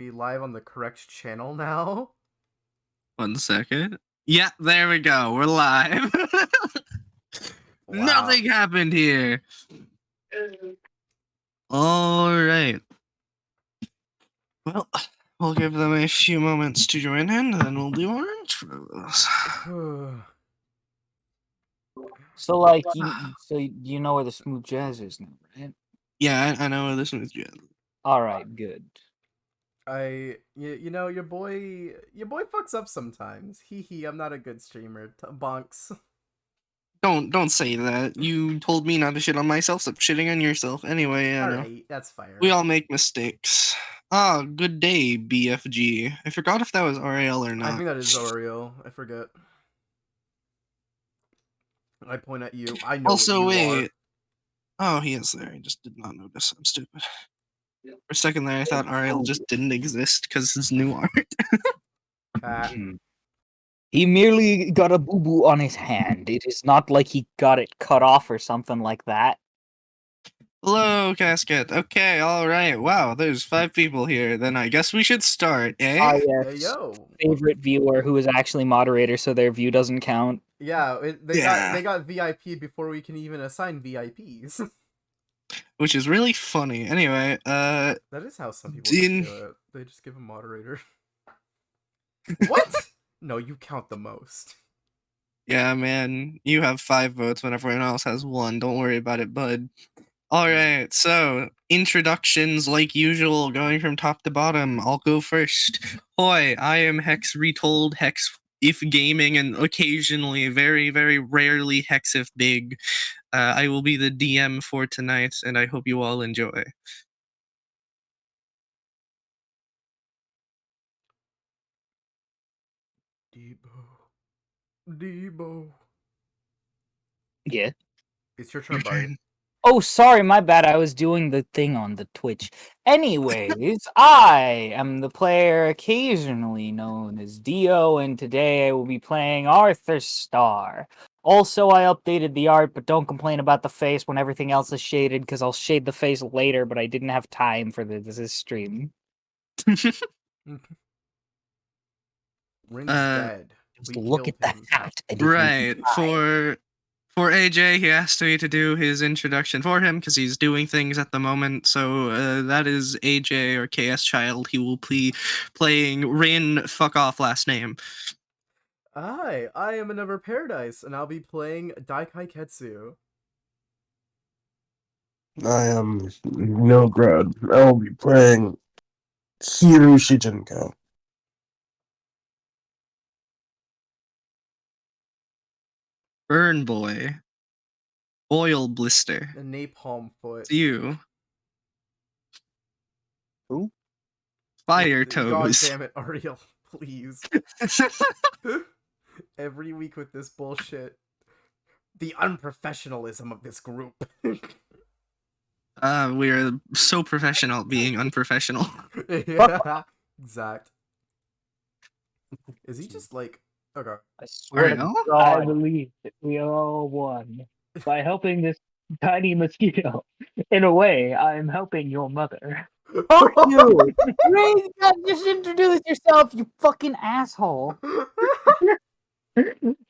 Be live on the correct channel now. 1 second. Yeah, there we go. We're live. Wow. Nothing happened here. All right. Well, we'll give them a few moments to join in, and then we'll do our intros. So, like, you know where the smooth jazz is now, right? Yeah, I know this one's jazz. All right, good. You know, your boy fucks up sometimes. Hee, I'm not a good streamer. Bonks. Don't say that. You told me not to shit on myself. Stop shitting on yourself. Anyway, I know. Alright, that's fire. We all make mistakes. Ah, good day, BFG. I forgot if that was Ariel or not. I think that is Ariel. I forget. I point at you. I know. Also, what you wait. Oh, he is there. I just did not notice. I'm stupid. For a second there, I thought Ariel just didn't exist because it's new art. He merely got a boo-boo on his hand. It is not like he got it cut off or something like that. Hello, Casket. Okay, alright. Wow, there's 5 people here. Then I guess we should start, eh? Yes. Hey, yo. Favorite viewer who is actually moderator, so their view doesn't count. Yeah, they got VIP before we can even assign VIPs. Which is really funny. Anyway, that is how some people do it. They just give a moderator. What? No, you count the most. Yeah, man. You have 5 votes when everyone else has 1. Don't worry about it, bud. Alright, so, introductions like usual, going from top to bottom. I'll go first. Hoi, I am Hex Retold, Hex if gaming, and occasionally, very, very rarely, Hex if big. I will be the DM for tonight, and I hope you all enjoy. Debo. Yeah. It's your turn, buddy. Oh, sorry, my bad. I was doing the thing on the Twitch. Anyways, I am the player occasionally known as Dio, and today I will be playing Arthur Star. Also, I updated the art, but don't complain about the face when everything else is shaded, because I'll shade the face later, but I didn't have time for this stream. Rin's dead. Just look at the hat. Right, for AJ, he asked me to do his introduction for him because he's doing things at the moment. So that is AJ or KS Child. He will be playing Rin. Fuck off, last name. Hi, I am Another Paradise, and I'll be playing Daikai Ketsu. I am Milgrad. I'll be playing Hiru Shijinko. Burn Boy. Oil Blister. A Napalm Foot. It's you. Who? Fire God Toes. damn it, Ariel. Please. Every week with this bullshit. The unprofessionalism of this group. We are so professional being unprofessional. Yeah, exact. Is he just like... Okay. I swear to I believe that we all won by helping this tiny mosquito. In a way, I'm helping your mother. Fuck you! Ray, just introduce yourself, you fucking asshole.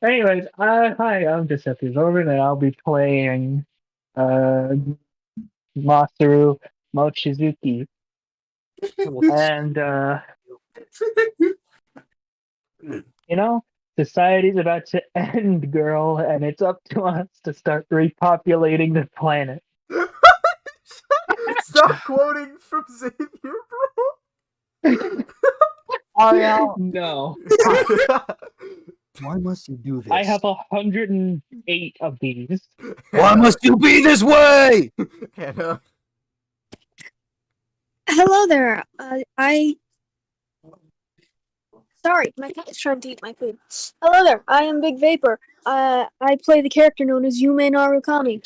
Anyways, hi, I'm Giuseppe Zorban, and I'll be playing Masaru Mochizuki. And, you know, society's about to end, girl, and it's up to us to start repopulating the planet. Stop quoting from Xavier, bro. Ariel. No. Why must you do this? I have 108 of these. Why must you be this way? Hannah. Hello there. Sorry, my cat is trying to eat my food. Hello there. I am Big Vapor. I play the character known as Yume Narukami.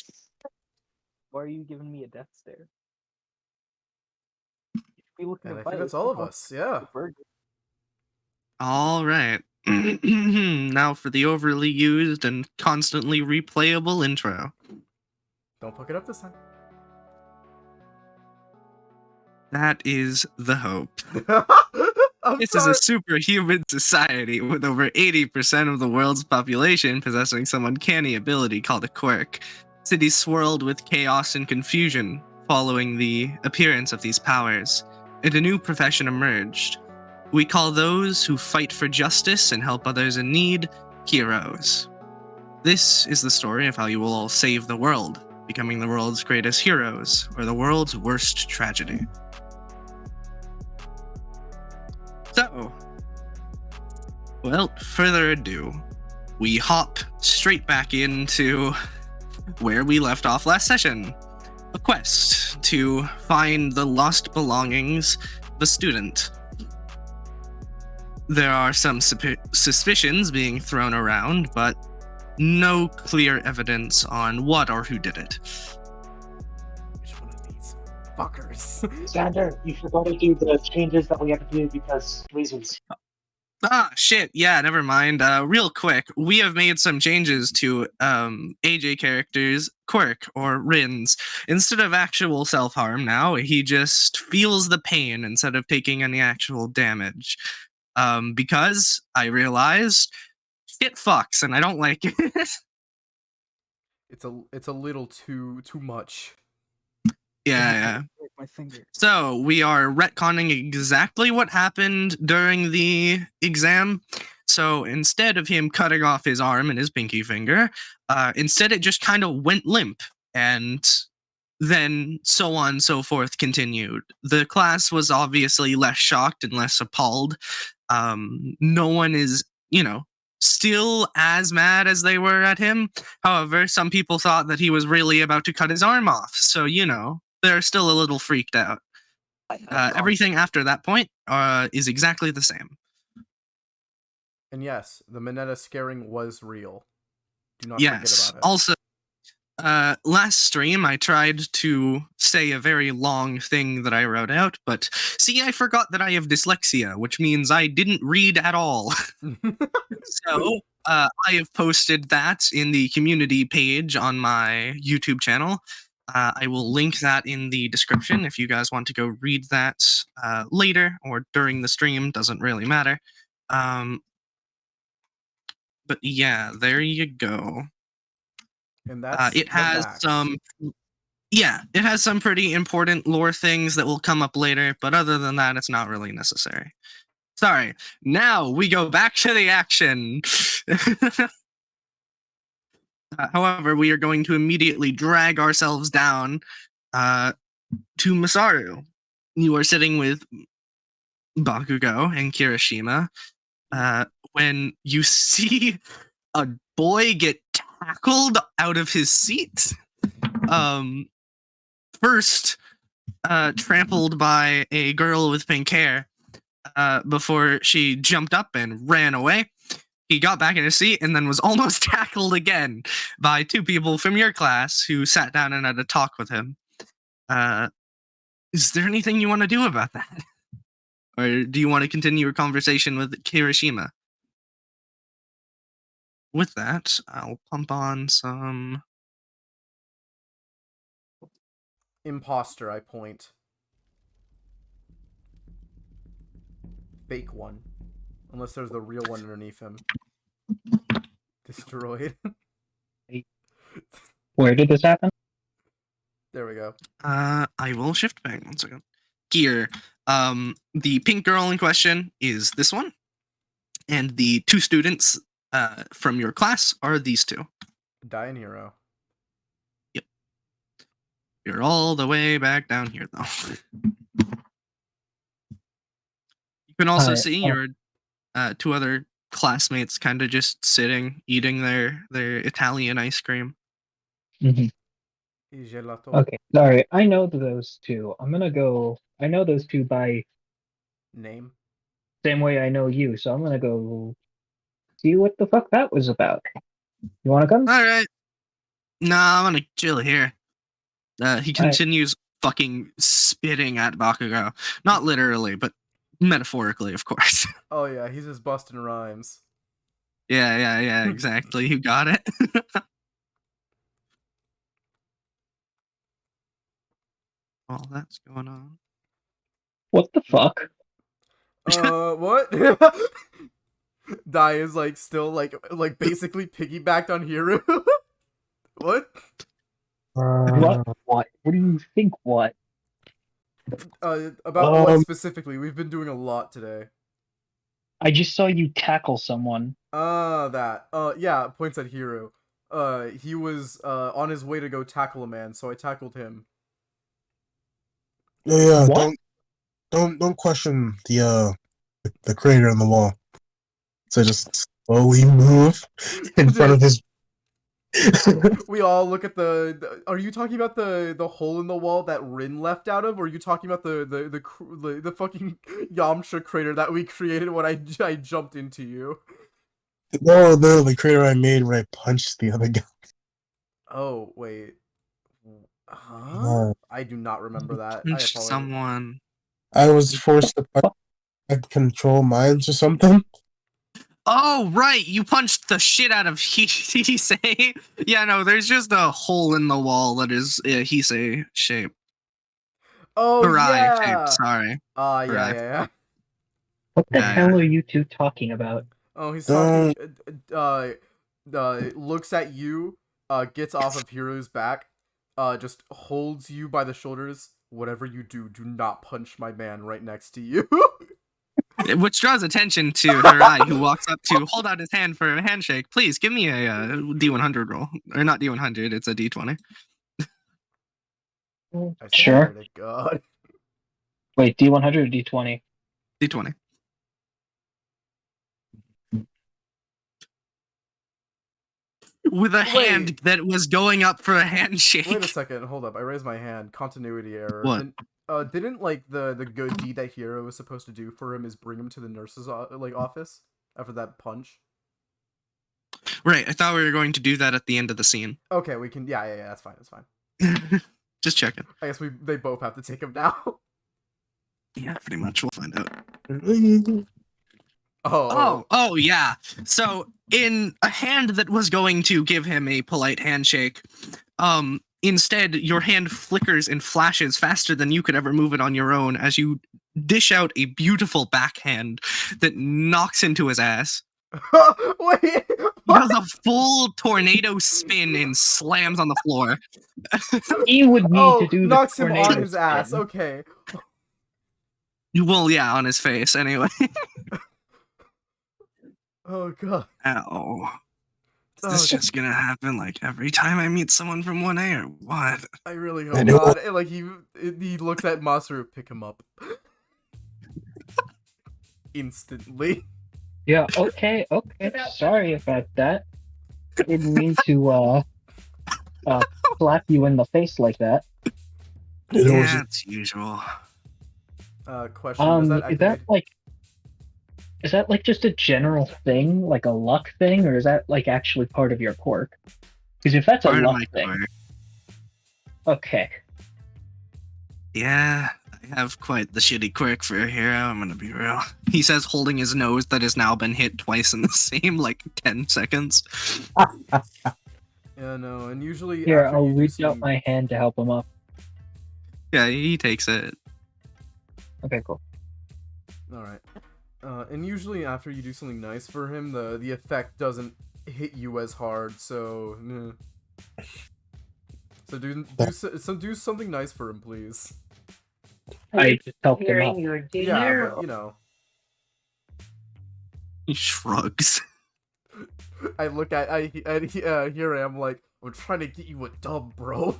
Why are you giving me a death stare? And I think that's all of us, yeah. All right. Now for the overly used and constantly replayable intro. Don't fuck it up this time. That is the hope. I'm This sorry. is a superhuman society with over 80% of the world's population possessing some uncanny ability called a quirk. Cities swirled with chaos and confusion following the appearance of these powers, and a new profession emerged. We call those who fight for justice and help others in need heroes. This is the story of how you will all save the world, becoming the world's greatest heroes, or the world's worst tragedy. So, without further ado, we hop straight back into where we left off last session. A quest to find the lost belongings of a student. There are some suspicions being thrown around, but no clear evidence on what or who did it. Which one of these fuckers? Xander, you forgot to do the changes that we have to do because reasons. Ah, shit. Yeah, never mind. Real quick, we have made some changes to AJ character's quirk or Rins. Instead of actual self-harm now, he just feels the pain instead of taking any actual damage. Because I realized shit fucks and I don't like it. It's a little too much. Yeah. Break my finger. So we are retconning exactly what happened during the exam. So instead of him cutting off his arm and his pinky finger, instead it just kind of went limp, and then so on and so forth continued. The class was obviously less shocked and less appalled. No one is, still as mad as they were at him. However, some people thought that he was really about to cut his arm off. So, they're still a little freaked out. Everything after that point is exactly the same. And yes, the Mineta scaring was real. Do not Yes. forget about it. Also, last stream I tried to say a very long thing that I wrote out, but see, I forgot that I have dyslexia, which means I didn't read at all. So, I have posted that in the community page on my YouTube channel. I will link that in the description if you guys want to go read that later or during the stream, doesn't really matter. But yeah, there you go. And that's it has facts. it has some pretty important lore things that will come up later, but other than that, it's not really necessary. Sorry. Now we go back to the action. However, we are going to immediately drag ourselves down to Masaru. You are sitting with Bakugo and Kirishima when you see a boy get tackled out of his seat. First, trampled by a girl with pink hair before she jumped up and ran away. He got back in his seat and then was almost tackled again by two people from your class who sat down and had a talk with him. Is there anything you want to do about that? Or do you want to continue your conversation with Kirishima? With that, I'll pump on some... Imposter, I point. Fake one. Unless there's the real one underneath him. Destroyed. Where did this happen? There we go. I will shift back 1 second. Here, the pink girl in question is this one, and the two students from your class are these two. Dying hero. Yep. You're all the way back down here, though. You can also see your two other classmates kind of just sitting, eating their Italian ice cream. Mm-hmm. Gelato. Okay, sorry. I know those two. I'm gonna go. I know those two by Name. same way I know you, so I'm gonna go see what the fuck that was about. You wanna come? All right. Nah, I'm gonna chill here. He continues fucking spitting at Bakugo. Not literally, but metaphorically, of course. Oh yeah, he's just busting rhymes. Yeah, exactly. You got it. All that's going on. What the fuck? What? Dai is like still like basically piggybacked on Hiru. What? What? What? What do you think? What? About what specifically? We've been doing a lot today. I just saw you tackle someone. That. Yeah, points at Hiru. He was on his way to go tackle a man, so I tackled him. Yeah, What? don't question the crater on the wall. So just slowly move in front of his. We all look at are you talking about the hole in the wall that Rin left out of, or are you talking about the fucking Yamcha crater that we created when I jumped into you? No, the crater I made when I punched the other guy. Oh wait, huh? No. I do not remember that. I Punched apologize. someone. I was forced to control minds or something. Oh, right. You punched the shit out of Hisei. Yeah, no, there's just a hole in the wall that is Hisei shape. Oh Mirai yeah. shape, sorry. Yeah. What the Yeah, hell are you two talking about? Oh, he's Don't- talking. Looks at you. Gets off of Hiru's back. Just holds you by the shoulders. Whatever you do, do not punch my man right next to you. Which draws attention to Hirai, who walks up to hold out his hand for a handshake. Please give me a D100 roll. Or not D100, it's a D20. I Sure. swear to God. Wait, D100 or D20? D20. With a hand that was going up for a handshake. Wait a second, hold up. I raised my hand. Continuity error. What? Didn't like the good deed that Hero was supposed to do for him is bring him to the nurse's office after that punch? Right, I thought we were going to do that at the end of the scene. Okay, we can. Yeah. That's fine. Just checking. I guess they both have to take him now. Yeah, pretty much. We'll find out. Oh, yeah. So, in a hand that was going to give him a polite handshake, instead, your hand flickers and flashes faster than you could ever move it on your own as you dish out a beautiful backhand that knocks into his ass. Wait. He does a full tornado spin and slams on the floor. He would need to do the knocks him tornado on his ass. spin. Okay. Well, yeah, on his face, anyway. Oh God. Ow. Is this just gonna happen like every time I meet someone from 1A or what? I really hope not. And, like he looks at Masaru, pick him up. Instantly. Yeah, okay. Sorry about that. Didn't mean to slap you in the face like that. Yeah, it's usual. Question. Is that like just a general thing, like a luck thing, or is that like actually part of your quirk? Because if that's Part a of luck my thing, quirk. okay. Yeah, I have quite the shitty quirk for a hero, I'm gonna be real. He says holding his nose that has now been hit twice in the same, 10 seconds. Yeah, no, and usually Here, after I'll you do reach out something- my hand to help him up. Yeah, he takes it. Okay, cool. Alright. And usually after you do something nice for him, the effect doesn't hit you as hard, so... So do something nice for him, please. I just helped him up. Yeah, but, you know... He shrugs. I here I am like, I'm trying to get you a dub, bro.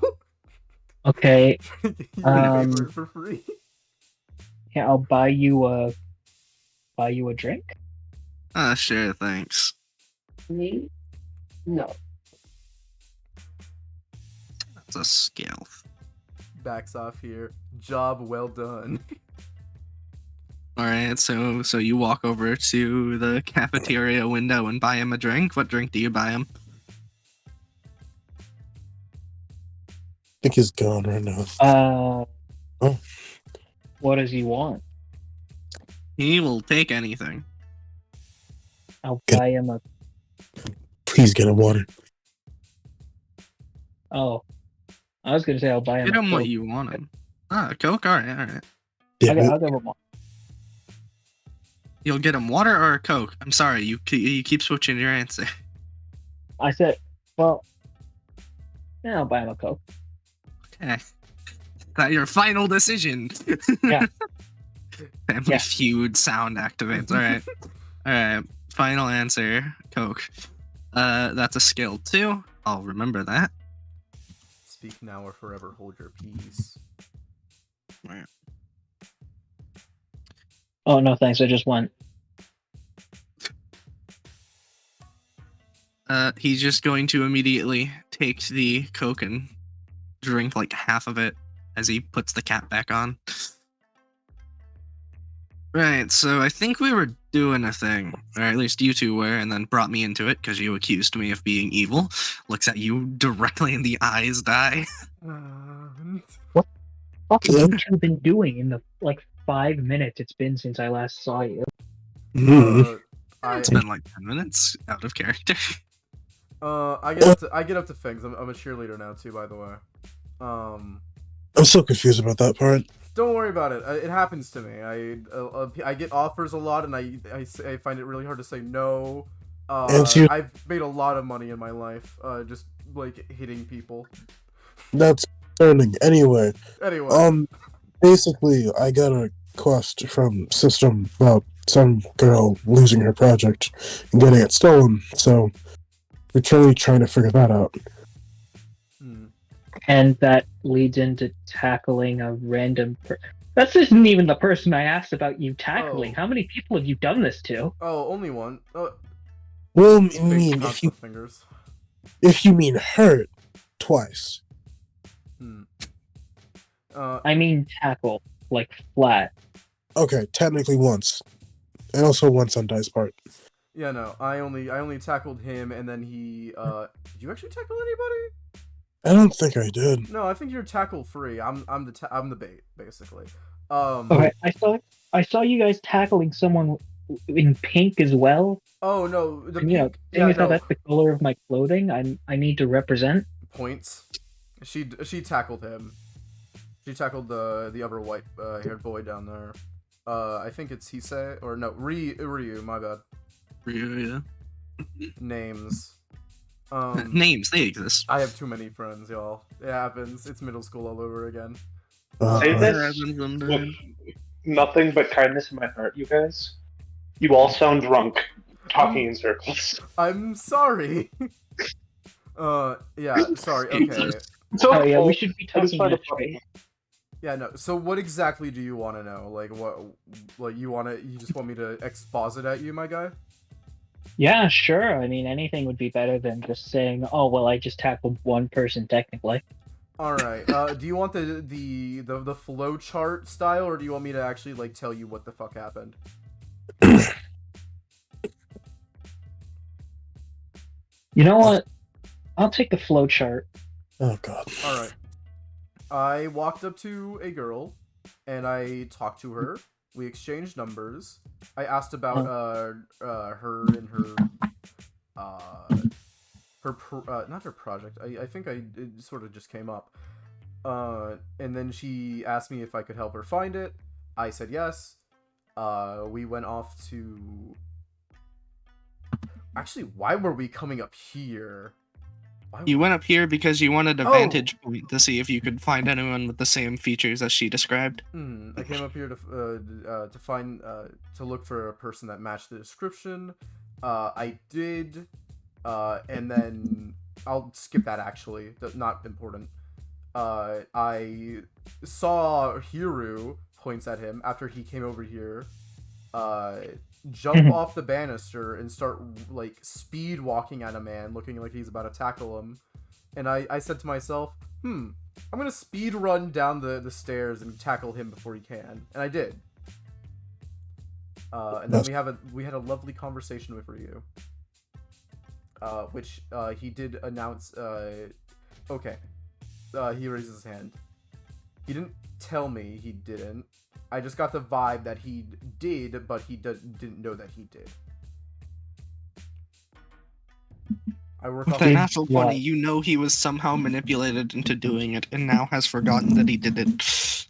Okay, Trying to get you a favor for free. yeah, I'll buy you a drink. Sure, thanks. Me? No. That's a scale. Backs off here. Job well done. Alright, so you walk over to the cafeteria window and buy him a drink. What drink do you buy him? I think he's gone right now. Oh. What does he want? He will take anything. I'll Good. buy him a. Please get a water. Oh, I was gonna say I'll buy him. Get a him what Coke. you want him. Coke? Alright. Damn it. I'll give him one. You'll get him water or a Coke. I'm sorry, you keep switching your answer. I said, well, yeah, I'll buy him a Coke. Okay. That your final decision. Yeah. Family Yeah. Feud sound activates. All right. All right. Final answer, Coke. That's a skill too. I'll remember that. Speak now or forever hold your peace. Right. Oh, no, thanks. I just went. He's just going to immediately take the Coke and drink like half of it as he puts the cap back on. Right, so I think we were doing a thing, or at least you two were, and then brought me into it because you accused me of being evil. Looks at you directly in the eyes, Die. What have you two been doing in the 5 minutes it's been since I last saw you? It's been like 10 minutes out of character. I get up to things. I'm a cheerleader now too, by the way. I'm so confused about that part. Don't worry about it. It happens to me. I get offers a lot, and I find it really hard to say no. I've made a lot of money in my life, just like hitting people. That's concerning. Anyway, Anyway, basically, I got a quest from System about some girl losing her project and getting it stolen. So we're trying to figure that out. And that leads into tackling a random That isn't even the person I asked about you tackling. Oh. How many people have you done this to? Oh, only one. Well, I mean, fingers. if you mean hurt, twice. I mean tackle, like flat. Okay, technically once, and also once on Dice part. Yeah, no, I only tackled him, and then he. Did you actually tackle anybody? I don't think I did. No, I think you're tackle free. I'm the bait, basically. Okay, I saw you guys tackling someone in pink as well. Oh no, the And, pink. seeing as how that's the color of my clothing, I need to represent. Points. She tackled him. She tackled the other white haired boy down there. I think it's Hisei or no Ryu. My bad. Ryu, yeah. Names. Names, they exist. I have too many friends, y'all. It happens. It's middle school all over again. Say this with nothing but kindness in my heart, you guys. You all sound drunk, talking in circles. I'm sorry. Yeah, sorry. Okay. Oh yeah, we should be talking this way. Yeah, no. So what exactly do you want to know? Like what? Like you just want me to exposit at you, my guy? Yeah, sure. I mean, anything would be better than just saying, "Oh, well, I just tackled one person technically." All right. Do you want the flow chart style, or do you want me to actually like tell you what the fuck happened? You know what? I'll take the flow chart. Oh god. All right. I walked up to a girl, and I talked to her. We exchanged numbers. I asked about her and her not her project. I think it sort of just came up. And then she asked me if I could help her find it. I said yes. We went off to. Actually, why were we coming up here? You went up here because you wanted a vantage point to see if you could find anyone with the same features as she described. I came up here to find to look for a person that matched the description. I did, and then I'll skip that actually. That's not important. I saw Hiru, points at him after he came over here. Jump off the banister and start like speed walking at a man, looking like he's about to tackle him. And I said to myself, I'm gonna speed run down the stairs and tackle him before he can, and I did. And then we had a lovely conversation with Ryu, which he did announce. Okay, he raises his hand. He didn't tell me he didn't. I just got the vibe that he did, but he didn't know that he did. I work off. That's so funny. You know he was somehow manipulated into doing it, and now has forgotten that he did it.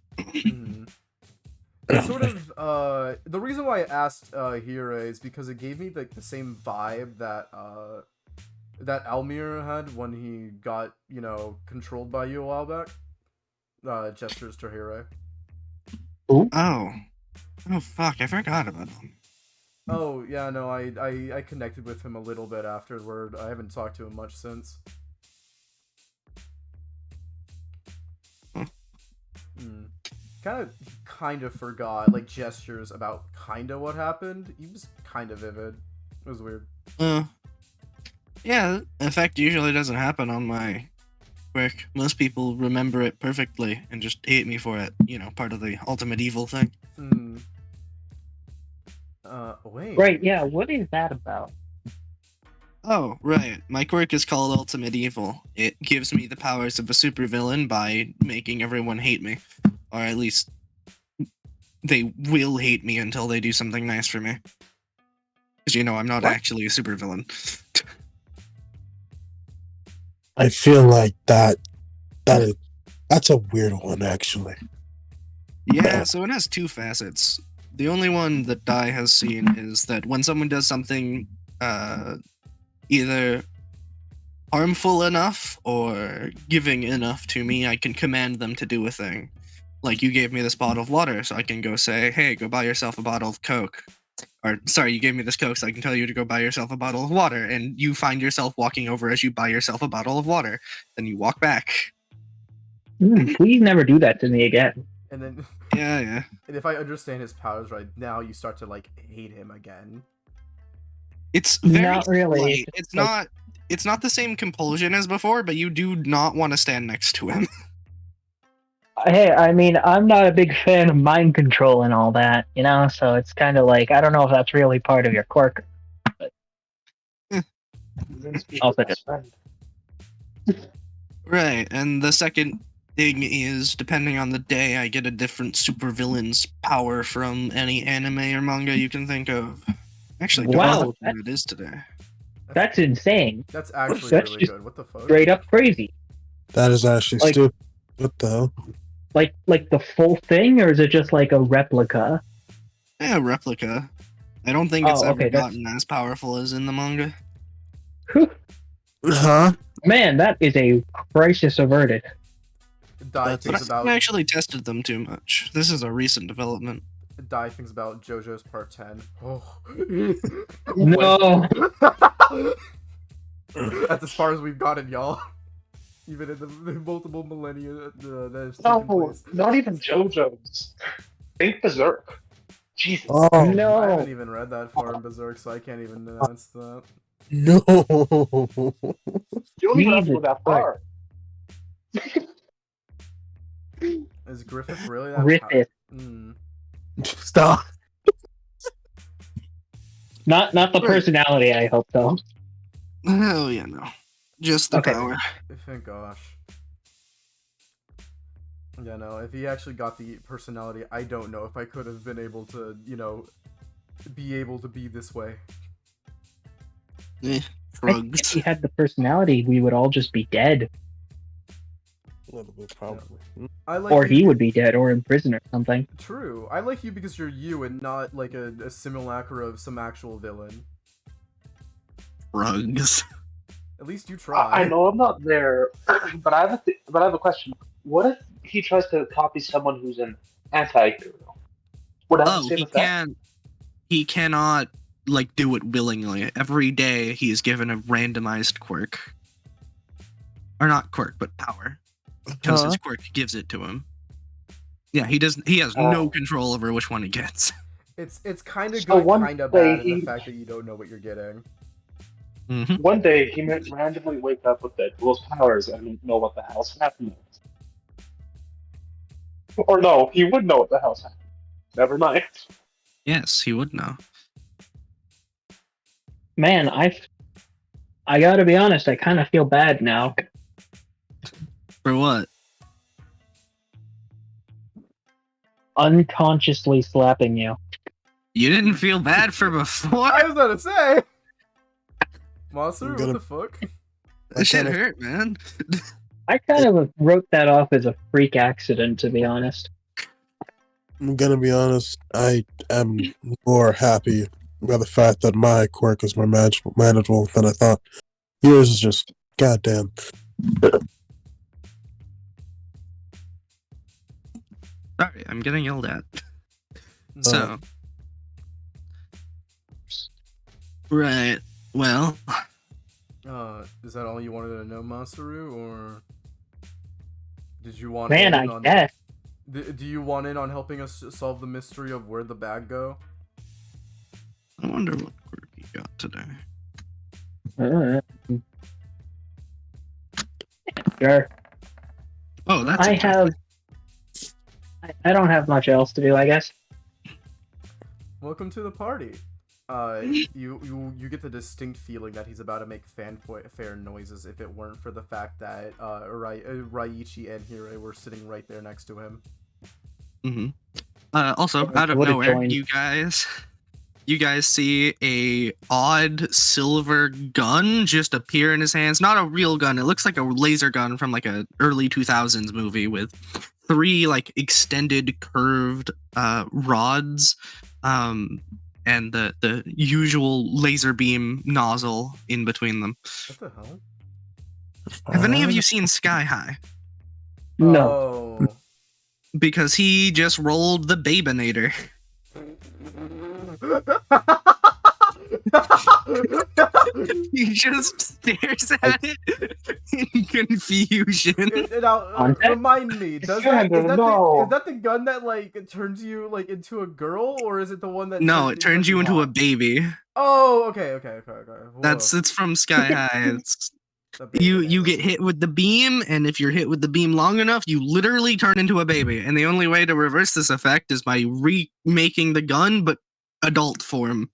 It's sort of the reason why I asked Hira is because it gave me like the same vibe that that Almir had when he got, you know, controlled by you a while back. Gestures to Hira. Oh. Oh fuck, I forgot about him. Oh yeah, no, I connected with him a little bit afterward. I haven't talked to him much since. Kind of forgot like gestures about kind of what happened. He was kind of vivid. It was weird. Yeah, effect usually doesn't happen on my quirk. Most people remember it perfectly and just hate me for it. You know, part of the ultimate evil thing. Wait. Right, yeah, what is that about? Oh, right. My quirk is called Ultimate Evil. It gives me the powers of a supervillain by making everyone hate me. Or at least they will hate me until they do something nice for me. Because, you know, I'm not actually a supervillain. I feel like that's a weird one, actually. Yeah, so it has two facets. The only one that Dai has seen is that when someone does something either harmful enough or giving enough to me, I can command them to do a thing. Like, you gave me this bottle of water, so I can go say, hey, go buy yourself a bottle of Coke. Or, sorry, you gave me this Coke, so I can tell you to go buy yourself a bottle of water. And you find yourself walking over as you buy yourself a bottle of water. Then you walk back. Please never do that to me again. And then Yeah. And if I understand his powers right now, you start to like hate him again. It's very Not really. slight. It's not the same compulsion as before, but you do not want to stand next to him. Hey, I mean, I'm not a big fan of mind control and all that, you know, so it's kind of like, I don't know if that's really part of your quirk. But also just Right, and the second thing is, depending on the day, I get a different supervillain's power from any anime or manga you can think of. Actually, don't Wow, know what it is today. That's insane. That's actually That's really just good. What the fuck? Straight up crazy. That is actually Like- stupid. What the hell? Like the full thing, or is it just like a replica? Yeah, replica. I don't think it's Oh, ever okay, that's- gotten as powerful as in the manga. Huh? Man, that is a crisis averted. Die That's- But I thinks haven't about actually tested them too much. This is a recent development. Die thinks about JoJo's Part 10. Oh. No. That's as far as we've gotten, y'all. Even in the multiple millennia that has taken No, place. not even JoJo's. Think Berserk. Jesus. Oh I haven't No. even read that far in Berserk, so I can't even announce that. no! You don't even have to go that far. Is Griffith really that Griffith. Stop. Not the personality, I hope though. Oh yeah, no. Just the Okay. power. Thank gosh. Yeah, no, if he actually got the personality, I don't know if I could have been able to, you know, be able to be this way. I think Drugs. if he had the personality, we would all just be dead. A little bit, probably. I like Or you- he would be dead or in prison or something. True. I like you because you're you and not like a simulacra of some actual villain. Drugs. At least you try. I know I'm not there, but I have a question. What if he tries to copy someone who's an anti-hero? Would that have Oh, the same he effect? can't. He cannot like do it willingly. Every day he is given a randomized quirk, or not quirk, but power, because his quirk gives it to him. Yeah, he does. He has no Oh. control over which one he gets. It's kind of So good, one kind of day bad in the he- fact that you don't know what you're getting. Mm-hmm. One day he might randomly wake up with Deadpool's powers and not know what the hell's happening. Or no, he would know what the hell's happening. Never mind. Yes, he would know. Man, I gotta be honest, I kind of feel bad now. For what? Unconsciously slapping you. You didn't feel bad for before? I was about to say. Monster, I'm what gonna- the fuck? That shit kinda- hurt, man. I kind of wrote that off as a freak accident, to be honest. I'm gonna be honest. I am more happy by the fact that my quirk is more manageable than I thought. Yours is just goddamn. Sorry, I'm getting yelled at. So, right. Well, is that all you wanted to know, Masaru, or did you want Man, in I on? guess. Do you want in on helping us solve the mystery of where the bag go? I wonder what quirk you got today. Sure. Oh, that's I don't have much else to do, I guess. Welcome to the party. You get the distinct feeling that he's about to make fanfare noises if it weren't for the fact that Raichi and Hire were sitting right there next to him. Mm-hmm. Also, I out of would've nowhere, joined. you guys see a odd silver gun just appear in his hands. Not a real gun. It looks like a laser gun from like a early 2000s movie with 3 like extended curved rods, and the usual laser beam nozzle in between them. What the hell? Have any of you seen Sky High? No. Oh. Because he just rolled the Babinator. He just stares at it in confusion. Now, remind me, is that the gun that like turns you like into a girl, or is it the one that? No, it turns you into a baby. Oh, okay. It's from Sky High. It's you get hit with the beam, and if you're hit with the beam long enough, you literally turn into a baby. And the only way to reverse this effect is by remaking the gun, but adult form.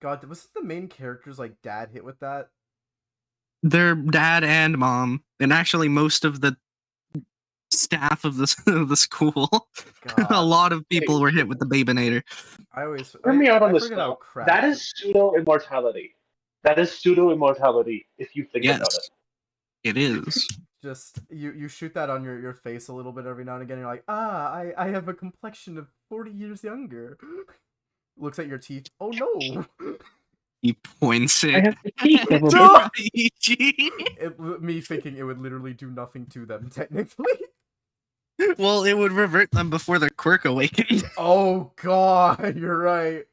God, wasn't the main character's like dad hit with that? Their dad and mom, and actually most of the staff of the school. A lot of people were hit with the Babinator. Hear me out on this though. That is pseudo immortality. That is pseudo immortality if you think about it. It is. Just you shoot that on your face a little bit every now and again. You're like, I have a complexion of 40 years younger. Looks at your teeth. Oh no. He points it. I have the teeth of a me thinking it would literally do nothing to them, technically. Well, it would revert them before their quirk awakened. Oh god, you're right.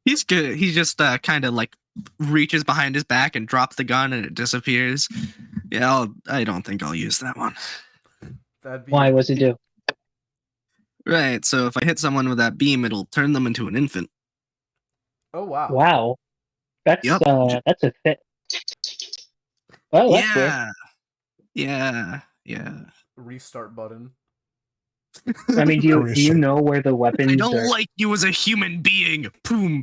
He's good. He just kind of like reaches behind his back and drops the gun, and it disappears. Yeah, I don't think I'll use that one. Why? What's it do? Right. So if I hit someone with that beam, it'll turn them into an infant. Oh wow. Wow. That's that's a fit. Well, that's weird. Yeah. Restart button. I mean, do you know where the weapons I don't are? like you as a human being. Boom.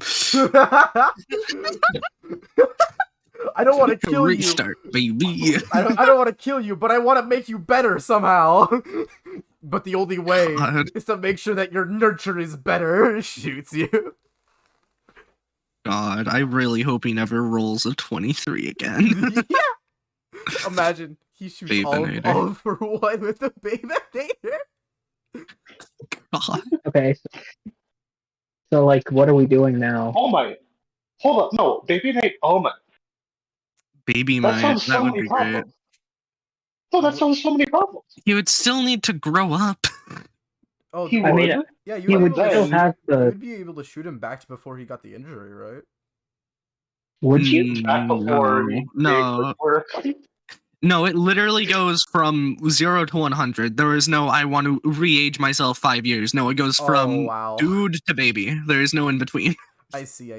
I don't want to kill Restart, baby. I don't want to kill you, but I want to make you better somehow. But the only way is to make sure that your nurture is better. Shoots you. God, I really hope he never rolls a 23 again. Yeah. Imagine he shoots all for one with the Babinator. God. Okay. So like, what are we doing now? Oh my! Hold up! No, Babinator. Oh my! Baby mind. That would be great. No, that solves so many problems. He would still need to grow up. Oh, he would. Yeah, you would still have the. You'd be able to shoot him back before he got the injury, right? Would you? Back before no. No, it literally goes from 0 to 100. There is no, I want to re-age myself 5 years. No, it goes from dude to baby. There is no in between. I see.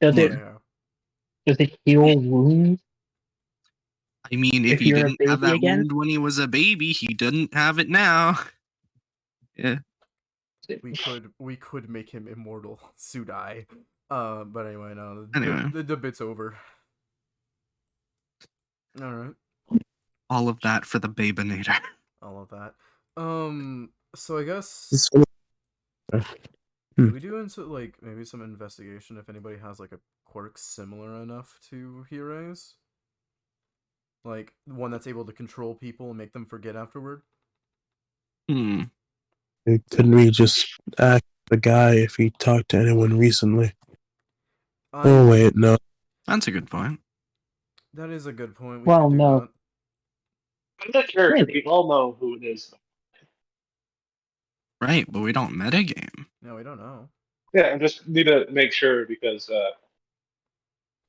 Does it heal wounds? I mean, if he didn't have that wound when he was a baby, he didn't have it now. Yeah. We could make him immortal. Sudai. But anyway, no. The debate's over. Alright. All of that for the Babinator. All of that. So I guess we do into like maybe some investigation if anybody has like a quirk similar enough to Hire's? Like one that's able to control people and make them forget afterward? Couldn't we just act the guy if he talked to anyone recently? I Oh mean, wait, no. That's a good point. that is a good point. We Well, could do no. that. I'm the character. Really? We all know who it is. Right, but we don't metagame. No, we don't know. Yeah, I just need to make sure because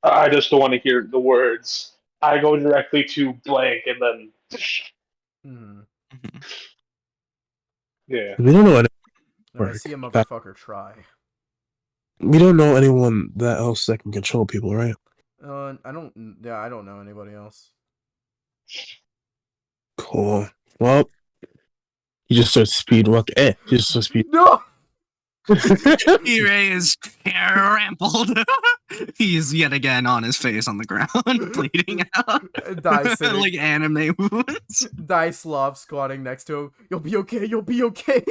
I just don't want to hear the words. I go directly to blank and then. Hmm. Yeah. We don't know I see a That- motherfucker try. We don't know anyone that else that can control people, right? I don't. Yeah, I don't know anybody else. Cool. Well, he just starts speed walk. He just starts speed. No. Ire is trampled. He's yet again on his face on the ground, bleeding out. Die sitting. Like anime wounds. Die Slav squatting next to him. You'll be okay. You'll be okay.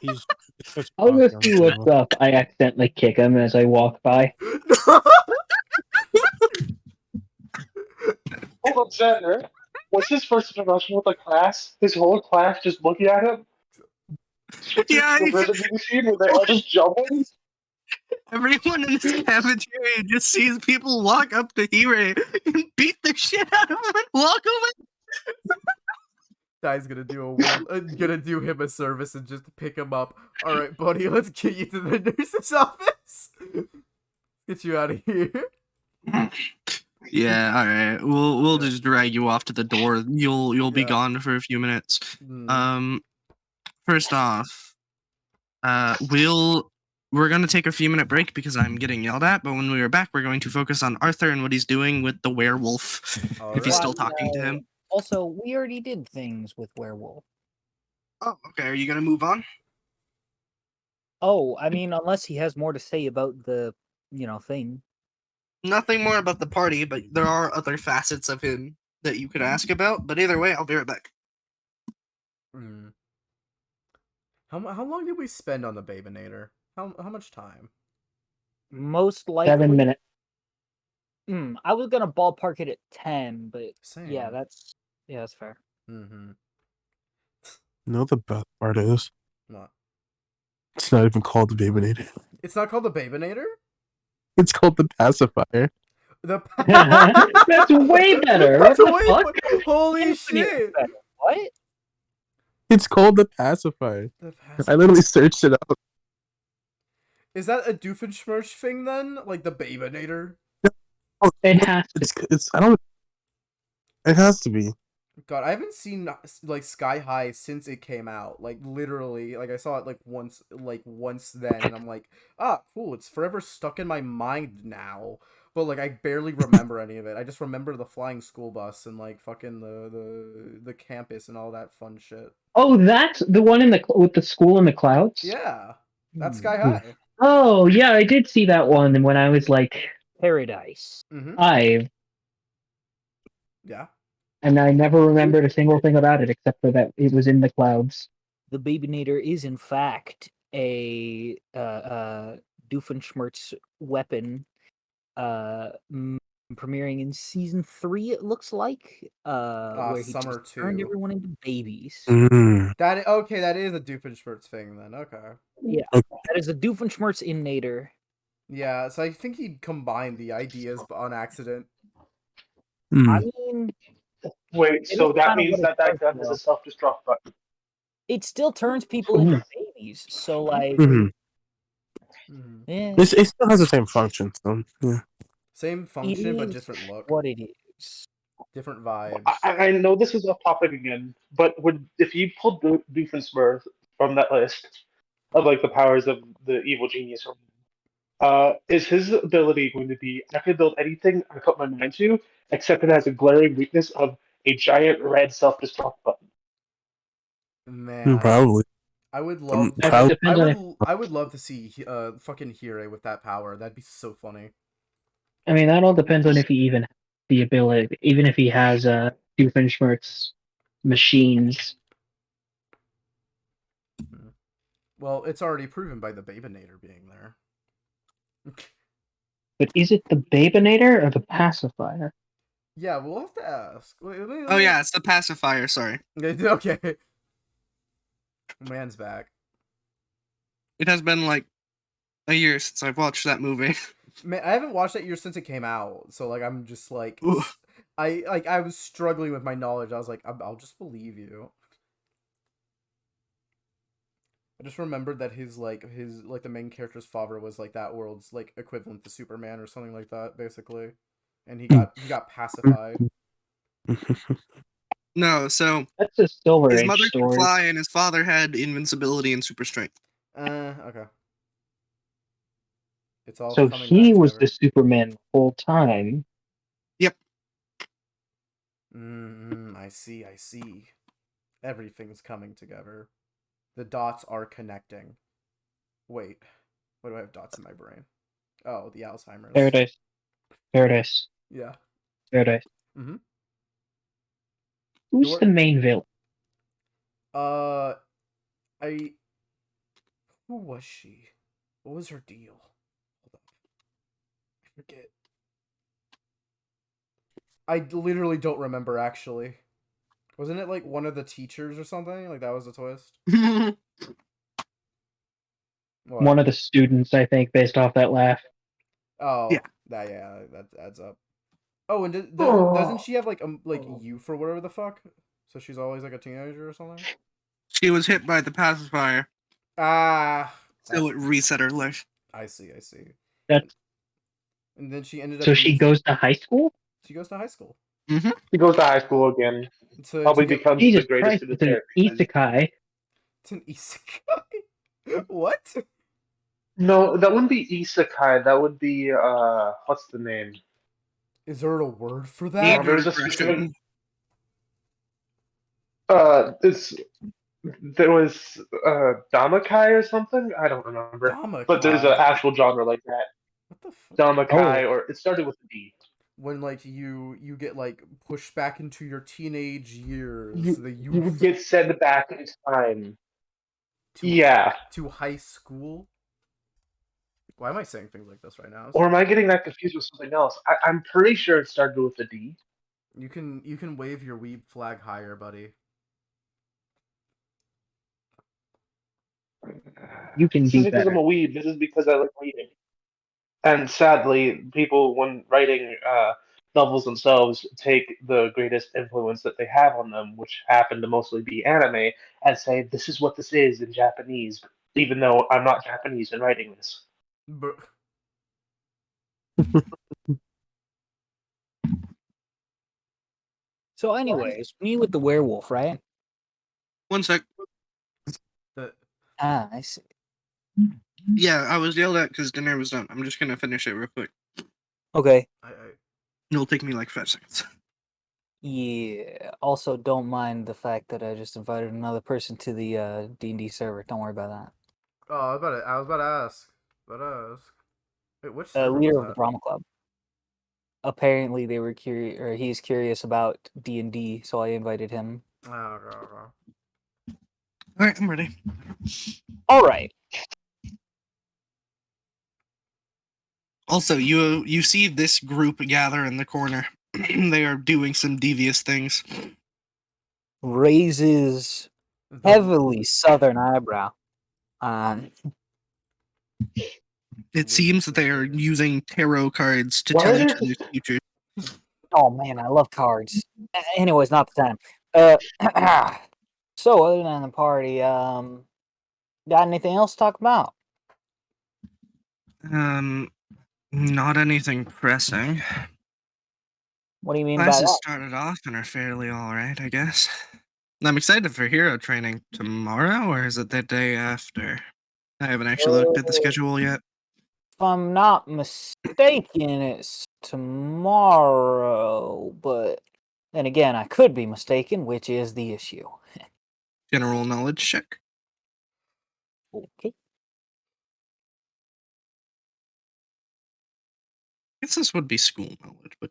He's I'll just see what's up. I accidentally kick him as I walk by. Hold on, Senator. What's his first introduction with the class? His whole class just looking at him? Yeah, The rhythm scene where they all just jumping? everyone in this cafeteria just sees people walk up to Hire and beat the shit out of him and walk away. Die's gonna do him a service and just pick him up. All right, buddy, let's get you to the nurse's office. Get you out of here. Yeah, all right. We'll just drag you off to the door. You'll be Yeah. gone for a few minutes. Mm. First off, we're gonna take a few minute break because I'm getting yelled at. But when we are back, we're going to focus on Arthur and what he's doing with the werewolf. If he's Alright. still talking to him. Also, we already did things with werewolf. Oh, okay. Are you gonna move on? Oh, I mean, unless he has more to say about the, thing. Nothing more about the party, but there are other facets of him that you could ask about. But either way, I'll be right back. Mm. How long did we spend on the Babinator? How much time? Most likely 7 minutes. I was gonna ballpark it at 10, but Same. yeah, that's fair. Mm-hmm. You know the best part is? What? It's not even called the Babinator. It's not called the Babinator? It's called the pacifier. That's way better. That's What the way fuck? Holy Infinite shit! better. What? It's called the pacifier. The I literally searched it up. Is that a Doofenshmirtz thing then? Like the Babinator? It has to. It's I don't. It has to be. God, I haven't seen like Sky High since it came out. Like literally, like I saw it like once then, and I'm like, cool. It's forever stuck in my mind now. But like I barely remember any of it. I just remember the flying school bus and like fucking the campus and all that fun shit. Oh, that's the one with the school in the clouds? Yeah, that's Sky High. Oh, yeah, I did see that one when I was like Paradise. Mm-hmm. 5. Yeah. And I never remembered a single thing about it except for that it was in the clouds. The Babinator is in fact a Doofenshmirtz weapon premiering in season 3, it looks like, where he Summer just turned 2. everyone into babies. That is a Doofenshmirtz thing then. Okay. Yeah, that is a Doofenshmirtz in Nader. Yeah, so I think he combined the ideas on accident. I mean, Wait, It so is that kinda means what it that does, has though. a self-destruct button. it still turns people into babies. So like, Mhm. eh, It still has the same function. So yeah. Same it function, but is different look. what it is. Different vibes. I know this is off topic again, but if you pulled Doofenshmirtz from that list of like the powers of the evil genius, is his ability going to be I can build anything I put my mind to, except it has a glaring weakness of a giant red self-destruct button? Man, Probably. I would love. That depends on if, I would love to see fucking Hire with that power. That'd be so funny. I mean, that all depends on if he even has the ability, even if he has Doofenshmirtz machines. Well, it's already proven by the Babinator being there. But is it the Babinator or the pacifier? Yeah, we'll have to ask. Oh yeah, it's the pacifier. Sorry. Okay. Man's back. It has been like a year since I've watched that movie. Man, I haven't watched that year since it came out, so like I'm just like Ooh. I was struggling with my knowledge. I was like, I'll just believe you. I just remembered that his the main character's father was like that world's like equivalent to Superman or something like that, basically, and he got pacified. No, so That's a Silver his Age mother could story. fly and his father had invincibility and super strength. Okay. It's all So coming he back was together. the Superman the whole time. Yep. I see. Everything's coming together. The dots are connecting. Wait, what do I have dots in my brain? Oh, the Alzheimer's. Paradise. Paradise. Yeah. Paradise. Mm-hmm. Who's the main villain? Who was she? What was her deal? Hold up. I forget. I literally don't remember, actually. Wasn't it like one of the teachers or something? Like that was a twist? What? One of the students, I think, based off that laugh. Oh, Yeah. That adds up. Oh, and doesn't she have like youth or whatever the fuck? So she's always like a teenager or something? She was hit by the pacifier, Ah. so it reset her life. I see. That's And then she ended up. so she goes to high school? She goes to high school. Mm-hmm. He goes to high school again. Probably becomes Jesus the greatest Christ, in the it's an isekai. It's an isekai. What? No, that wouldn't be isekai. That would be what's the name? Is there a word for that? Age There's a regression. specific. There was Damakai or something. I don't remember. Damakai. But there's an actual genre like that. What the fuck? Damakai, or it started with a D. When like you get like pushed back into your teenage years, You get sent back in time. To high school. Why am I saying things like this right now? Or am I getting that confused with something else? I'm pretty sure it started with a D. You can wave your weeb flag higher, buddy. You can This be is because better. I'm a weeb. This is because I like reading. And sadly, people, when writing novels themselves, take the greatest influence that they have on them, which happen to mostly be anime, and say, this is what this is in Japanese, even though I'm not Japanese in writing this. So, anyways, me with the werewolf, right? One sec. I see. Yeah, I was yelled at because dinner was done. I'm just gonna finish it real quick. Okay. It'll take me like 5 seconds. Yeah. Also, don't mind the fact that I just invited another person to the D&D server. Don't worry about that. Oh, I was about to ask. Wait, which server Leader was of the that? drama club. Apparently, they were curious, or he's curious about D&D, so I invited him. Oh, okay. All right, I'm ready. All right. Also, you see this group gather in the corner. They are doing some devious things. Raises heavily southern eyebrow. It seems that they are using tarot cards to Why tell are each there other's future. Oh man, I love cards. Anyways, not the time. So other than the party, got anything else to talk about? Not anything pressing. What do you mean by Classes that? started off and are fairly alright, I guess. I'm excited for hero training tomorrow, or is it the day after? I haven't actually looked at the schedule yet. If I'm not mistaken, it's tomorrow, but then again, I could be mistaken, which is the issue. General knowledge check. Okay. I guess this would be school knowledge, but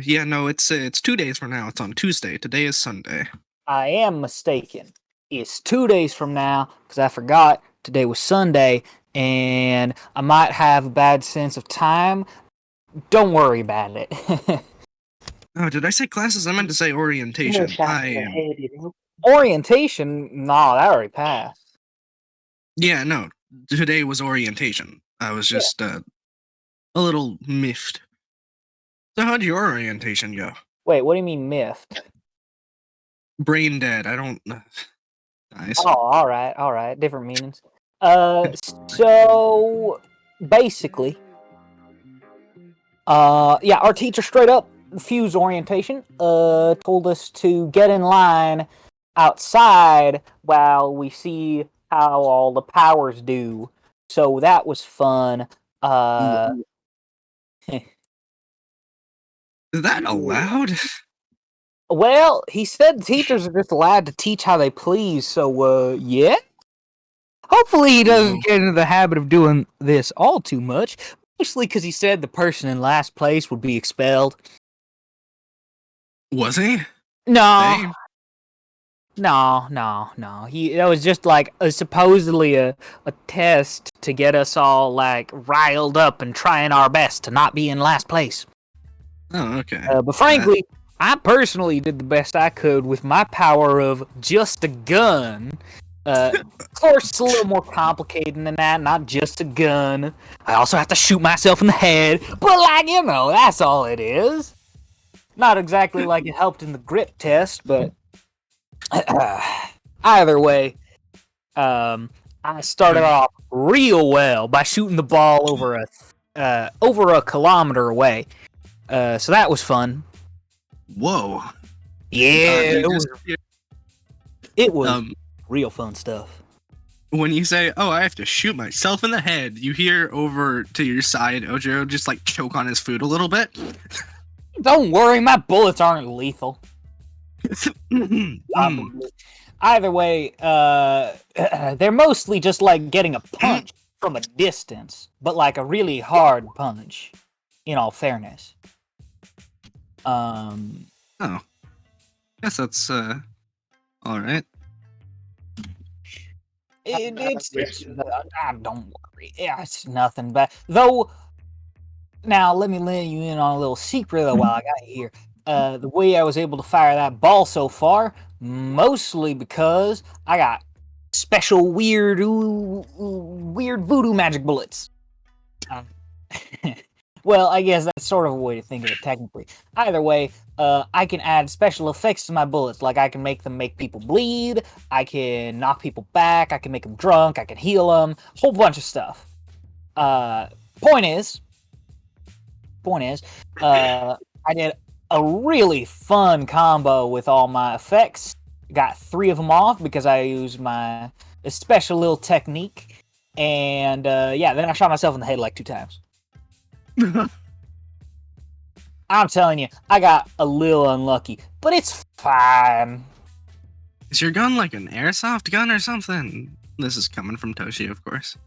yeah, no, it's 2 days from now. It's on Tuesday. Today is Sunday. I am mistaken. It's 2 days from now, because I forgot today was Sunday, and I might have a bad sense of time. Don't worry about it. Oh, did I say classes? I meant to say orientation. Orientation? Orientation? Nah, that already passed. Yeah, no. Today was orientation. I was just a little miffed. So how'd your orientation go? Wait, what do you mean miffed? Brain dead. I don't. Nice. Oh, all right, different meanings. So basically, yeah, our teacher straight up refused orientation. Told us to get in line outside while we see how all the powers do. So that was fun. Is that allowed? Well, he said teachers are just allowed to teach how they please. So, yeah. Hopefully, he doesn't get into the habit of doing this all too much. Mostly because he said the person in last place would be expelled. Was he? No. Same. No. That was just like supposedly a test to get us all like riled up and trying our best to not be in last place. Oh, okay. But frankly, I personally did the best I could with my power of just a gun. Of course, it's a little more complicated than that. Not just a gun. I also have to shoot myself in the head. But like, you know, that's all it is. Not exactly like it helped in the grip test, but either way, I started off real well by shooting the ball over a kilometer away. So that was fun. Whoa. Yeah, it was real fun stuff. When you say, "Oh, I have to shoot myself in the head," you hear over to your side Ojo just like choke on his food a little bit. Don't worry, my bullets aren't lethal. Either way, they're mostly just like getting a punch from a distance, but like a really hard punch, in all fairness. Oh. Guess that's alright. Don't worry. Yeah, it's nothing bad. Though, now let me let you in on a little secret though while I got you here. The way I was able to fire that ball so far, mostly because I got special weird voodoo magic bullets. Well, I guess that's sort of a way to think of it technically. Either way, I can add special effects to my bullets. Like I can make them make people bleed, I can knock people back, I can make them drunk, I can heal them, whole bunch of stuff. Point is, I did a really fun combo with all my effects. Got 3 of them off because I used my special little technique. And yeah, then I shot myself in the head like 2 times. I'm telling you, I got a little unlucky, but it's fine. Is your gun like an airsoft gun or something? This is coming from Toshi, of course.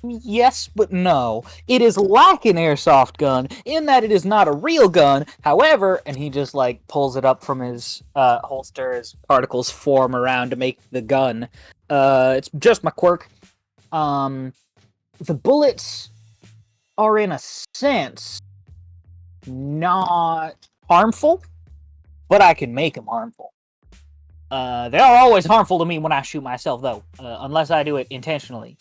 Yes, but no. It is like an airsoft gun in that it is not a real gun. However, and he just like pulls it up from his holster as particles form around to make the gun. It's just my quirk. The bullets are in a sense not harmful, but I can make them harmful. They are always harmful to me when I shoot myself, though, unless I do it intentionally.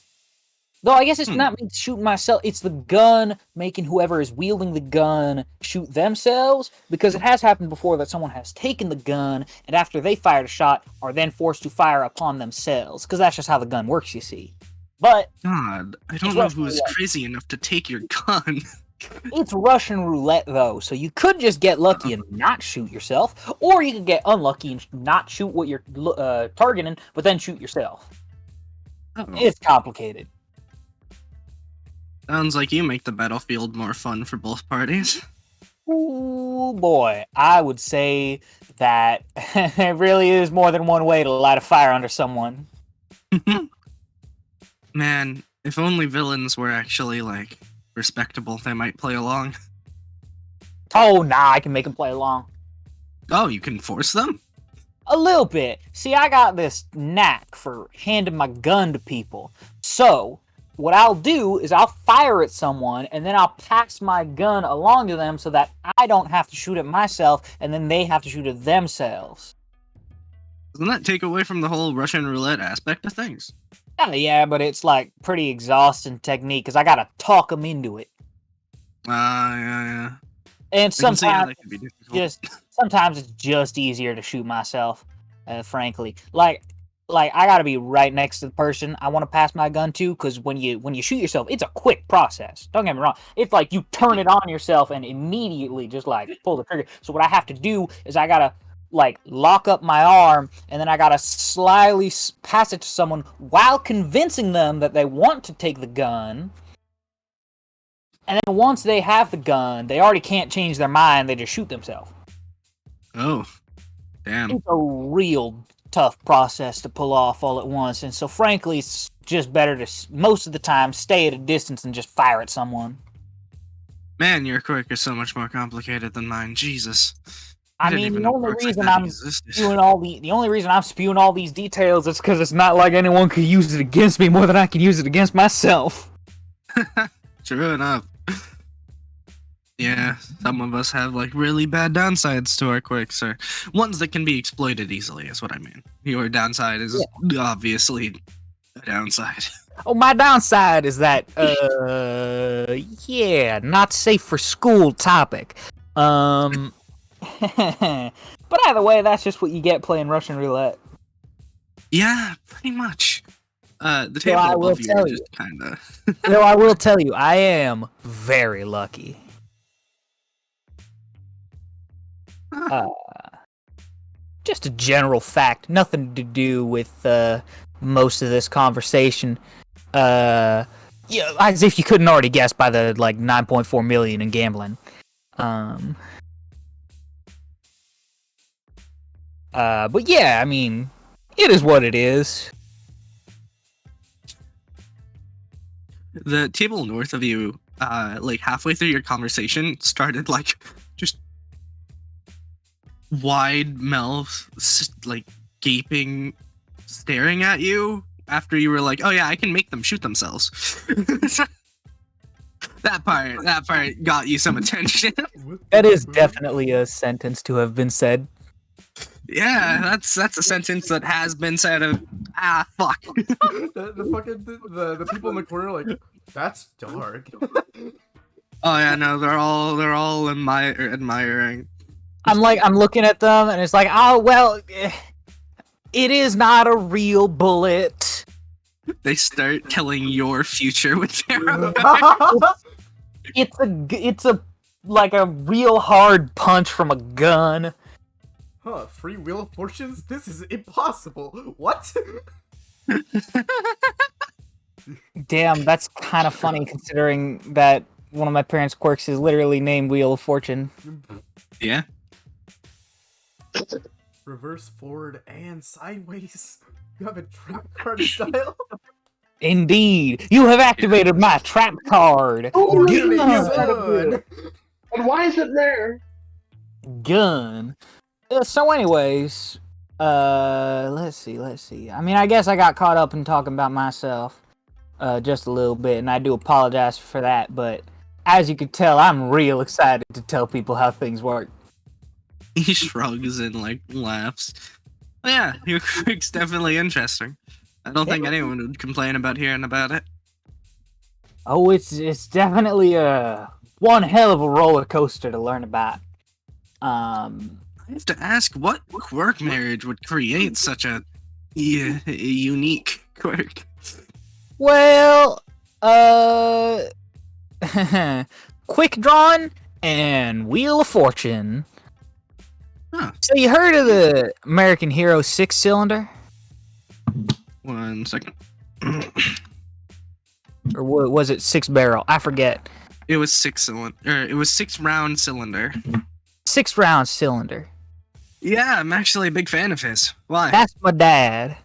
Though I guess it's not me shooting myself, it's the gun making whoever is wielding the gun shoot themselves, because it has happened before that someone has taken the gun, and after they fired a shot, are then forced to fire upon themselves, because that's just how the gun works, you see. But God, I don't know who is crazy enough to take your gun. It's Russian roulette, though, so you could just get lucky and not shoot yourself, or you could get unlucky and not shoot what you're targeting, but then shoot yourself. It's complicated. Sounds like you make the battlefield more fun for both parties. Ooh, boy. I would say that there really is more than one way to light a fire under someone. Man, if only villains were actually, like, respectable, they might play along. Oh, nah, I can make them play along. Oh, you can force them? A little bit. See, I got this knack for handing my gun to people. So, what I'll do is I'll fire at someone, and then I'll pass my gun along to them so that I don't have to shoot it myself, and then they have to shoot it themselves. Doesn't that take away from the whole Russian roulette aspect of things? Yeah, but it's like pretty exhausting technique because I gotta talk them into it. Yeah. And I can see how sometimes that could be difficult. sometimes it's just easier to shoot myself, frankly. Like I gotta be right next to the person I want to pass my gun to, because when you shoot yourself, it's a quick process. Don't get me wrong. It's like you turn it on yourself and immediately just like pull the trigger. So what I have to do is I gotta like lock up my arm, and then I gotta slyly pass it to someone while convincing them that they want to take the gun. And then once they have the gun, they already can't change their mind. They just shoot themselves. Oh, damn. It's a real tough process to pull off all at once. And so, frankly, it's just better to, most of the time, stay at a distance and just fire at someone. Man, your quirk is so much more complicated than mine. Jesus. I mean, the only reason I'm spewing all these details is because it's not like anyone could use it against me more than I can use it against myself. True enough. Yeah, some of us have like really bad downsides to our quirks, or ones that can be exploited easily, is what I mean. Your downside is obviously a downside. Oh, my downside is that, not safe for school topic. But either way, that's just what you get playing Russian roulette. Yeah, pretty much. The table above you is just kinda... Though I will tell you, I am very lucky. Just a general fact, nothing to do with most of this conversation. As if you couldn't already guess by the like 9.4 million in gambling. But yeah, I mean, it is what it is. The table north of you, like halfway through your conversation, started like just wide mouth, like gaping, staring at you after you were like, "Oh yeah, I can make them shoot themselves." That part got you some attention. That is definitely a sentence to have been said. Yeah, that's a sentence that has been said. Fuck. the people in the corner are like, that's dark. Oh yeah, no, they're all admiring. I'm looking at them, and it's like, oh well, it is not a real bullet. They start telling your future with their It's a like a real hard punch from a gun. Huh, free Wheel of Fortunes? This is impossible. What? Damn, that's kind of funny considering that one of my parents' quirks is literally named Wheel of Fortune. Yeah. Reverse, forward, and sideways. You have a trap card style? Indeed. You have activated my trap card. Oh, Give me gun. gun. And why is it there? Gun. So anyways, let's see. I mean, I guess I got caught up in talking about myself just a little bit, and I do apologize for that, but as you could tell, I'm real excited to tell people how things work. He shrugs and like laughs. Well, yeah, your quirk's definitely interesting. I don't think anyone would complain about hearing about it. Oh, it's definitely one hell of a roller coaster to learn about. I have to ask, what quirk marriage would create such a unique quirk? Well, Quick Drawn and Wheel of Fortune. Huh. So you heard of the American Hero 6-cylinder? 1 second. Or was it 6-barrel? I forget. It was 6-cylinder. It was 6-round cylinder. 6-round cylinder. Yeah, I'm actually a big fan of his. Why? That's my dad.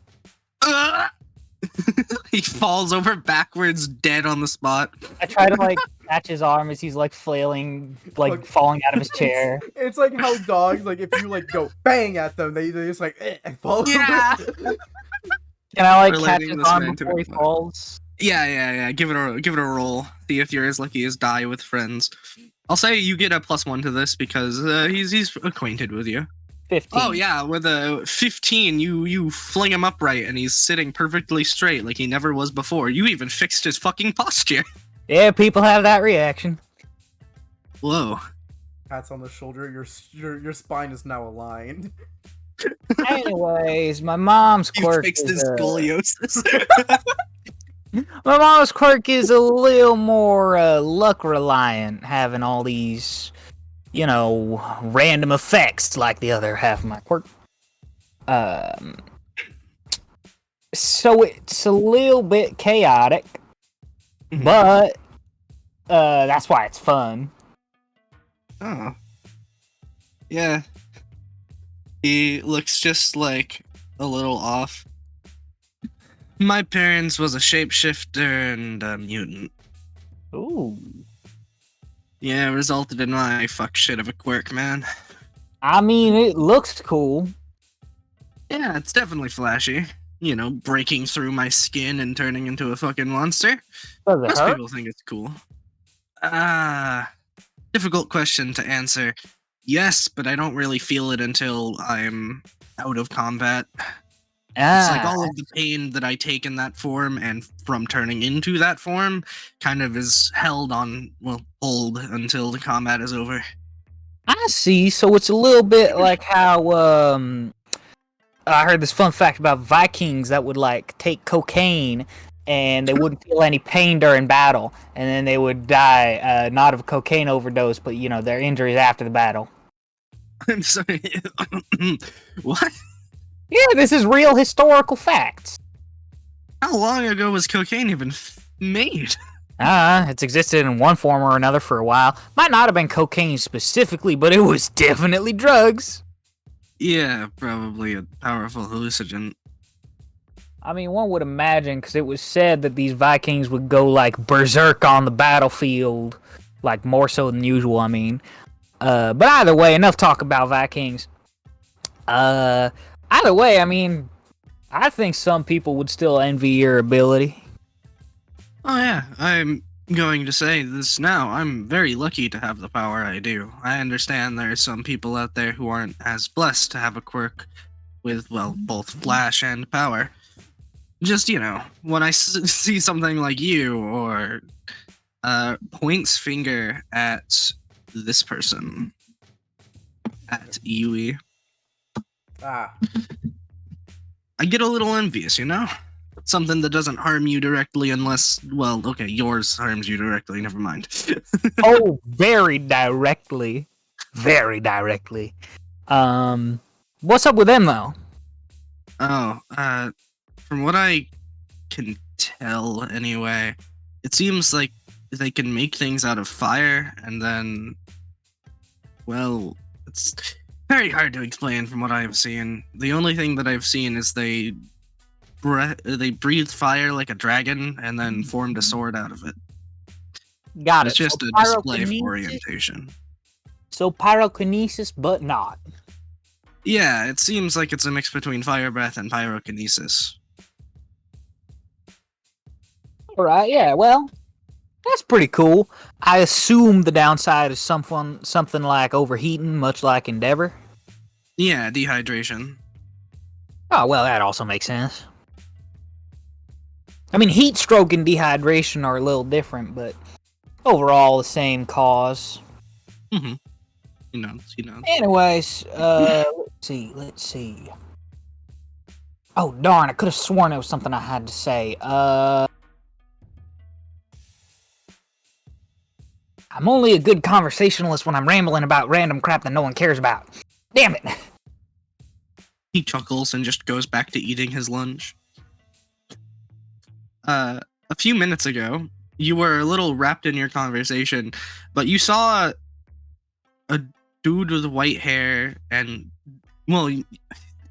He falls over backwards, dead on the spot. I try to like catch his arm as he's like flailing, like falling out of his chair. It's like how dogs, like if you like go bang at them, they just like fall Yeah. over. Can I like catch Relating his this arm man to before he it. falls? Yeah. Give it a roll. See if you're as lucky as Die with friends. I'll say you get a +1 to this because he's acquainted with you. 15. Oh yeah, with a 15, you fling him upright and he's sitting perfectly straight like he never was before. You even fixed his fucking posture. Yeah, people have that reaction. Whoa. Pats on the shoulder. Your spine is now aligned. Anyways, my mom's You quirk fixed is his scoliosis. my mom's quirk is a little more luck reliant, having all these, random effects like the other half of my quirk. So it's a little bit chaotic, but that's why it's fun. Oh. Yeah. He looks just like a little off. My parents was a shapeshifter and a mutant. Ooh. Yeah, resulted in my fuck shit of a quirk, man. I mean, it looks cool. Yeah, it's definitely flashy. Breaking through my skin and turning into a fucking monster. Does it Most hurt? people think it's cool. Difficult question to answer. Yes, but I don't really feel it until I'm out of combat. It's like all of the pain that I take in that form and from turning into that form kind of is hold until the combat is over. I see. So it's a little bit like how I heard this fun fact about Vikings that would take cocaine and they wouldn't feel any pain during battle, and then they would die not of a cocaine overdose, but their injuries after the battle. I'm sorry. What? Yeah, this is real historical facts. How long ago was cocaine even made? It's existed in one form or another for a while. Might not have been cocaine specifically, but it was definitely drugs. Yeah, probably a powerful hallucinogen. I mean, one would imagine, because it was said that these Vikings would go berserk on the battlefield, more so than usual, I mean. But either way, enough talk about Vikings. Either way, I mean, I think some people would still envy your ability. Oh yeah, I'm going to say this now. I'm very lucky to have the power I do. I understand there are some people out there who aren't as blessed to have a quirk with, both flash and power. Just, when I see something like you, or points finger at this person, at Yui, I get a little envious, Something that doesn't harm you directly unless, yours harms you directly, never mind. Oh, very directly. Very directly. What's up with them, though? Oh, from what I can tell, anyway, it seems like they can make things out of fire, and then, it's very hard to explain from what I have seen. The only thing that I've seen is they breathed fire like a dragon, and then formed a sword out of it. Got it. It's just So a display for orientation. So pyrokinesis, but not. Yeah, it seems like it's a mix between fire breath and pyrokinesis. Alright, yeah, well, that's pretty cool. I assume the downside is something like overheating, much like Endeavor. Yeah, dehydration. Oh, well, that also makes sense. I mean, heat stroke and dehydration are a little different, but overall the same cause. Mm-hmm. You know. Anyways, let's see. Oh, darn, I could have sworn it was something I had to say. I'm only a good conversationalist when I'm rambling about random crap that no one cares about. Damn it! He chuckles and just goes back to eating his lunch. A few minutes ago, you were a little wrapped in your conversation, but you saw a dude with white hair and,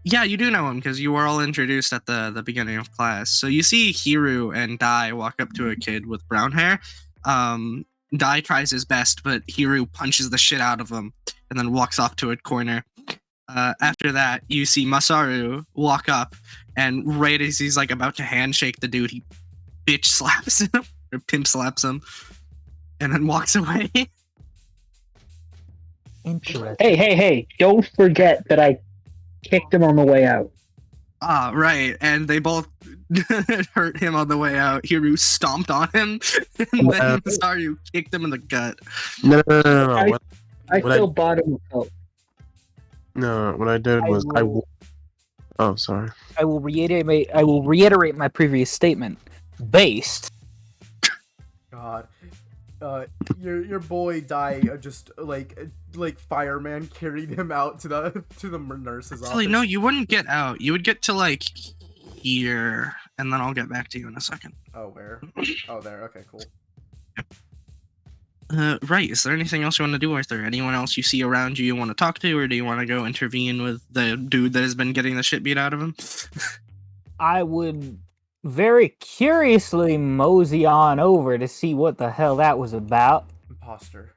yeah, you do know him because you were all introduced at the beginning of class. So you see Hiru and Dai walk up to a kid with brown hair. Dai tries his best, but Hiru punches the shit out of him and then walks off to a corner. After that, you see Masaru walk up, and right as he's about to handshake the dude, he bitch slaps him, or pimp slaps him, and then walks away. Interesting. Hey! Don't forget that I kicked him on the way out. Ah, right. And they both hurt him on the way out. Hiru stomped on him, and then Masaru kicked him in the gut. No. I What still bought him a Coke. No, what I did was Oh, sorry. I will reiterate my previous statement. Based. God. Your boy Dai just like fireman carried him out to the nurse's Actually, office. no, you wouldn't get out. You would get to like here, and then I'll get back to you in a second. Oh, where? Oh, there. Okay, cool. Right. Is there anything else you want to do, Arthur? Anyone else you see around you want to talk to, or do you want to go intervene with the dude that has been getting the shit beat out of him? I would very curiously mosey on over to see what the hell that was about. Imposter.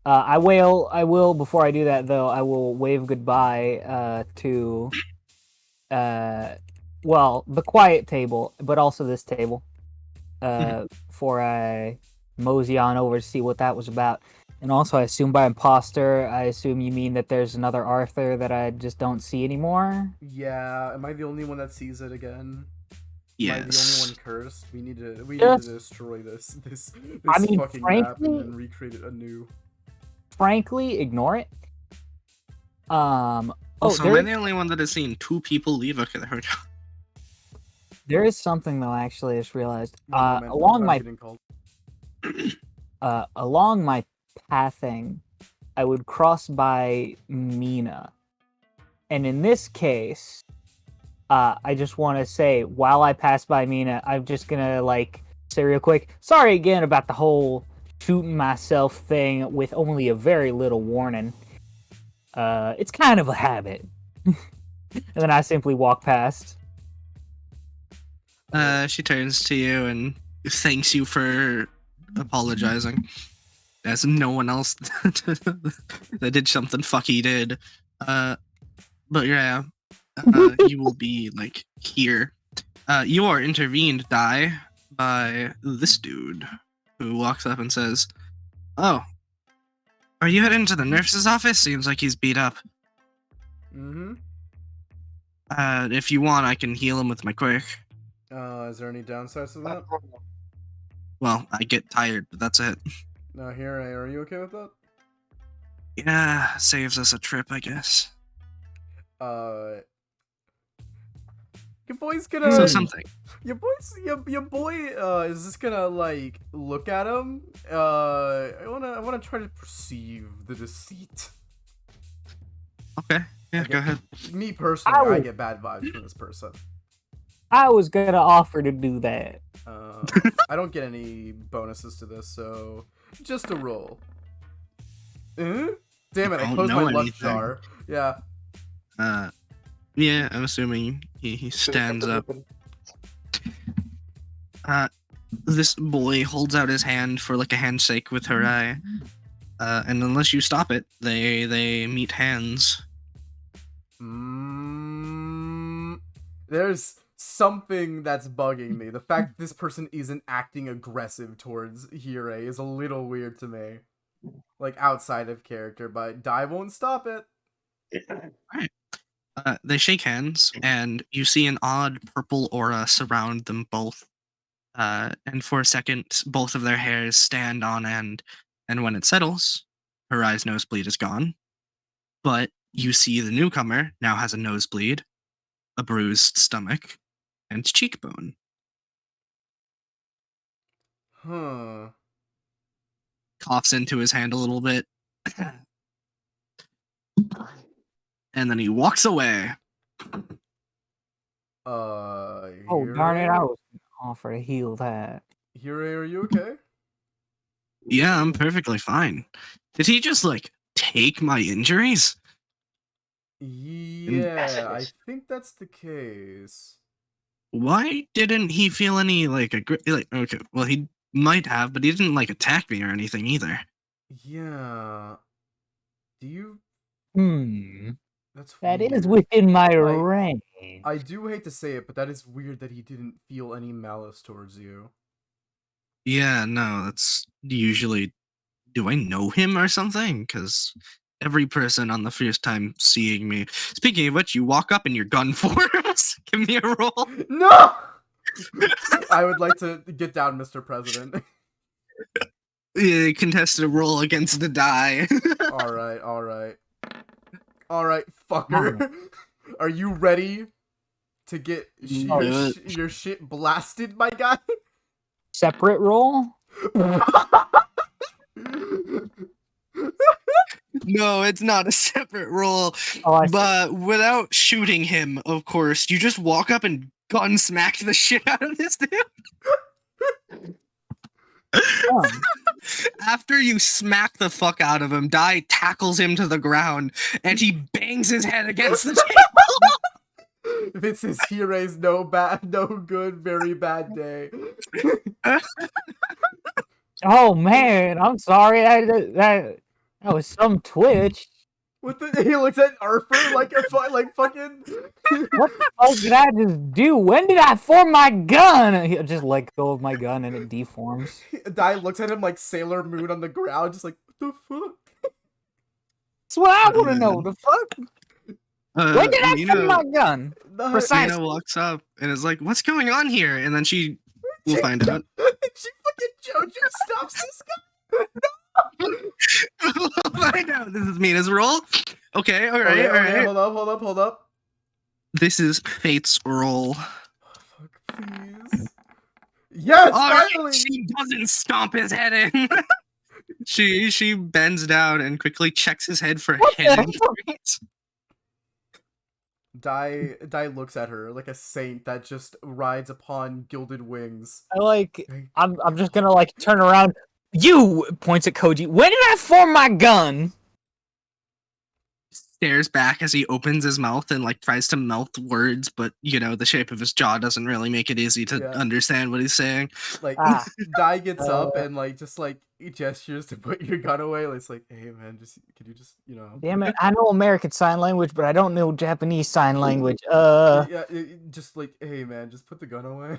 I will. Before I do that, though, I will wave goodbye to, well, the quiet table, but also this table. Before I mosey on over to see what that was about. And also, I assume by imposter, I assume you mean that there's another Arthur that I just don't see anymore? Yeah. Am I the only one that sees it again? Yes. Am I the only one cursed? We need to destroy this fucking map and then recreate it anew. Frankly, ignore it. Also, am I the only one that has seen 2 people leave? Okay, there we go. There is something though. Actually, I just realized. Along my pathing, I would cross by Mina, and in this case, I just want to say while I pass by Mina, I'm just gonna say real quick. Sorry again about the whole shooting myself thing with only a very little warning. It's kind of a habit. And then I simply walk past. She turns to you and thanks you for apologizing. As no one else that did something fucky did. But yeah, you will be here. You are intervened, Dai, by this dude who walks up and says, "Oh, are you heading to the nurse's office? Seems like he's beat up." Mm-hmm. If you want, I can heal him with my quirk. Is there any downsides to that? Well, I get tired, but that's it. No, are you okay with that? Yeah, saves us a trip, I guess. Your boy's gonna. So something. Your boy is just gonna look at him. I wanna try to perceive the deceit. Okay. Yeah, go ahead. Me personally, I get bad vibes from this person. I was gonna offer to do that. I don't get any bonuses to this, so just a roll. Damn it! I closed my luck jar. Yeah. Yeah, I'm assuming he stands up. This boy holds out his hand for a handshake with Harai. And unless you stop it, they meet hands. There's something that's bugging me. The fact that this person isn't acting aggressive towards Hirei is a little weird to me. Outside of character, but Dai won't stop it. Alright. They shake hands, and you see an odd purple aura surround them both. And for a second, both of their hairs stand on end, and when it settles, Harai's nosebleed is gone. But you see the newcomer now has a nosebleed, a bruised stomach, and cheekbone. Huh. Coughs into his hand a little bit. And then he walks away. Oh, darn it, I was gonna offer to heal that. Hirei, are you okay? Yeah, I'm perfectly fine. Did he just, take my injuries? Yeah, I think that's the case. Why didn't he feel any, okay, well, he might have, but he didn't, attack me or anything either. Yeah. Do you... That's That weird. is within my range. I do hate to say it, but that is weird that he didn't feel any malice towards you. Yeah, no, that's usually... Do I know him or something? Because every person on the first time seeing me. Speaking of which, you walk up and your gun forms. Give me a roll. No! I would like to get down, Mr. President. Yeah, contested a roll against the die. Alright, alright. Alright, fucker. Are you ready to get your shit blasted, my guy? Separate roll? No, it's not a separate roll. Oh, but without shooting him, of course, you just walk up and gun smack the shit out of this dude. After you smack the fuck out of him, Dai tackles him to the ground and he bangs his head against the table. This is Hirai's no good, very bad day. Oh man, I'm sorry. That was some twitch. What the? He looks at Arthur like fucking. What the fuck did I just do? When did I form my gun? He just let go of my gun and it deforms. Dai looks at him like Sailor Moon on the ground, just like, what the fuck? That's what I want to know. The fuck? When did I form my gun? Mina walks up and is like, "What's going on here?" And then we'll find out. She fucking JoJo stops this guy. We'll find out. This is Mina's roll. Okay, all right, all right. Hold up. This is Fate's roll. Fuck, please. Yes, finally! She doesn't stomp his head in. She bends down and quickly checks his head for head injuries. Dai looks at her like a saint that just rides upon gilded wings. I'm just gonna like turn around. You points at Koji. When did I form my gun? Stares back as he opens his mouth and like tries to mouth words, but you know the shape of his jaw doesn't really make it easy to understand what he's saying. Like Dai gets up and like just like he gestures to put your gun away. It's like, hey man, could you just Damn it! I know American Sign Language, but I don't know Japanese Sign Language. Just like, hey man, just put the gun away.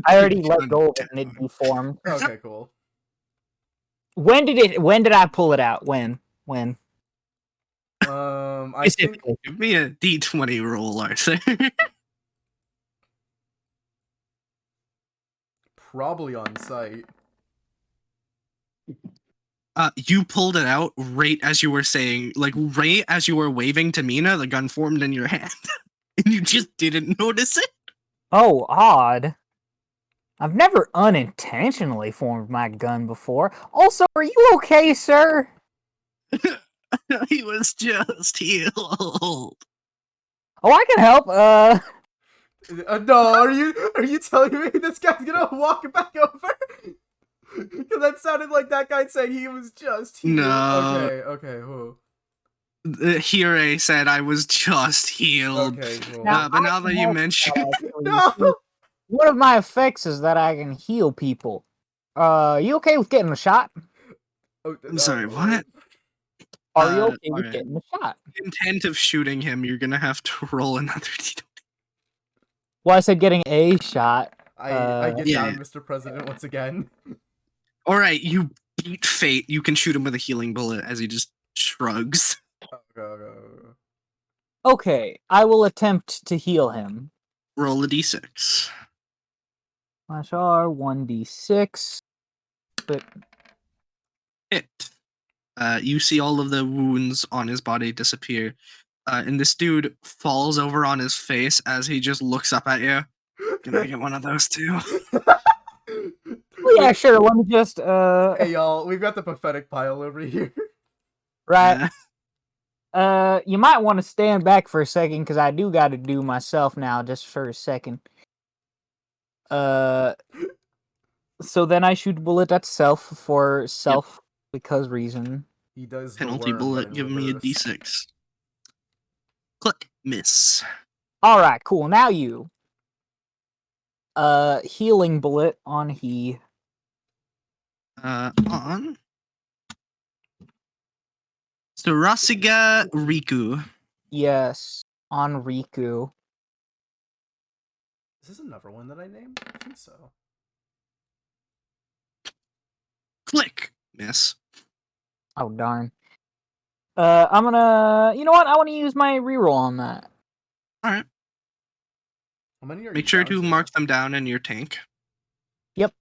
I already let go of it and it deformed. Okay, cool. When did I pull it out? When? I think give me a D20 roll, Arthur. Probably on site. You pulled it out right as you were saying, like right as you were waving to Mina, the gun formed in your hand. And you just didn't notice it? Oh, odd. I've never unintentionally formed my gun before. Also, are you okay, sir? He was just healed. Oh, I can help. No, are you telling me this guy's gonna walk back over? Because that sounded like that guy saying he was just healed. No. Okay, who? Hirai said I was just healed. Okay, cool. But now that you mention No! One of my effects is that I can heal people. You okay with getting a shot? I'm sorry, what? Are you okay with getting a shot? Intent of shooting him, you're gonna have to roll another D20. Well, I said getting a shot. I get down, Mr. President, once again. Alright, you beat Fate. You can shoot him with a healing bullet as he just shrugs. Okay, I will attempt to heal him. Roll a D6. Slash R, 1d6. But Hit. You see all of the wounds on his body disappear. And this dude falls over on his face as he just looks up at you. Can I get one of those too? Yeah, sure. Let me just Hey y'all, we've got the pathetic pile over here. Right. You might want to stand back for a second because I do got to do myself now, just for a second. So then I shoot bullet at self for self because reason. He does penalty bullet. Give me a D6. Click. Miss. All right, cool. Now you. Healing bullet on he. On Surasiga Riku. Yes, on Riku. Is this another one that I named? I think so. Click. Miss. Oh darn. I'm gonna. You know what? I want to use my reroll on that. All right. How many are Make you sure down to mark them down in your tank. Yep.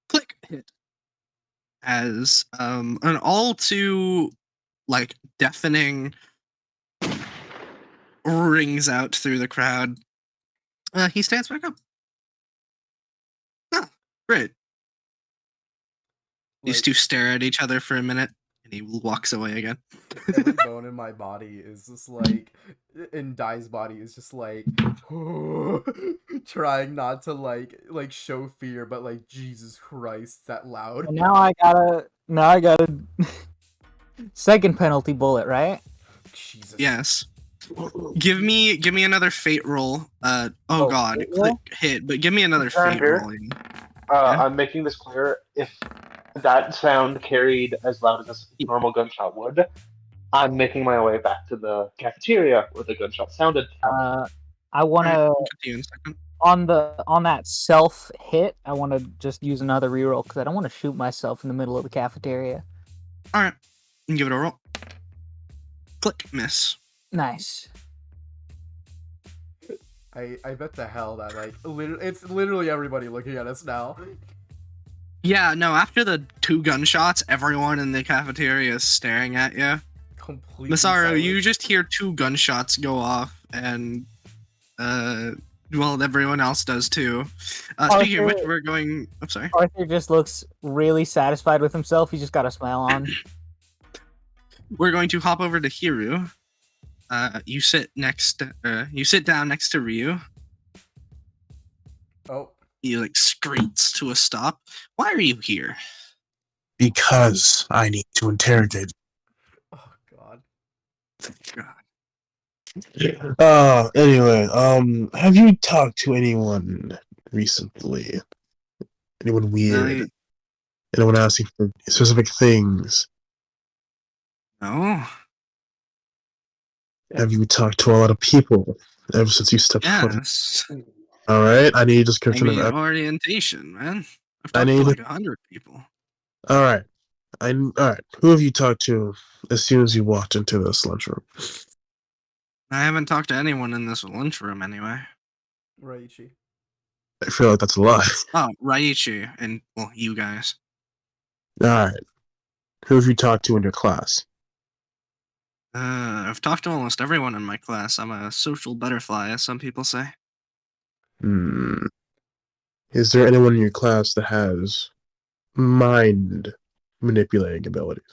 Click hit. As an all too like deafening rings out through the crowd. He stands back up. Ah, great. These Like, two stare at each other for a minute, and he walks away again. every bone in my body is just like, in Dai's body is just like, trying not to like show fear, but like, Jesus Christ, that loud. And now I gotta. Second penalty bullet, right? Jesus. Yes. Give me another fate roll. Oh god, fate click roll? hit, but give me another fate Commander, roll. I'm making this clear. If that sound carried as loud as a normal gunshot would, I'm making my way back to the cafeteria where the gunshot sounded from. I want Alright, to I'll get to you in a second. on that self hit. I want to just use another reroll because I don't want to shoot myself in the middle of the cafeteria. Alright, you can give it a roll. Click, miss. Nice. I bet the hell that like it's literally everybody looking at us now. Yeah, no, after the 2 gunshots, everyone in the cafeteria is staring at you. Completely Masaru, silent. you just hear 2 gunshots go off, and well, everyone else does too. Speaking of which, we're going. I'm sorry. Arthur just looks really satisfied with himself. He's just got a smile on. We're going to hop over to Hiru. You sit next. You sit down next to Ryu. Oh, He like screams to a stop. Why are you here? Because I need to interrogate. oh God. God. Anyway, have you talked to anyone recently? Anyone weird? Anyone asking for specific things? No. Have you talked to a lot of people ever since you stepped foot? Yes. All right, I need a I description mean, of. orientation, man. I've I talked to need like 100 people. All right, all right. Who have you talked to as soon as you walked into this lunchroom? I haven't talked to anyone in this lunchroom anyway. Raichi. I feel like that's a lie. Oh, Raichi and well, you guys. All right. Who have you talked to in your class? I've talked to almost everyone in my class. I'm a social butterfly, as some people say. Is there anyone in your class that has mind manipulating abilities?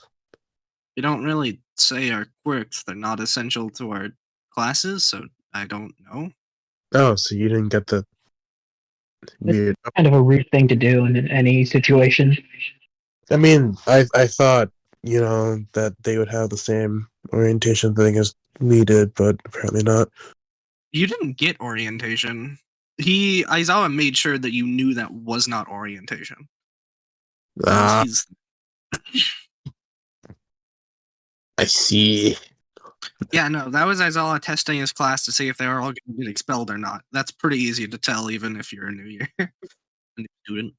We don't really say our quirks. They're not essential to our classes, so I don't know. Oh, so you didn't get the weird. Kind of a rude thing to do in any situation. I mean, I thought, that they would have the same orientation thing as we did, but apparently not. You didn't get orientation. Aizawa made sure that you knew that was not orientation. Ah, He's I see. Yeah, no, that was Aizawa testing his class to see if they were all going to get expelled or not. That's pretty easy to tell, even if you're a new year, a new student.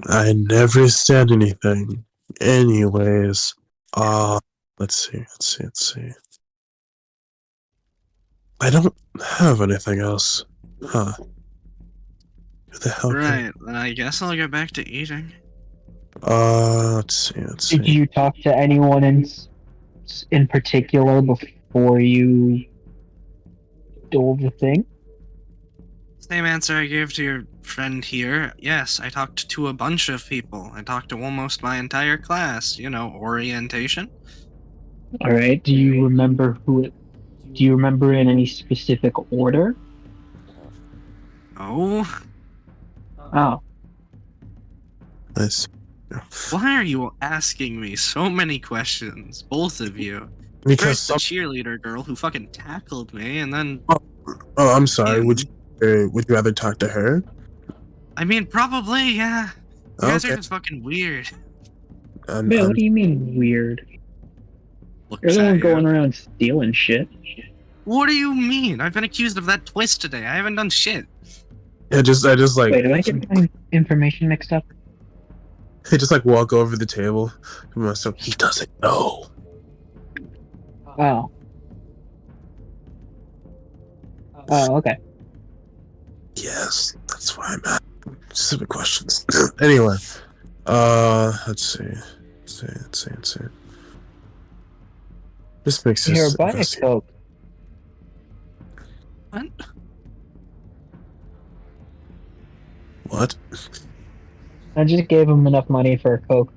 I never said anything. Anyways, let's see. I don't have anything else. Huh. Who the hell Right, then I guess I'll get back to eating. Let's see. Did you talk to anyone in particular before you stole the thing? Same answer I gave to your friend here. Yes, I talked to a bunch of people. I talked to almost my entire class. Orientation. All right. Do you remember do you remember in any specific order? Oh, Oh, Nice. why are you asking me so many questions, both of you? Because First, the cheerleader girl who fucking tackled me, and then I'm sorry. you. Would you rather talk to her? I mean, probably, yeah. You guys are Okay. just fucking weird. man, what do you mean weird? Looks You're the at one you. going around stealing shit. What do you mean? I've been accused of that twice today. I haven't done shit. I just like. Wait, did I get my information mixed up? I just like walk over the table to myself. He doesn't know. Oh. Oh, okay. Yes, that's why I'm asking specific questions. Anyway, let's see. This makes Here, this buy a investigate. Coke. What? What? I just gave him enough money for a Coke.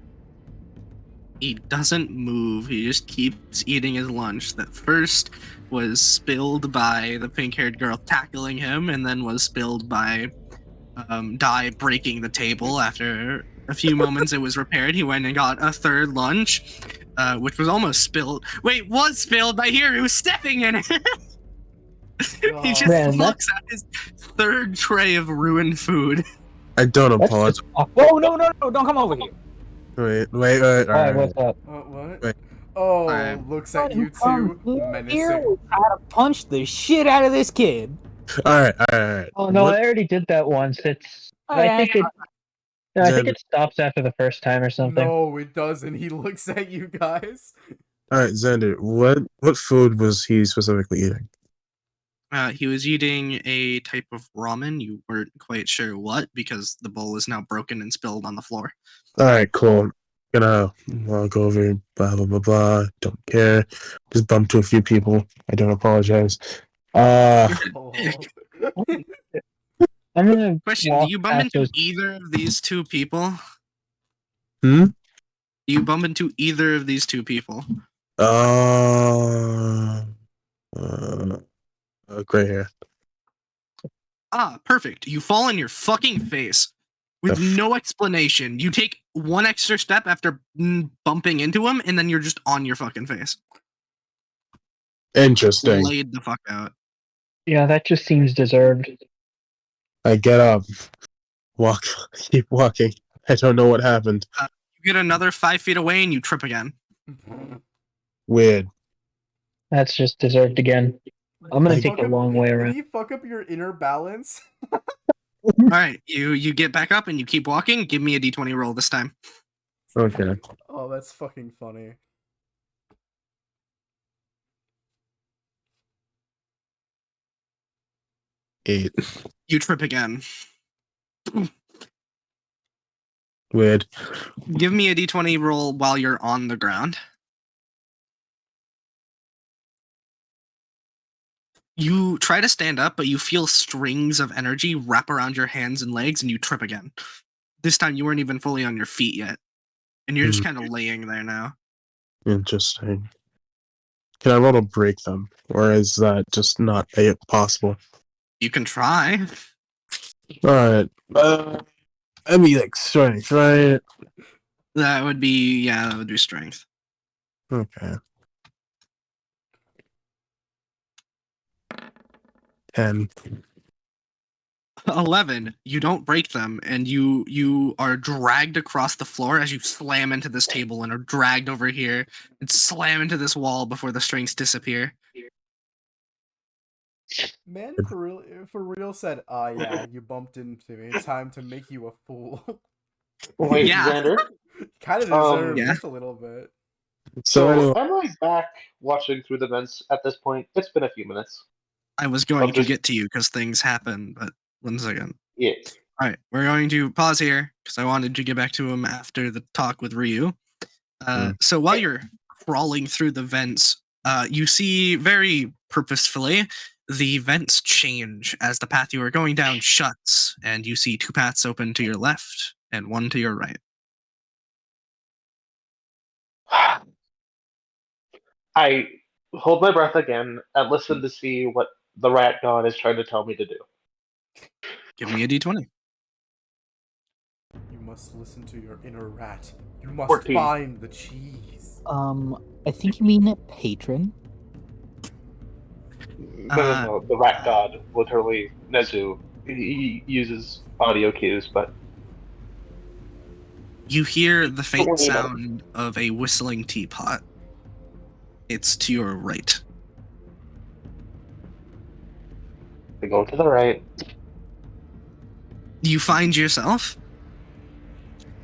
He doesn't move. He just keeps eating his lunch that first was spilled by the pink-haired girl tackling him, and then was spilled by Dai breaking the table. After a few moments, it was repaired. He went and got a third lunch, which was almost spilled. Wait, was spilled by here? Who's stepping in it? He just Man, looks at his third tray of ruined food. I don't That's apologize. just awful. Whoa, no, don't come over here. Wait. Alright, Alright. what's up? What? Wait. Oh, Alright. looks at you Come two, here, menacing. we'll try to punch the shit out of this kid. Alright. Oh no, What- I already did that once. It's. Oh, I yeah, think it. No, I think it stops after the first time or something. No, it doesn't. He looks at you guys. Alright, Xander, what food was he specifically eating? He was eating a type of ramen. You weren't quite sure what, because the bowl is now broken and spilled on the floor. Alright, cool. Gonna walk over, blah blah blah blah. Don't care. Just bumped to a few people. I don't apologize. Oh. I'm gonna Question: walk Do you bump past into those. either of these two people? Hmm? Do you bump into either of these two people? Gray hair. Ah, perfect. You fall on your fucking face with The f- no explanation. You take one extra step after bumping into him, and then you're just on your fucking face. Interesting. Laid the fuck out. Yeah, that just seems deserved. I get up, walk, keep walking. I don't know what happened. You get another 5 feet away, and you trip again. Weird. That's just deserved again. I'm gonna Did take a long way Did around. he fuck up your inner balance? All right, you get back up and you keep walking. Give me a d20 roll this time. Okay. Oh, that's fucking funny. Eight. You trip again. Weird. Give me a d20 roll while you're on the ground. You try to stand up, but you feel strings of energy wrap around your hands and legs, and you trip again. This time you weren't even fully on your feet yet, and you're just kind of laying there now. Interesting. Can I roll to break them, or is that just not possible? You can try. All right. I mean, like strength, right? That would be strength. Okay. 10. 11. You don't break them, and you are dragged across the floor as you slam into this table and are dragged over here and slam into this wall before the strings disappear. Man, for real said, yeah, you bumped into me. Time to make you a fool. Wait, Yeah. Xander? Kind of deserved Yeah. just a little bit. So, anyway, am I back watching through the vents at this point? It's been a few minutes. I was going to just- get to you because things happen, but 1 second. Yes. All right, we're going to pause here because I wanted to get back to him after the talk with Ryu. So while you're crawling through the vents, you see very purposefully the vents change as the path you are going down shuts, and you see 2 paths open to your left and 1 to your right. I hold my breath again and listen to see what the rat god is trying to tell me to do. Give me a d20. You must listen to your inner rat. You must 14. find the cheese. I think you mean a patron. No, the rat god, literally, Nezu. He uses audio cues, but You hear the Don't faint worry about it. sound of a whistling teapot. It's to your right. I go to the right. You find yourself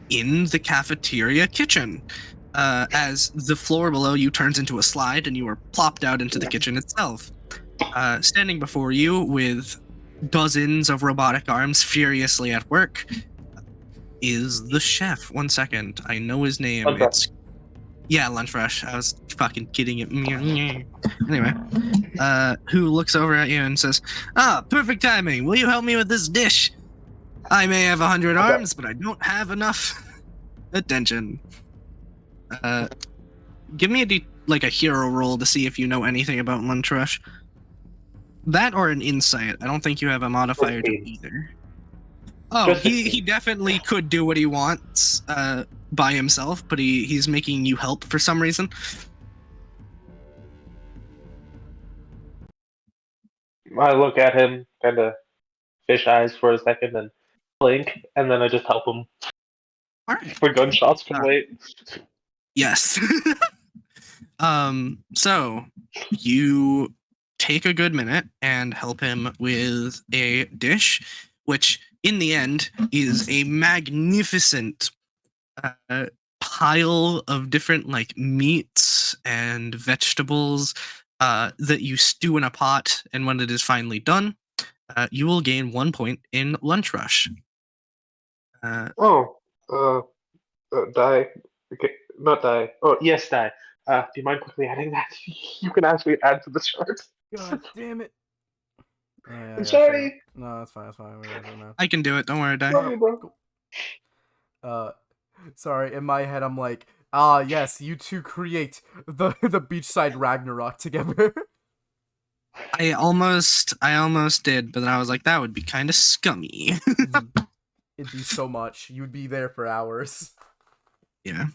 in the cafeteria kitchen. As the floor below you turns into a slide and you are plopped out into the kitchen itself. Standing before you with dozens of robotic arms furiously at work is the chef. One second. I know his name. Lunch Rush. It's yeah, Lunch Rush. I was fucking kidding it. Anyway, who looks over at you and says, perfect timing. Will you help me with this dish? I may have 100 arms, but I don't have enough attention. Give me a hero roll to see if you know anything about Lunch Rush. That or an insight. I don't think you have a modifier to either. Oh, he definitely could do what he wants by himself, but he's making you help for some reason. I look at him, kind of fish eyes for a second, and blink, and then I just help him. All right. For gunshots can wait. Yes. So you take a good minute and help him with a dish, which in the end is a magnificent pile of different meats and vegetables that you stew in a pot, and when it is finally done, you will gain 1 point in Lunch Rush. Die. Okay, not die. Oh, yes, die. Do you mind quickly adding that? You can actually add to the chart. God damn it. Yeah, I'm sorry. Sure. No, that's fine. That's fine. Whatever, I can do it. Don't worry, Die. Sorry, bro. Sorry. In my head, I'm like, yes, you two create the beachside Ragnarok together. I almost did, but then I was like, that would be kind of scummy. It'd be so much. You'd be there for hours. Yeah.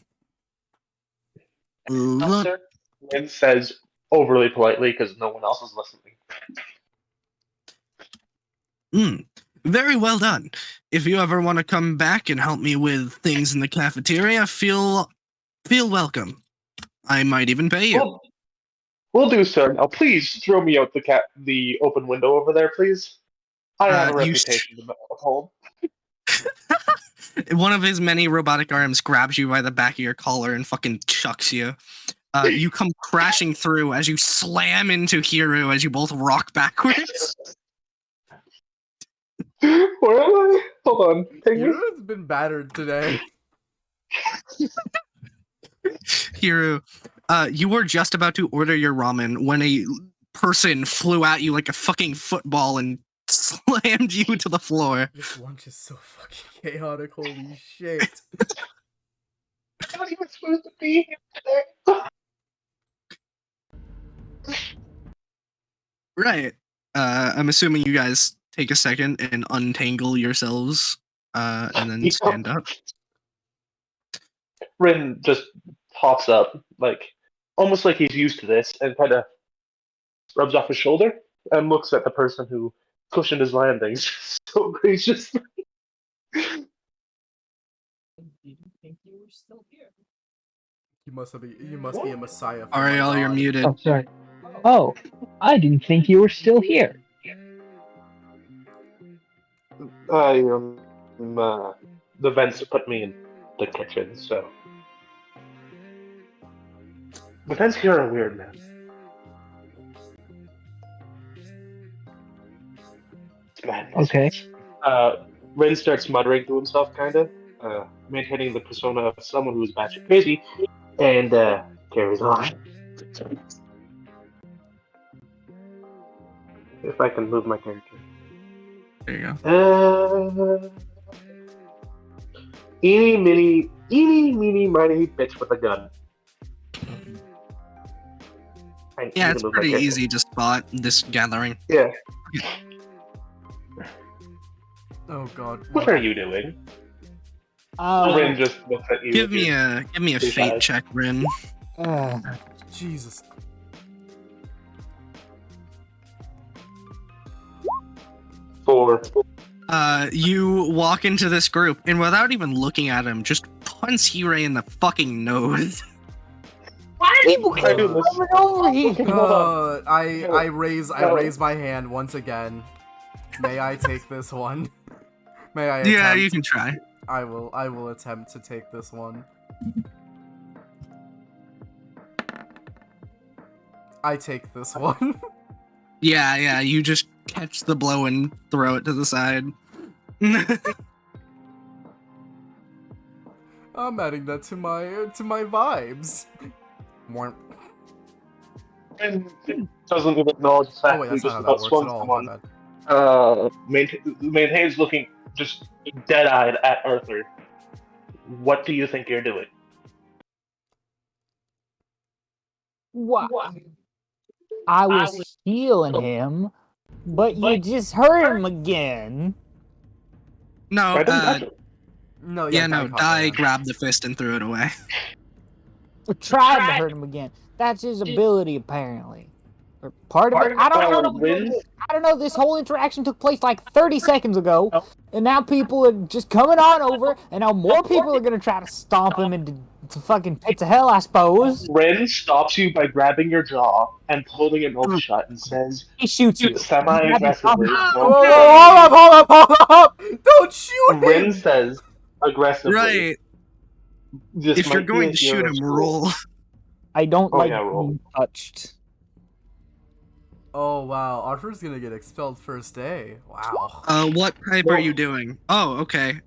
Lynn says overly politely because no one else is listening. Very well done. If you ever want to come back and help me with things in the cafeteria, feel welcome. I might even pay you. We'll do, sir. Now, please throw me out the open window over there, please. I have a reputation to uphold. One of his many robotic arms grabs you by the back of your collar and fucking chucks you. You come crashing through as you slam into Hiro as you both rock backwards. Where am I? Hold on. Hiro's been battered today. Hiro, you were just about to order your ramen when a person flew at you like a fucking football and slammed you to the floor. This lunch is so fucking chaotic, holy shit. I'm not even supposed to be here today. Right. I'm assuming you guys take a second and untangle yourselves, and then stand up. Rin just hops up, almost like he's used to this, and kind of rubs off his shoulder and looks at the person who cushioned his landings so graciously. You didn't think you were still here. You must be a messiah. Ariel, you're muted. Oh, sorry. Oh, I didn't think you were still here. The vents put me in the kitchen, so. The vents here are weird, man. Okay. Rin starts muttering to himself, kinda, maintaining the persona of someone who's batshit crazy, and carries on. If I can move my character. There you go. Eeny, meeny, miny bitch with a gun. Yeah, it's pretty easy to spot this gathering. Yeah. Oh god. What are you doing? Rin just looks at you. Give me a fate check, Rin. Jesus. Four. You walk into this group and without even looking at him, just punch Hiro in the fucking nose. People I do this. over here. I raise my hand once again. May I take this one? May I? Yeah, attempt? you can try. I will attempt to take this one. I take this one. Yeah, you just catch the blow and throw it to the side. I'm adding that to my vibes. More. And doesn't even acknowledge the Oh fact wait, that he that's not just how about that works swung at all. someone. My bad. Maintains looking just dead-eyed at Arthur. What do you think you're doing? What? I was healing him, but you just hurt him again. No, I didn't touch him. No, yeah, no, caught Dai that. grabbed the fist and threw it away. I tried to hurt him again. That's his ability, apparently. Or part of it. I don't know. Rin, I don't know. This whole interaction took place like 30 seconds ago, and now people are just coming on over, and now more people are gonna try to stomp him into fucking pits of hell, I suppose. Rin stops you by grabbing your jaw and pulling it open shut and says, He shoots you. semi-aggressively, Whoa, hold up! Don't shoot him! Rin says, aggressively, Right. this If you're might be going a to shoot hero him, school. roll. I don't Oh, like yeah, roll. being touched. Oh wow, Arthur's gonna get expelled first day. Wow. What type are you doing? Oh, okay.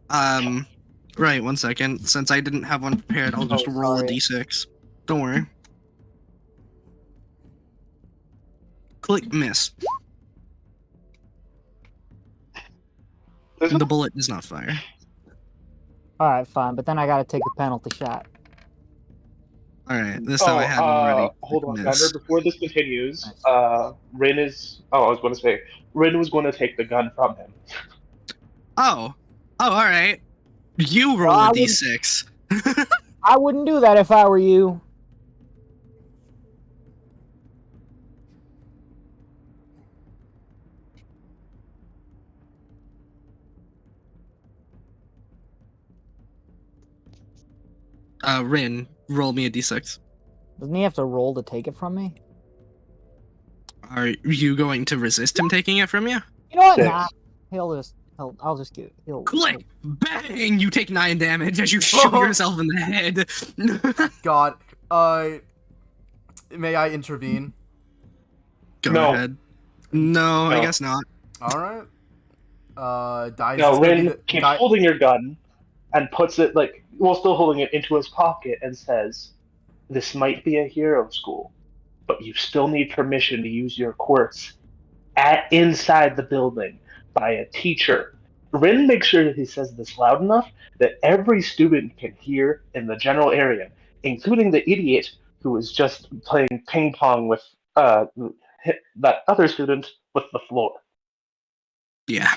Right, 1 second. Since I didn't have one prepared, I'll just roll a sorry. d6. Don't worry. Click miss. The bullet does not fire. Alright, fine, but then I gotta take a penalty shot. Alright, this time I had one ready. Hold on, Miss. Xander, before this continues, Rin is... Oh, I was going to say, Rin was going to take the gun from him. Oh, alright. You roll I a would- d6. I wouldn't do that if I were you. Rin, roll me a d6. Doesn't he have to roll to take it from me? Are you going to resist him taking it from you? You know what? 6. Nah. I'll just give it. Click! Bang! You take 9 damage as you shoot yourself in the head. God. May I intervene? Go No. ahead. No, I No. guess not. Alright. Dies. Now, is gonna be Rin the- keeps Di- holding your gun and puts it, like, while still holding it, into his pocket and says, this might be a hero school, but you still need permission to use your quirks inside the building by a teacher. Rin makes sure that he says this loud enough that every student can hear in the general area, including the idiot who was just playing ping pong with that other student with the floor. Yeah.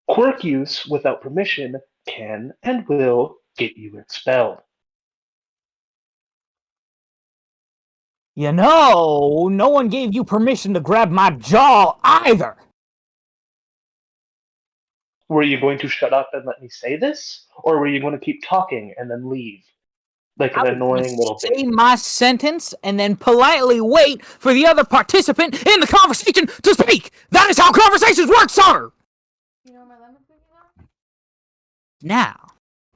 Quirk use without permission can and will get you expelled. You know, no one gave you permission to grab my jaw either. Were you going to shut up and let me say this? Or were you going to keep talking and then leave? Like an annoying little Say baby. my sentence and then politely wait for the other participant in the conversation to speak. That is how conversations work, sir. You know my lemon cookie now? Now,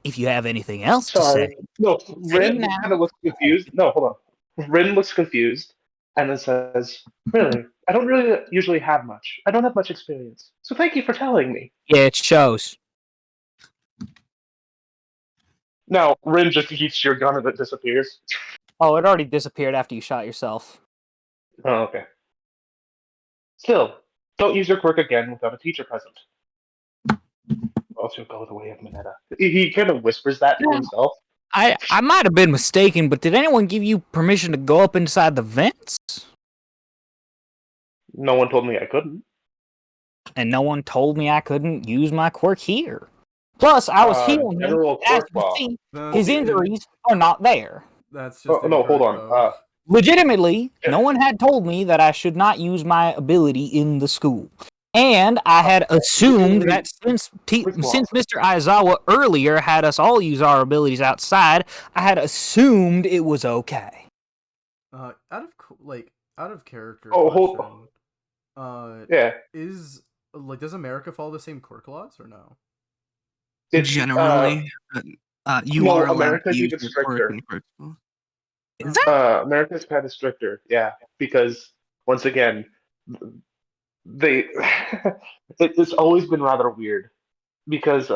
if you have anything else to say, Sorry. No, Rin now. kind of looks confused. No, hold on. Rin looks confused and then says, really? I don't really usually have much. I don't have much experience. So thank you for telling me. yeah, it shows. Now, Rin just eats your gun and it disappears. Oh, it already disappeared after you shot yourself. Oh, okay. Still, don't use your quirk again without a teacher present. Also go the way of Minetta. He kind of whispers that to himself. I might have been mistaken, but did anyone give you permission to go up inside the vents? No one told me I couldn't. And no one told me I couldn't use my quirk here. Plus, I was healing him. General As quirk you law. see, That's his it. injuries are not there. That's just. Oh, no, hold on. incorrect, though. Legitimately, no one had told me that I should not use my ability in the school. And I had assumed that since Mr. Aizawa earlier had us all use our abilities outside, I had assumed it was okay. Out of character. Oh, hold question, Yeah. does America follow the same quirk laws or no? It's generally. You no, are allowed to America's use even your quirk stricter. and quirk spell. Is that? America's kind of stricter, yeah, because once again, they it's always been rather weird because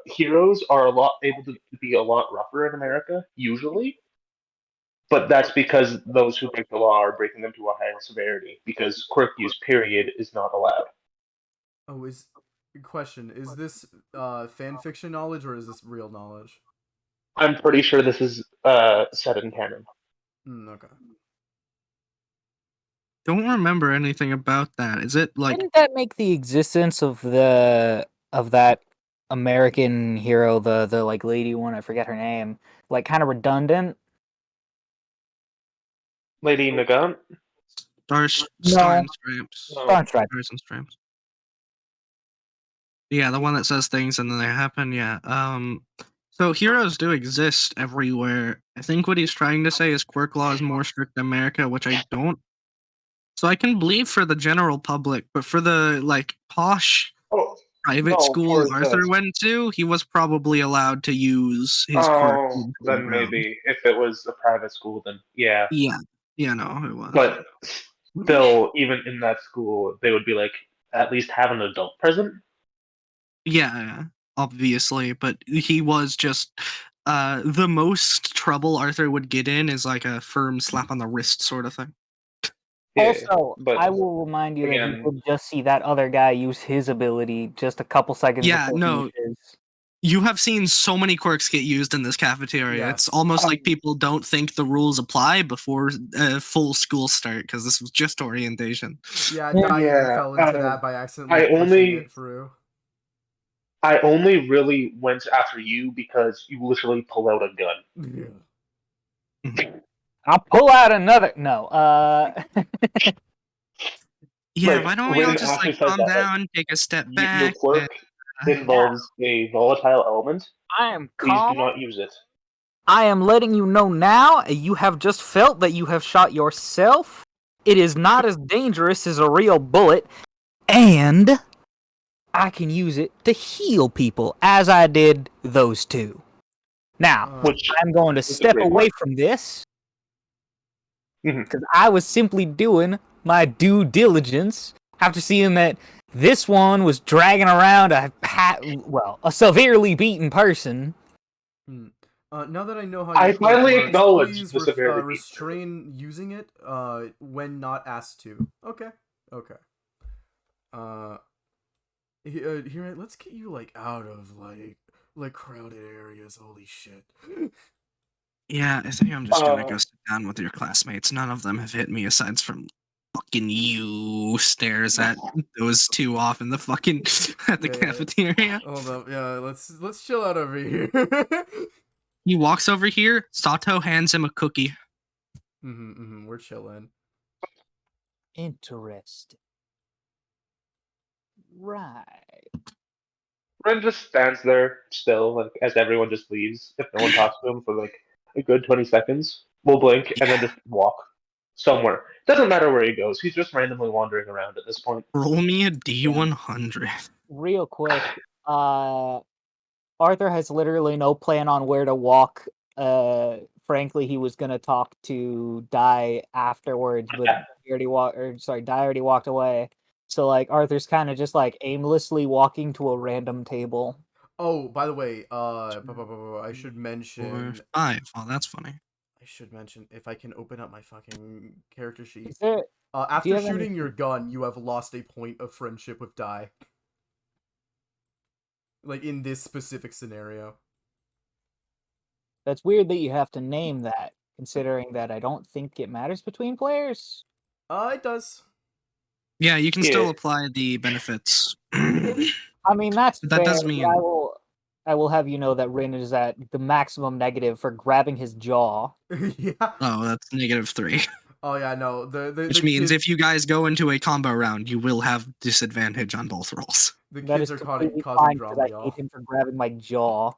heroes are a lot able to be a lot rougher in America usually, but that's because those who break the law are breaking them to a higher severity because quirk use period is not allowed. Oh, question, is this fan fiction knowledge or is this real knowledge? I'm pretty sure this is set in canon. Okay. Don't remember anything about that. Is it like Didn't that make the existence of that American hero, the like lady one, I forget her name, like kind of redundant? Lady Nagant? Star No. and Stripes? No. Star Stripe. Stars and Stripes. Yeah, the one that says things and then they happen. Yeah. So heroes do exist everywhere. I think what he's trying to say is quirk law is more strict in America, which I don't. So I can believe for the general public, but for the like posh Oh, private no, school for Arthur the went to, he was probably allowed to use his quirk. oh, then maybe if it was a private school, then yeah. Yeah. Yeah, no, it was. But still, even in that school, they would be like at least have an adult present. Yeah, obviously, but he was just the most trouble Arthur would get in is like a firm slap on the wrist sort of thing. Yeah, Also, but I will remind you that again- you could just see that other guy use his ability just a couple seconds Yeah, before no. he used his. You have seen so many quirks get used in this cafeteria. Yes. It's almost like people don't think the rules apply before full school start because this was just orientation. Yeah, Yeah. I even fell into that by accidentally pushing it through. I only really went after you because you literally pull out a gun. Yeah. I'll pull out another. No. Yeah, Like, why don't we all Rin just actually like says calm that, like, down, take a step Your back? quirk involves a volatile element. I am Please calm. do not use it. I am letting you know now. You have just felt that you have shot yourself. It is not as dangerous as a real bullet, and I can use it to heal people, as I did those two. Now, Which I'm going to is a step great away point. from this Mhm. because I was simply doing my due diligence after seeing that this one was dragging around a severely beaten person. Now that I know how I your quirk finally works, acknowledge please the severity. restrain using it when not asked to. Okay. Here, let's get you like out of like crowded areas. Holy shit. Yeah, I think I'm just gonna go sit down with your classmates. None of them have hit me aside from fucking you stares at those two off in the fucking at the Yeah. cafeteria. Hold up, yeah. Let's chill out over here. He walks over here. Sato hands him a cookie. We're chilling. Interesting. Right. Ren just stands there still, like as everyone just leaves. If no one talks to him for like a good 20 seconds, we'll blink and then just walk somewhere. Doesn't matter where he goes. He's just randomly wandering around at this point. Roll me a D100. Real quick, Arthur has literally no plan on where to walk. Frankly, he was gonna talk to Die afterwards, but Die already walked away. So like Arthur's kind of just like aimlessly walking to a random table. Oh, by the way, I should mention. 4, 5. Oh, that's funny. I should mention if I can open up my fucking character sheet. Is there? After have shooting any- your gun, you have lost a point of friendship with Die. Like in this specific scenario. That's weird that you have to name that, considering that I don't think it matters between players. It does. Yeah, you can Yeah. still apply the benefits. I mean, that's That fair. does but mean- I will have you know that Rin is at the maximum negative for grabbing his jaw. Yeah. Oh, that's -3. Oh yeah, no. The Which means if you guys go into a combo round, you will have disadvantage on both rolls. the That kids is are completely causing fine because drama, I y'all. hate him for grabbing my jaw.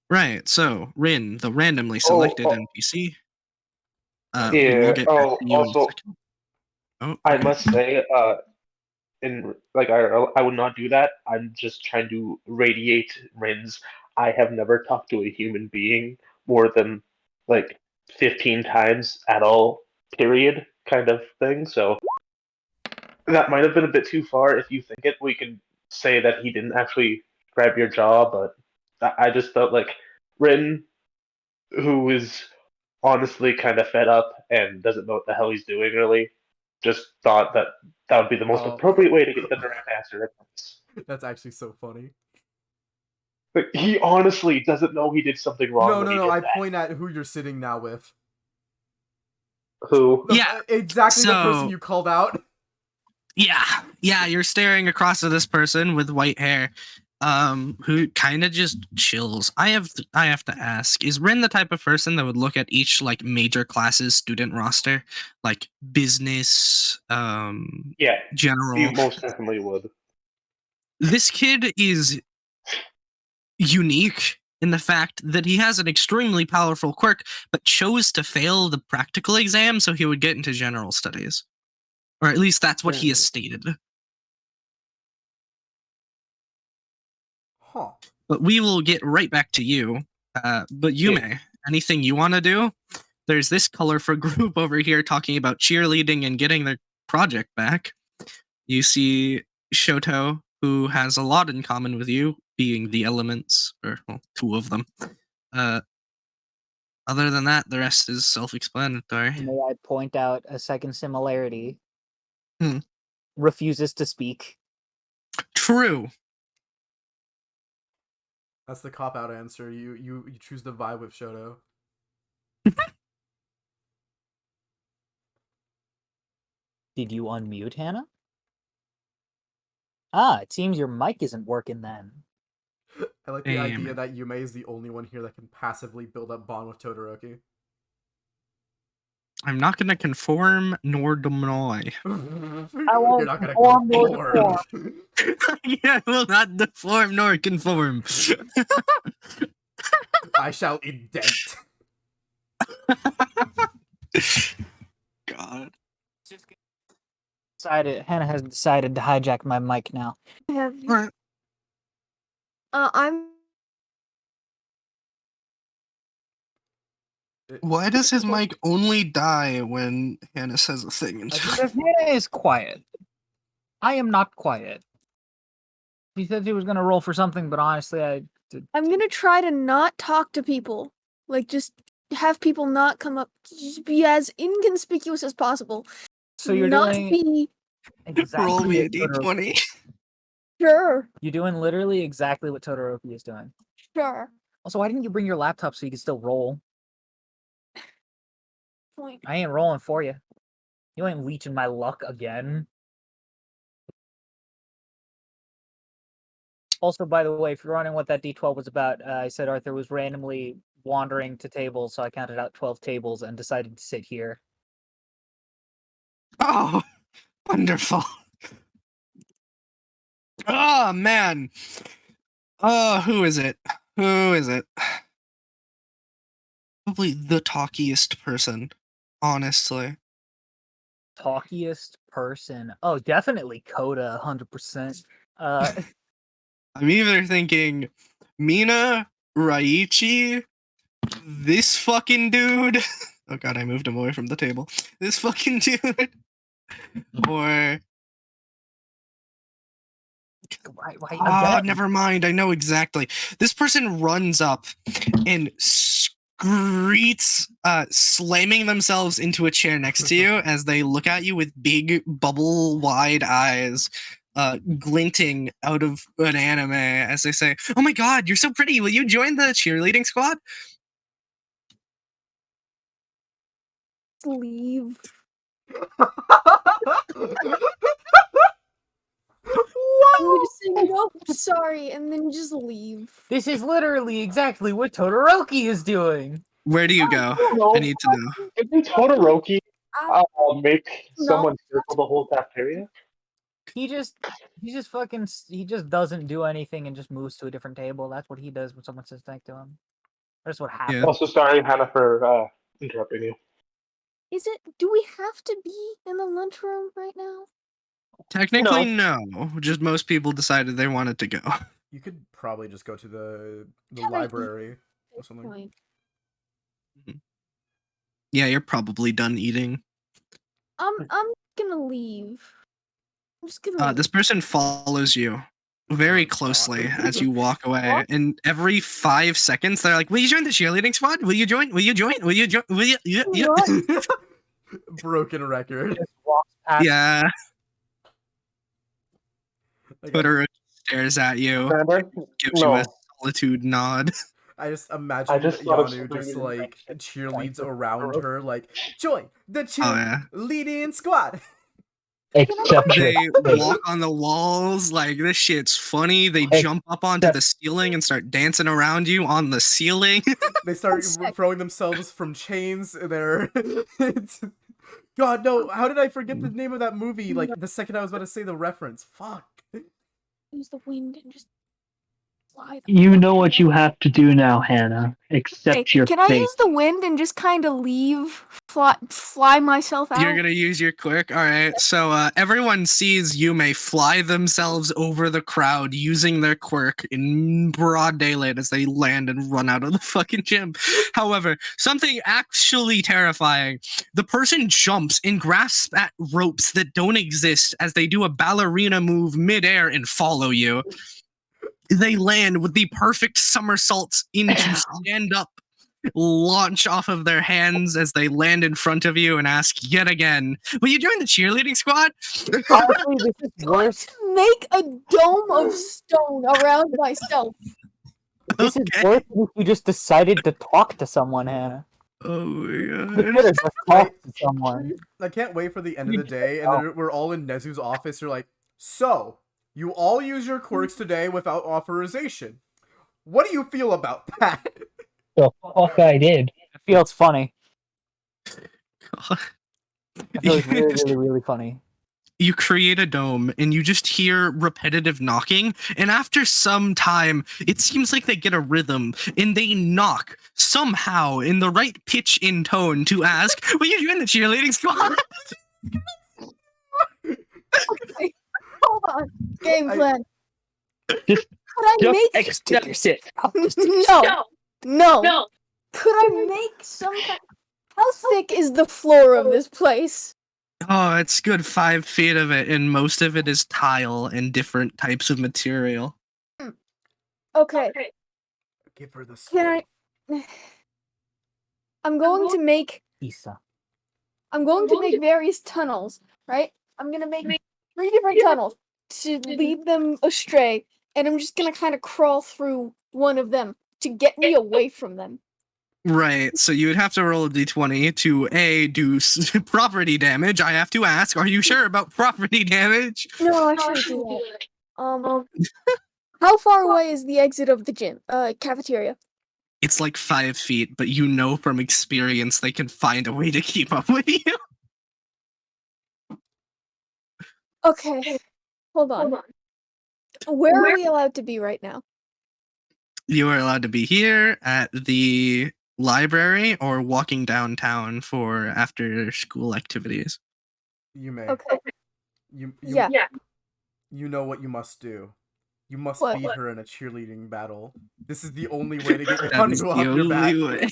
Right, so Rin, the randomly selected NPC. Yeah, we'll get back to you in a also, second. Oh, I okay. must say, I would not do that. I'm just trying to radiate Rin's. I have never talked to a human being more than like 15 times at all, period, kind of thing. So that might have been a bit too far. If you think it, we could say that he didn't actually grab your jaw, but I just felt like Rin, who is honestly kind of fed up and doesn't know what the hell he's doing, really, just thought that that would be the most Oh. appropriate way to get the direct answer at once. That's actually so funny. Like, he honestly doesn't know he did something wrong. No. I point at who you're sitting now with. Who? Yeah, Exactly the person so- you called out. Yeah, you're staring across at this person with white hair, who kind of just chills. I have to ask, is Rin the type of person that would look at each like major classes student roster, like business, Yeah, general? you most definitely would. This kid is unique in the fact that he has an extremely powerful quirk, but chose to fail the practical exam so he would get into general studies. Or at least that's what he has stated. Huh. But we will get right back to you. But Yume, anything you want to do? There's this colorful group over here talking about cheerleading and getting their project back. You see Shoto, who has a lot in common with you, being the elements, or well, two of them. Other than that, the rest is self-explanatory. May I point out a second similarity? Hmm. Refuses to speak. True. That's the cop-out answer. You choose the vibe with Shoto. Did you unmute, Hannah? Ah, it seems your mic isn't working then. I like the Damn idea it. that Yume is the only one here that can passively build up bond with Todoroki. I'm not going to conform nor deny. You're not gonna conform nor conform. I will not deform nor conform. I shall indent. God. Hannah has decided to hijack my mic now. Have you? Alright. I'm. Why does his mic only die when Hannah says a thing? In Because Hannah is quiet. I am not quiet. He said he was going to roll for something, but honestly, I'm gonna try to not talk to people. Like, just have people not come up. Just be as inconspicuous as possible. So you're not doing be exactly Roll me a what Todoroki- d20. sure. You're doing literally exactly what Todoroki is doing. Sure. Also, why didn't you bring your laptop so you could still roll? Point. I ain't rolling for you. You ain't leeching my luck again. Also, by the way, if you're wondering what that D12 was about, I said Arthur was randomly wandering to tables, so I counted out 12 tables and decided to sit here. Oh, wonderful. Oh, man. Oh, who is it? Who is it? Probably the talkiest person, honestly. Talkiest person. Oh, definitely Coda, 100%. I'm either thinking Mina, Raichi, this fucking dude. Oh god, I moved him away from the table. This fucking dude. Or again? never mind. I know exactly. This person runs up and screets, slamming themselves into a chair next to you as they look at you with big bubble-wide eyes, glinting out of an anime as they say, "Oh my god, you're so pretty. Will you join the cheerleading squad?" Leave. I'm gonna say nope, sorry, and then just leave. This is literally exactly what Todoroki is doing. Where do you go? No, I need to know. If Todoroki make No. someone circle the whole cafeteria? He just doesn't do anything and just moves to a different table. That's what he does when someone sits next to him. That's what happens. Yeah. Also, sorry, Hannah, for interrupting you. Do we have to be in the lunchroom right now? Technically, no. Just most people decided they wanted to go. You could probably just go to the Can I eat library or something. Point. Yeah, you're probably done eating. I'm gonna leave. I'm just gonna leave. This person follows you very closely as you walk away, and every 5 seconds they're like, "Will you join the cheerleading squad? Will you join? Will you join? Will you join? Will you?" Yeah. Broken record. Just walks past. Yeah. Like, Twitter stares at you, Xander? gives you a No. solitude nod. I just imagine just thought of Yanu just something like like cheerleads around her, like join the Oh yeah. cheerleading squad. Except They your walk on the walls like this shit's funny. They Hey, jump up onto the ceiling and start dancing around you on the ceiling. They start throwing themselves from chains. They're God no! How did I forget the name of that movie? Like the second I was about to say the reference. Fuck. Use the wind and just fly. You know what you have to do now, Hannah. Accept your Can I fate. use the wind and just kind of leave, fly myself out? You're gonna use your quirk. All right. So everyone sees Yume fly themselves over the crowd using their quirk in broad daylight as they land and run out of the fucking gym. However, something actually terrifying. The person jumps and grasps at ropes that don't exist as they do a ballerina move midair and follow you. They land with the perfect somersaults into stand up, launch off of their hands as they land in front of you and ask yet again, "Will you join the cheerleading squad?" Honestly, this is worse. Make a dome of stone around myself. This is worse than if you just decided to talk to someone, Hannah. Oh my You god. could have just talked to someone. I can't wait for the end of the day, and then we're all in Nezu's office. You're like, so you all use your quirks today without authorization. What do you feel about that? The fuck I did. It feels funny. It feels really, really, really funny. You create a dome and you just hear repetitive knocking, and after some time it seems like they get a rhythm and they knock somehow in the right pitch and tone to ask, "Will you join the cheerleading squad?" Okay, hold on. Game plan. Just Could I make accept it. no? Could I make some kind? How thick is the floor of this place? Oh, it's good 5 feet of it, and most of it is tile and different types of material. Okay. Give her the Can I? I'm going to make Isa. various tunnels, right? I'm gonna make 3 different tunnels to lead them astray, and I'm just gonna kind of crawl through one of them to get me away from them. Right, so you would have to roll a d20 to do property damage. I have to ask, are you sure about property damage? No, I shouldn't do that. How far away is the exit of the gym? Cafeteria. It's like 5 feet, but you know from experience they can find a way to keep up with you. Okay, hold on. Where are we allowed to be right now? You are allowed to be here at the library or walking downtown for after school activities. You may. Okay. Yeah. You know what you must do. You must What? beat her in a cheerleading battle. This is the only way to get That is Yanu the off your back. only way.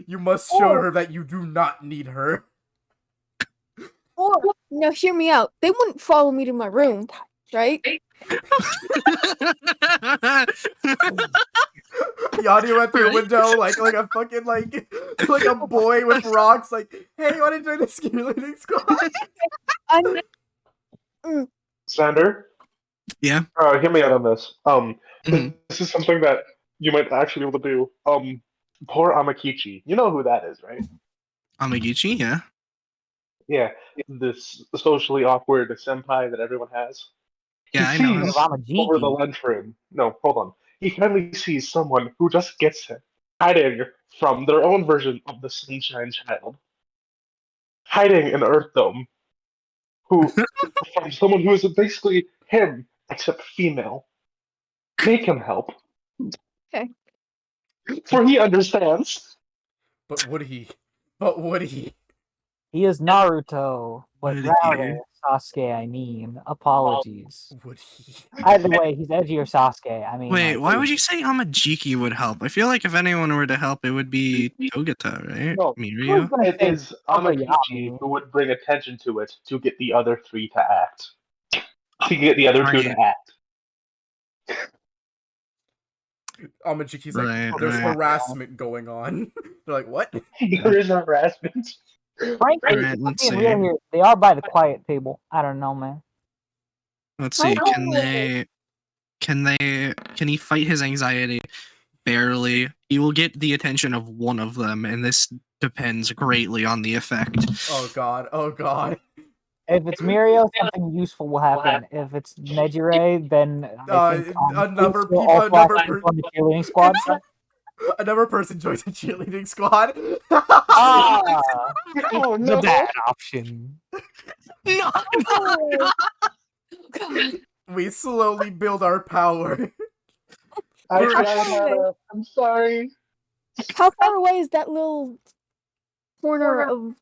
You must show her that you do not need her. Or now, hear me out. They wouldn't follow me to my room, right? Yanu went through a window like a fucking like a boy with rocks. Like, hey, you want to join the cheerleading squad? Xander? Yeah. Hear me out on this. Mhm. This is something that you might actually be able to do. Poor Amakichi. You know who that is, right? Amaguchi, yeah. Yeah, this socially awkward senpai that everyone has. Yeah, I He know. sees Ramajiki. over the lunchroom. No, hold on. He finally sees someone who just gets him, hiding from their own version of the Sunshine Child, hiding in Earth Dome, who from someone who is basically him except female. Make him help. Okay. For he understands. But would he? But would he? He is Naruto, but Would louder, he? Sasuke, I mean. Apologies. Would he? Either way, he's edgy or Sasuke. I mean, Wait, like, why would you say Amajiki would help? I feel like if anyone were to help, it would be Togata, right? No, I was Mirio? gonna it say is Amakichi Tokoyami. who would bring attention to it to get the other three to act. To get the other two to Right. act. Amajiki's like, Right, there's right. harassment going on. They're like, what? There is harassment. Frankly, Alright, if I'm let's being see. real here, they are by the quiet table. I don't know, man. Let's How see. far Can away? can he fight his anxiety? Barely. He will get the attention of one of them, and this depends greatly on the effect. Oh god, oh god. If it's Mirio, something useful will happen. If it's Nejire, then I think Another please, we'll people- all another fly per- on the cheerleading squad. Another person joins the cheerleading squad. Ah, Oh the bad option. No, Oh, God. We slowly build our power. I We're- tried, Hannah. I'm sorry. How far away is that little corner of?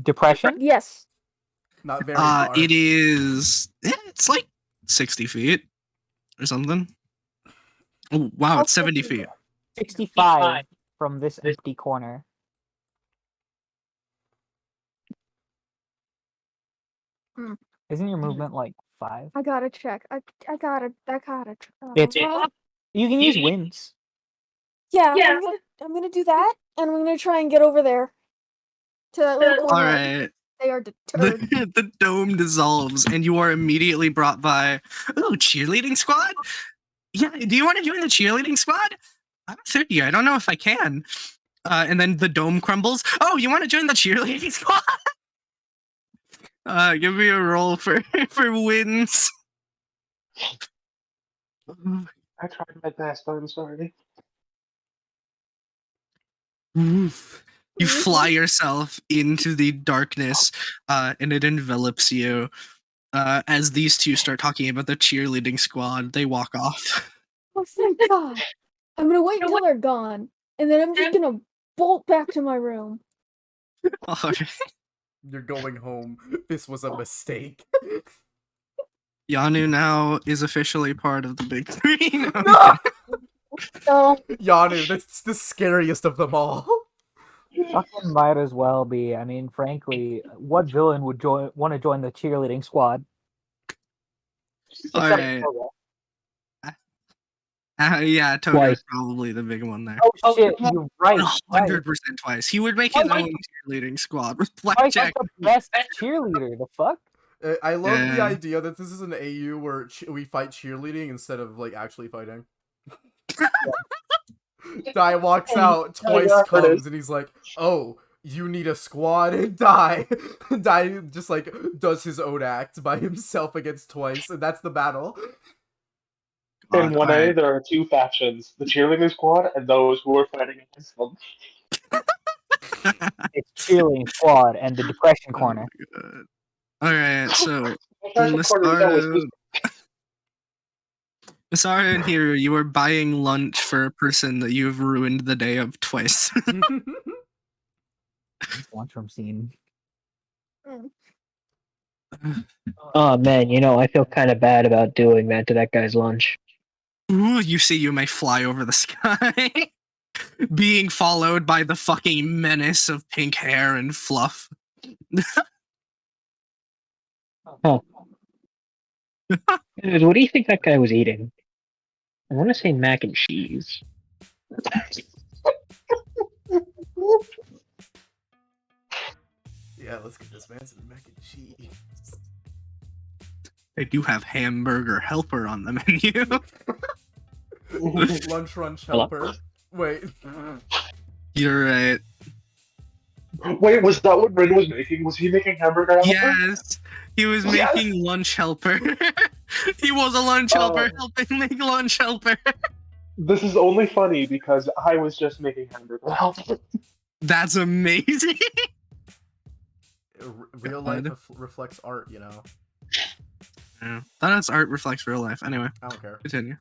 Depression? Yes. Not very far. it is. It's like 60 feet or something. Oh wow, it's 70 feet. 65 from this empty corner. Hmm. Isn't your movement like 5? I gotta check. I gotta. It's you can use winds. Yeah. I'm gonna do that, and I'm gonna try and get over there to that little corner. Alright. They are deterred. The dome dissolves, and you are immediately brought by. Oh, cheerleading squad? Yeah, do you want to join the cheerleading squad? I'm 30. I don't know if I can. And then the dome crumbles. Oh, you want to join the cheerleading squad? Give me a roll for wins. I tried my best. I'm sorry. You fly yourself into the darkness, and it envelops you. As these two start talking about the cheerleading squad, they walk off. Oh, thank God. I'm gonna wait until they're gone, and then I'm just gonna bolt back to my room. Alright. You're going home. This was a mistake. Yanu now is officially part of the big three. No! So Yanu, that's the scariest of them all. Fucking might as well be. I mean, frankly, what villain would want to join the cheerleading squad? Except Alright. Toga. Yeah, Toga's Twice. probably the big one there. Oh shit, you're right. 100% twice. He would make his own cheerleading squad with Twice blackjack. like the best cheerleader. The fuck? I love the Yeah. idea that this is an AU where we fight cheerleading instead of like actually fighting. Dai walks out, Twice yeah, heard it. comes, and he's like, "Oh, you need a squad?" And Dai just like does his own act by himself against Twice, and that's the battle. In God, 1A, alright. there are two factions: the cheerleading squad and those who are fighting against them. It's cheerleading squad and the depression corner. Alright, so Fashion corner is always Masara and Hiro, you are buying lunch for a person that you have ruined the day of twice. This lunchroom scene. Oh man, I feel kind of bad about doing that to that guy's lunch. Ooh, you see, you may fly over the sky, being followed by the fucking menace of pink hair and fluff. Huh. Dude, what do you think that guy was eating? I want to say mac and cheese. Yeah, let's get this man some mac and cheese. They do have hamburger helper on the menu. Lunch Hello? helper. Wait. You're right. Wait, was that what Rin was making? Was he making hamburger helper? Yes, he was Yes! making lunch helper. He was a lunch helper helping make lunch helper. This is only funny because I was just making hamburger helper. That's amazing. Real life reflects art, you know. Yeah, that's art reflects real life. Anyway, I don't care. continue.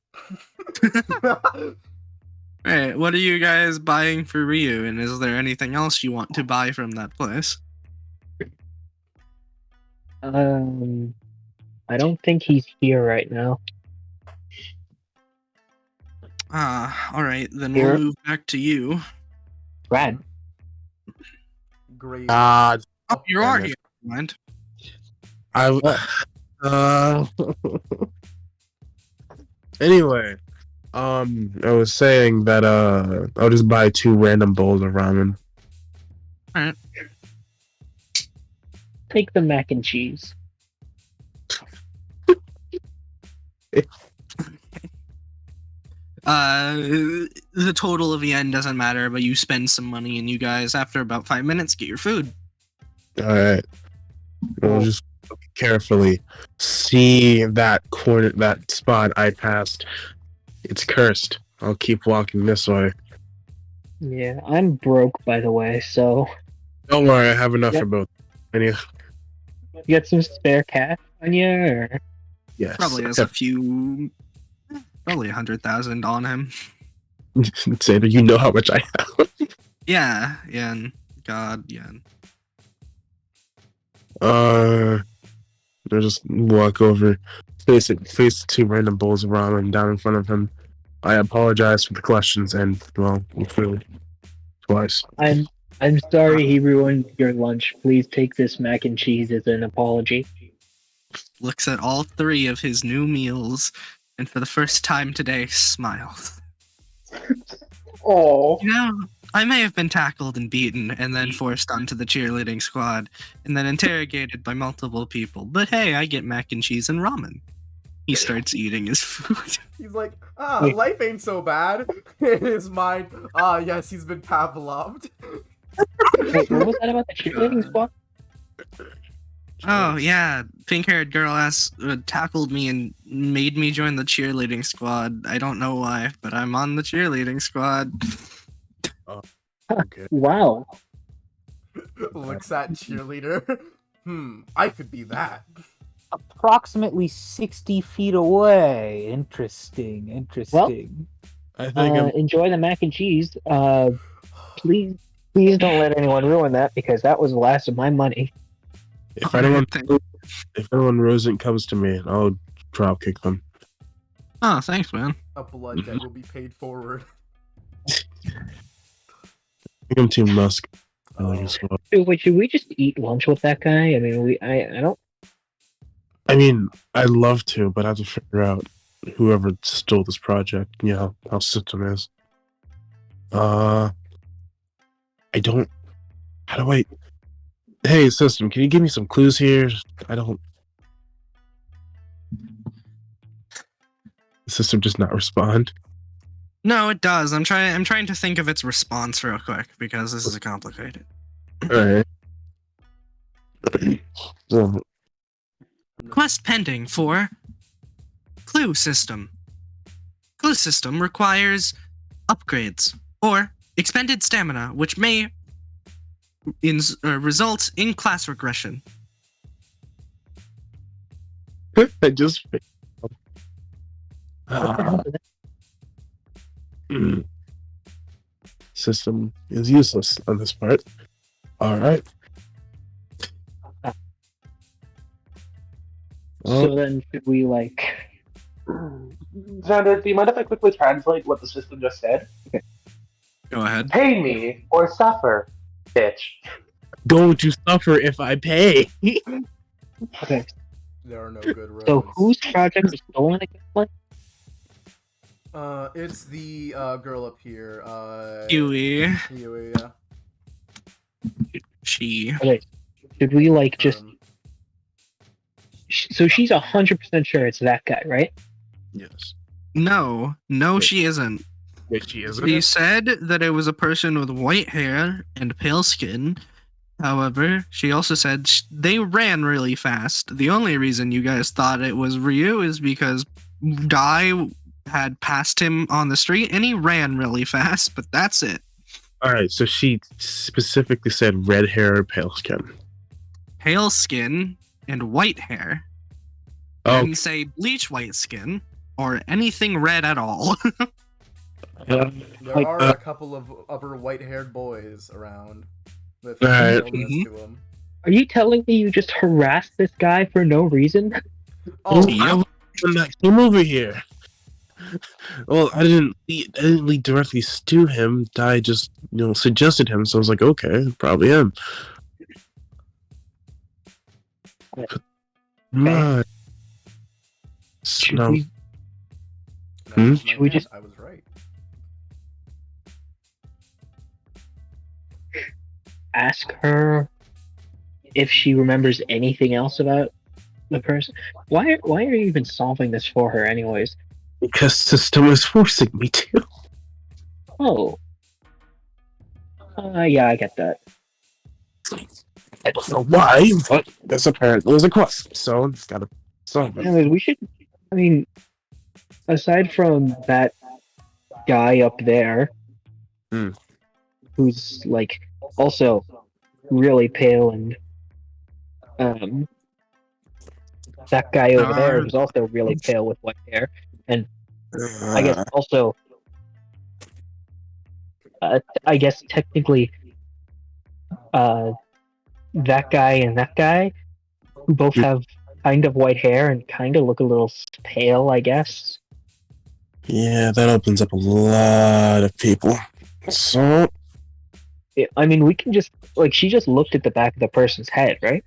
Alright, what are you guys buying for Ryu, and is there anything else you want to buy from that place? I don't think he's here right now. All right, then Here. we'll move back to you. Brad. Great. Oh, you damn are it. here. Mind. Anyway, I was saying that I'll just buy 2 random bowls of ramen. All right. Take the mac and cheese. The total of the end doesn't matter, but you spend some money, and you guys, after about 5 minutes, get your food. All right. We'll just carefully see that corner, that spot I passed. It's cursed. I'll keep walking this way. Yeah, I'm broke, by the way, so Don't worry, I have enough Yep. for both. Any? you got some spare cash on you, or? Yes. Probably has a few, probably 100,000 on him. Say that you know how much I have. Yeah, and God, yeah. I'll just walk over, face the 2 random bowls of ramen down in front of him. I apologize for the questions and, well, food. Twice. I'm sorry he ruined your lunch. Please take this mac and cheese as an apology. Looks at all 3 of his new meals, and for the first time today, smiles. Oh. You know, I may have been tackled and beaten, and then forced onto the cheerleading squad, and then interrogated by multiple people. But hey, I get mac and cheese and ramen. He starts eating his food. He's like, Wait. life ain't so bad. In his mind, yes, he's been Pavloved. Wait, what was that about the cheerleading squad? Oh yeah, pink-haired girl tackled me and made me join the cheerleading squad. I don't know why, but I'm on the cheerleading squad. Okay. Wow. Looks at cheerleader. I could be that. Approximately 60 feet away. Interesting. I think Enjoy the mac and cheese. Please don't let anyone ruin that, because that was the last of my money. if anyone Rosen comes to me, I'll drop kick them. Oh, thanks, man. A blood debt will be paid forward. I think I'm Team Musk. I like his squad. Wait, should we just eat lunch with that guy? I mean, I don't. I mean, I'd love to, but I have to figure out whoever stole this project. You know how system is. I don't. How do I? Hey, system, can you give me some clues here? I don't. The system does not respond. No, it does. I'm trying to think of its response real quick because this is complicated. Alright. So, Quest pending for Clue System. Clue System requires upgrades or expended stamina, which may result in class regression. I just. System is useless on this part. Alright. So then, should we Xander, do you mind if I quickly translate what the system just said? Go ahead. Pay me or suffer, bitch. Going to suffer if I pay. Okay. There are no good roads. So whose project was stolen again? Like, It's the girl up here. Huey. Huey, yeah. She. okay. Should we just? So she's 100% sure it's that guy, right? Yes. No, she isn't. Wait, she isn't. She said that it was a person with white hair and pale skin. However, she also said they ran really fast. The only reason you guys thought it was Ryu is because Guy had passed him on the street and he ran really fast, but that's it. Alright, so she specifically said red hair or pale skin. Pale skin and white hair. Oh, Didn't say bleach white skin or anything red at all. There Like, are a couple of upper white-haired boys around with Alright. illness to them. Are you telling me you just harassed this guy for no reason? Oh, I was the one that came over here. Well, I didn't lead directly to him. I just, suggested him. So I was like, okay, probably him. Come on. Should No, we? no, Should we just I was right. ask her if she remembers anything else about the person? Why are you even solving this for her, anyways? because system is forcing me to. Oh. Yeah, I get that. I don't know why, but this apparently is a quest, so it's gotta solve it. Anyways, we should. I mean, aside from that guy up there, who's like also really pale, and that guy over there who's also really pale with white hair, and I guess also, I guess technically, that guy and that guy, who both have kind of white hair and kind of look a little pale, I guess. Yeah, that opens up a lot of people. So, I mean, we can just she just looked at the back of the person's head, right?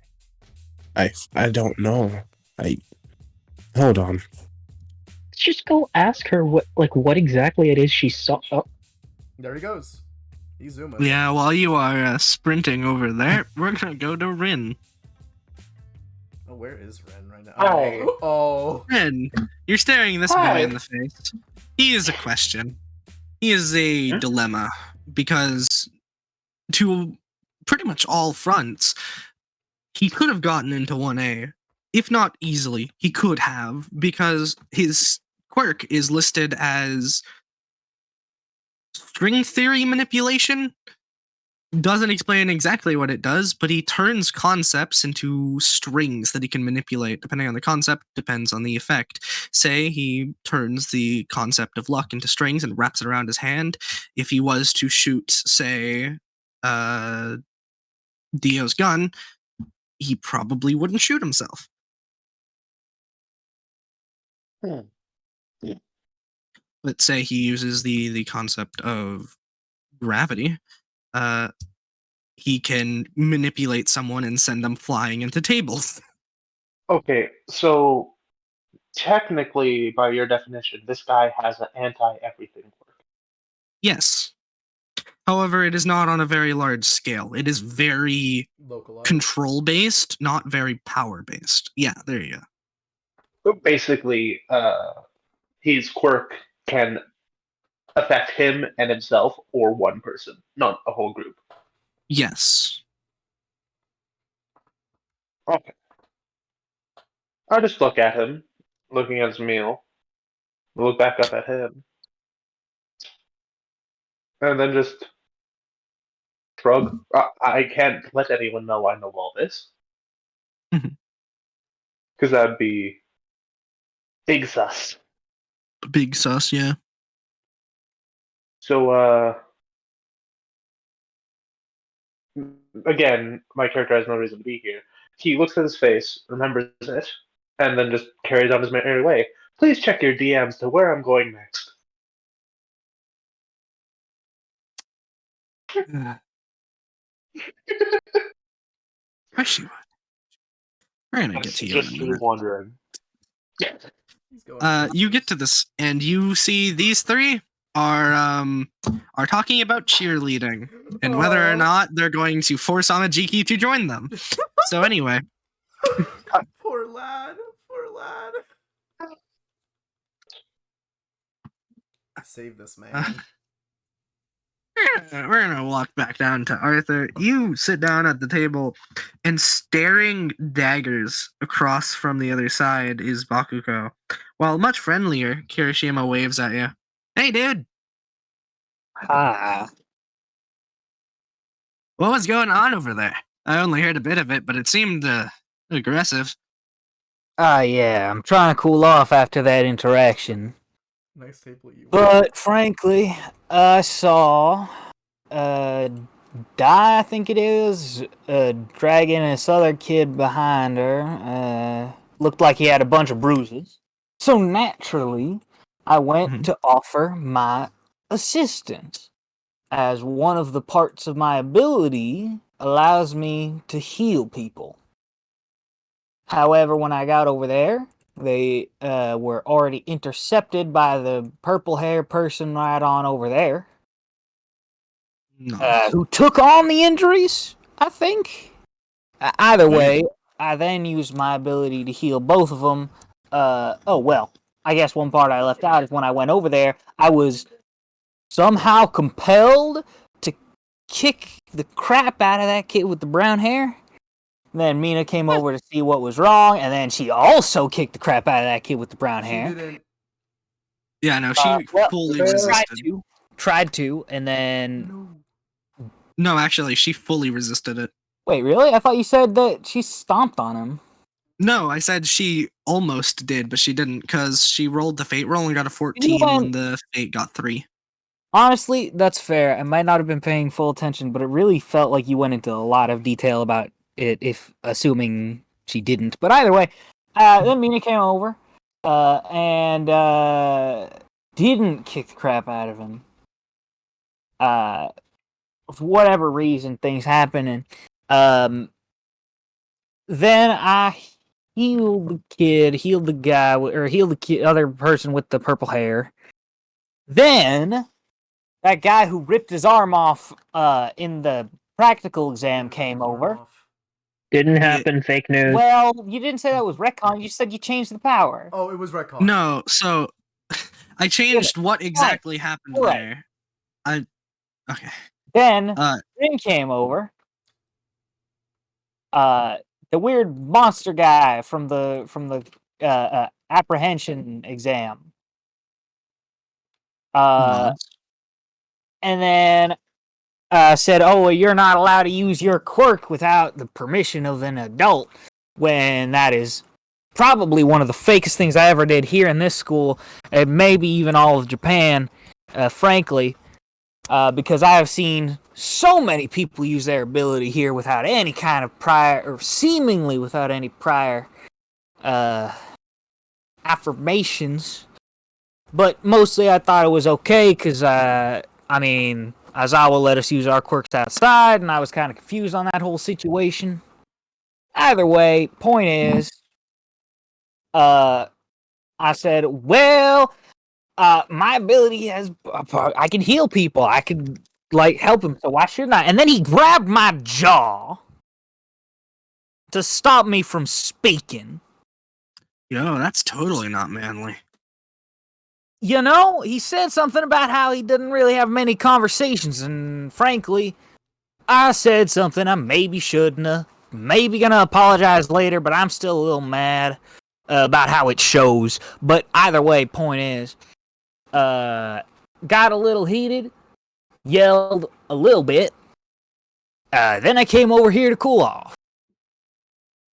I don't know. Hold on. Let's just go ask her what exactly it is she saw. Oh, There he goes. He's zooming. Yeah, while you are sprinting over there, we're gonna go to Rin. Oh, where is Ren right now? Hi. Oh. Rin, you're staring this Hi. boy in the face. He is a question. He is a dilemma because to pretty much all fronts, he could have gotten into 1A. If not easily, he could have, because his quirk is listed as string theory manipulation. Doesn't explain exactly what it does, but he turns concepts into strings that he can manipulate. Depending on the concept, depends on the effect. Say he turns the concept of luck into strings and wraps it around his hand. If he was to shoot, say, Dio's gun, he probably wouldn't shoot himself. Let's say he uses the concept of gravity. He can manipulate someone and send them flying into tables. Okay, so technically, by your definition, this guy has an anti-everything quirk. Yes. However, it is not on a very large scale. It is very Localized. control-based, not very power-based. Yeah, there you go. So basically, his quirk can affect him and himself or one person, not a whole group. Yes. Okay. I just look at him, looking at his meal, look back up at him, and then just shrug. I can't let anyone know I know all this. Mhm. Because that'd be big sus. Big sus, yeah. So, again, my character has no reason to be here. He looks at his face, remembers it, and then just carries on his merry way. Please check your DMs to where I'm going next. Especially we're gonna get to you in a Just minute. wondering. He's going You get to this, and you see these three are talking about cheerleading and whether or Aw. not they're going to force Amajiki to join them. So anyway, Poor lad. Poor lad. Save this man. we're gonna walk back down to Arthur. You sit down at the table, and staring daggers across from the other side is Bakugo. While much friendlier, Kirishima waves at you. Hey, dude! Ah. What was going on over there? I only heard a bit of it, but it seemed aggressive. Yeah, I'm trying to cool off after that interaction. Nice table you. But frankly, I saw Die, I think it is, dragging this other kid behind her. Looked like he had a bunch of bruises. So naturally, I went to offer my assistance, as one of the parts of my ability allows me to heal people. However, when I got over there, they were already intercepted by the purple hair person right on over there. Nice. Who took on the injuries, I think. Either way, I then used my ability to heal both of them. I guess one part I left out is when I went over there, I was somehow compelled to kick the crap out of that kid with the brown hair. And then Mina came over to see what was wrong, and then she also kicked the crap out of that kid with the brown hair. She didn't. Yeah, no, she fully resisted. Tried to, and then... No, actually, she fully resisted it. Wait, really? I thought you said that she stomped on him. No, I said she almost did, but she didn't, because she rolled the fate roll and got a 14 when the fate got 3. Honestly, that's fair. I might not have been paying full attention, but it really felt like you went into a lot of detail about it, if assuming she didn't. But either way, then Mina came over and didn't kick the crap out of him. For whatever reason, things happen, and then I healed the kid, healed the other person with the purple hair. Then that guy who ripped his arm off in the practical exam came over. Didn't happen, fake news. Well, you didn't say that was retcon, you said you changed the power. Oh, it was retcon. No, so I changed what exactly happened there. Okay. Then Rin came over. The weird monster guy from the apprehension exam. Nice. And then said, "Oh, well, you're not allowed to use your quirk without the permission of an adult." When that is probably one of the fakest things I ever did here in this school, and maybe even all of Japan, frankly. Because I have seen so many people use their ability here without any kind of prior, or seemingly without any prior affirmations. But mostly I thought it was okay, because, Aizawa let us use our quirks outside, and I was kind of confused on that whole situation. Either way, point is, I said, well... my ability has, I can heal people. I can, help him, so why shouldn't I? And then he grabbed my jaw to stop me from speaking. Yo, that's totally not manly. You know, he said something about how he didn't really have many conversations, and frankly, I said something I maybe shouldn't have. Maybe gonna apologize later, but I'm still a little mad about how it shows. But either way, point is, got a little heated, yelled a little bit, then I came over here to cool off.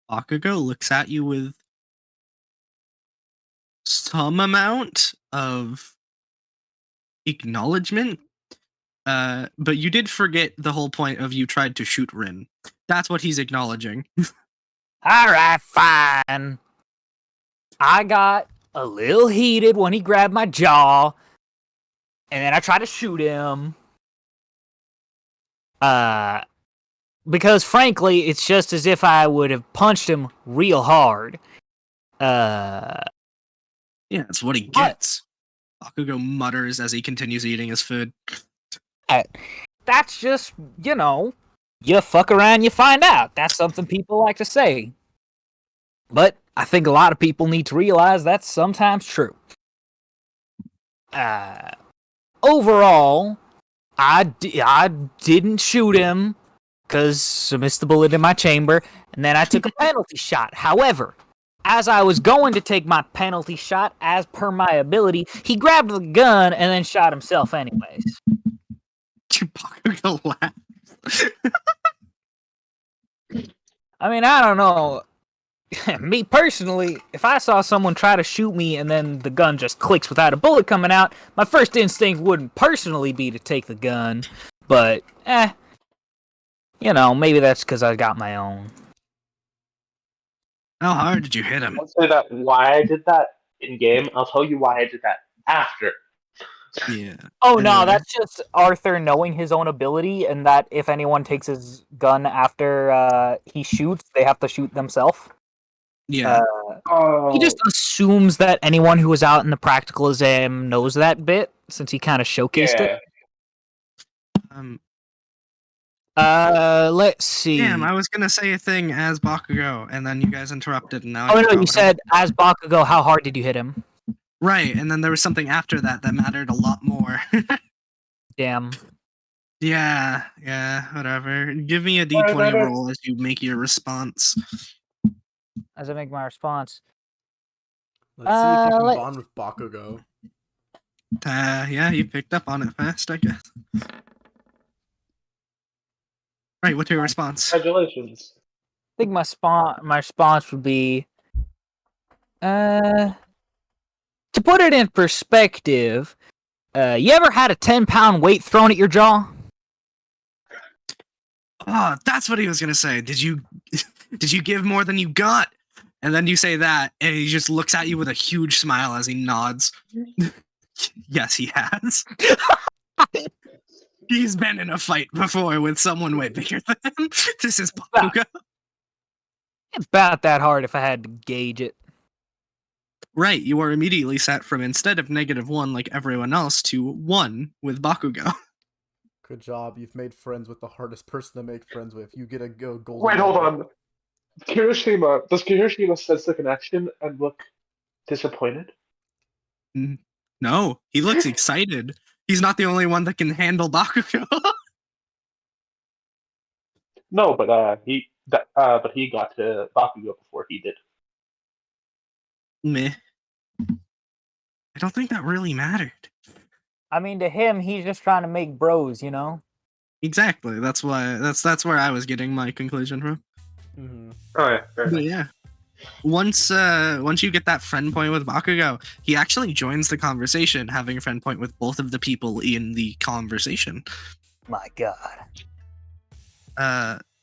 Bakugo looks at you with some amount of acknowledgement, but you did forget the whole point of you tried to shoot Rin. That's what he's acknowledging. Alright, fine. I got a little heated when he grabbed my jaw, and then I tried to shoot him. Because frankly, it's just as if I would have punched him real hard. Yeah, that's what he gets. Bakugo mutters as he continues eating his food. That's just, you fuck around, you find out. That's something people like to say. But I think a lot of people need to realize that's sometimes true. Overall, I didn't shoot him because I missed the bullet in my chamber, and then I took a penalty shot. However, as I was going to take my penalty shot, as per my ability, he grabbed the gun and then shot himself anyways. Bakugo laughs. I mean, I don't know. Me personally, if I saw someone try to shoot me and then the gun just clicks without a bullet coming out, my first instinct wouldn't personally be to take the gun, but You know, maybe that's because I got my own. How hard did you hit I him? won't say that why I did that in game. I'll tell you why I did that after. Yeah. Oh no, Anyway. that's just Arthur knowing his own ability, and that if anyone takes his gun after he shoots, they have to shoot themselves. Yeah. He just assumes that anyone who was out in the practical exam knows that bit, since he kind of showcased yeah. Let's see. Damn, I was gonna say a thing as Bakugo, and then you guys interrupted, and now I Oh no, forgot you what I said as Bakugo, how hard did you hit him? Right, and then there was something after that that mattered a lot more. Damn. Yeah, whatever. Give me a Alright, d20 alright. roll as you make your response. As I make my response. Let's see if you can let's- bond with Bakugo. Yeah, you picked up on it fast, I guess. Right, what's your response? Congratulations. I think my response would be to put it in perspective, you ever had a 10-pound weight thrown at your jaw? Oh, that's what he was gonna say. Did you give more than you got? And then you say that, and he just looks at you with a huge smile as he nods. Yes, he has. He's been in a fight before with someone way bigger than him. This is Bakugo. About that hard if I had to gauge it. Right, you are immediately set from instead of -1 like everyone else to 1 with Bakugo. Good job. You've made friends with the hardest person to make friends with. You get a golden. Wait, hold medal. on. Kirishima, does Kirishima sense the connection and look disappointed? No, he looks excited. He's not the only one that can handle Bakugo. No, but he got to Bakugo before he did. Meh. I don't think that really mattered. I mean, to him, he's just trying to make bros, you know? Exactly. That's why. That's where I was getting my conclusion from. Mhm. Oh yeah, fair But enough. yeah, once you get that friend point with Bakugo, he actually joins the conversation, having a friend point with both of the people in the conversation. My God.